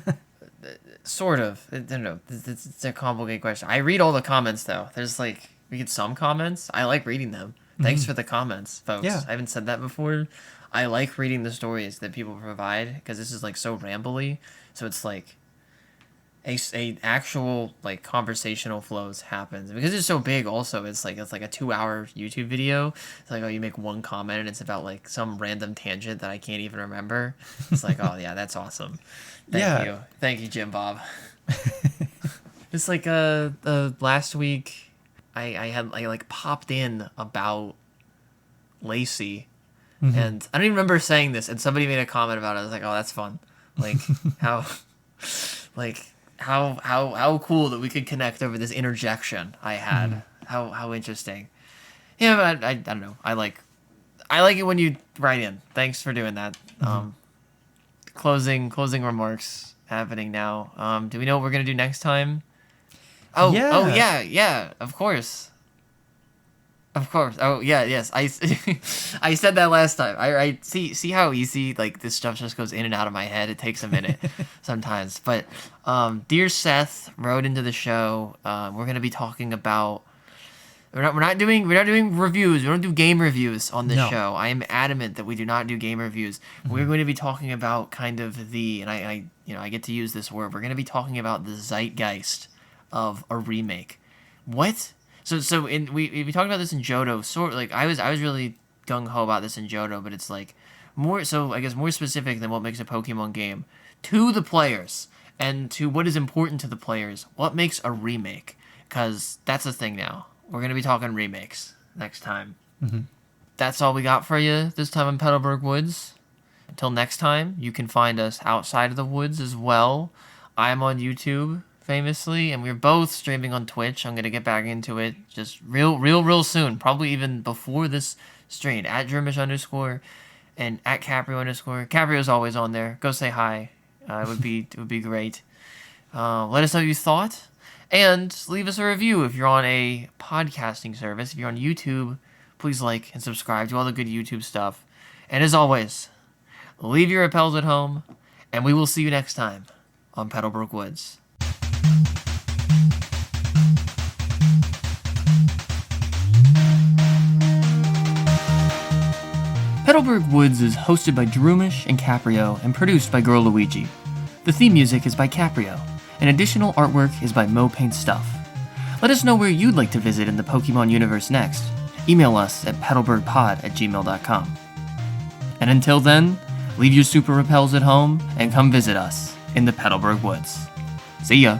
sort of. I don't know. It's a complicated question. I read all the comments though. There's like we get some comments. I like reading them. Thanks for the comments, folks. Yeah. I haven't said that before. I like reading the stories that people provide because this is like so rambly. So it's like a actual like conversational flows happens because it's so big. Also, it's like a 2-hour YouTube video. It's like, oh, you make one comment and it's about like some random tangent that I can't even remember. It's like, oh yeah, that's awesome. Thank you, Jim Bob. It's like last week I like popped in about Lacey, and I don't even remember saying this, and somebody made a comment about it. I was like, oh, that's fun. Like how like how cool that we could connect over this interjection I had. How interesting. Yeah, but I don't know. I like it when you write in. Thanks for doing that. Closing remarks happening now. Do we know what we're gonna do next time? Oh yeah, of course. Oh yeah, yes. I said that last time. I see how easy like this stuff just goes in and out of my head. It takes a minute sometimes. But dear Seth wrote into the show. We're gonna be talking about. We're not doing reviews. We don't do game reviews on this show. I am adamant that we do not do game reviews. We're going to be talking about kind of and I get to use this word. We're going to be talking about the zeitgeist of a remake. What? So we talked about this in Johto. Sort like I was really gung ho about this in Johto, but it's like more so I guess more specific than what makes a Pokemon game to the players and to what is important to the players. What makes a remake? Because that's the thing now. We're gonna be talking remakes next time. That's all we got for you this time in Petalburg Woods. Until next time, you can find us outside of the woods as well. I'm on YouTube, famously, and we're both streaming on Twitch. I'm gonna get back into it just real soon, probably even before this stream. At Droomish _ and at Capreo _ Capreo's always on there. Go say hi. It would be great. Let us know what you thought, and leave us a review if you're on a podcasting service. If you're on YouTube, please like and subscribe to all the good YouTube stuff. And as always, leave your repels at home, and we will see you next time on Petalburg Woods. Petalburg Woods is hosted by Droomish and Capreo and produced by Girl Luigi. The theme music is by Capreo, and additional artwork is by Mo Paint Stuff. Let us know where you'd like to visit in the Pokémon Universe next. Email us at petalburgpod@gmail.com. And until then, leave your super repels at home and come visit us in the Petalburg Woods. See ya!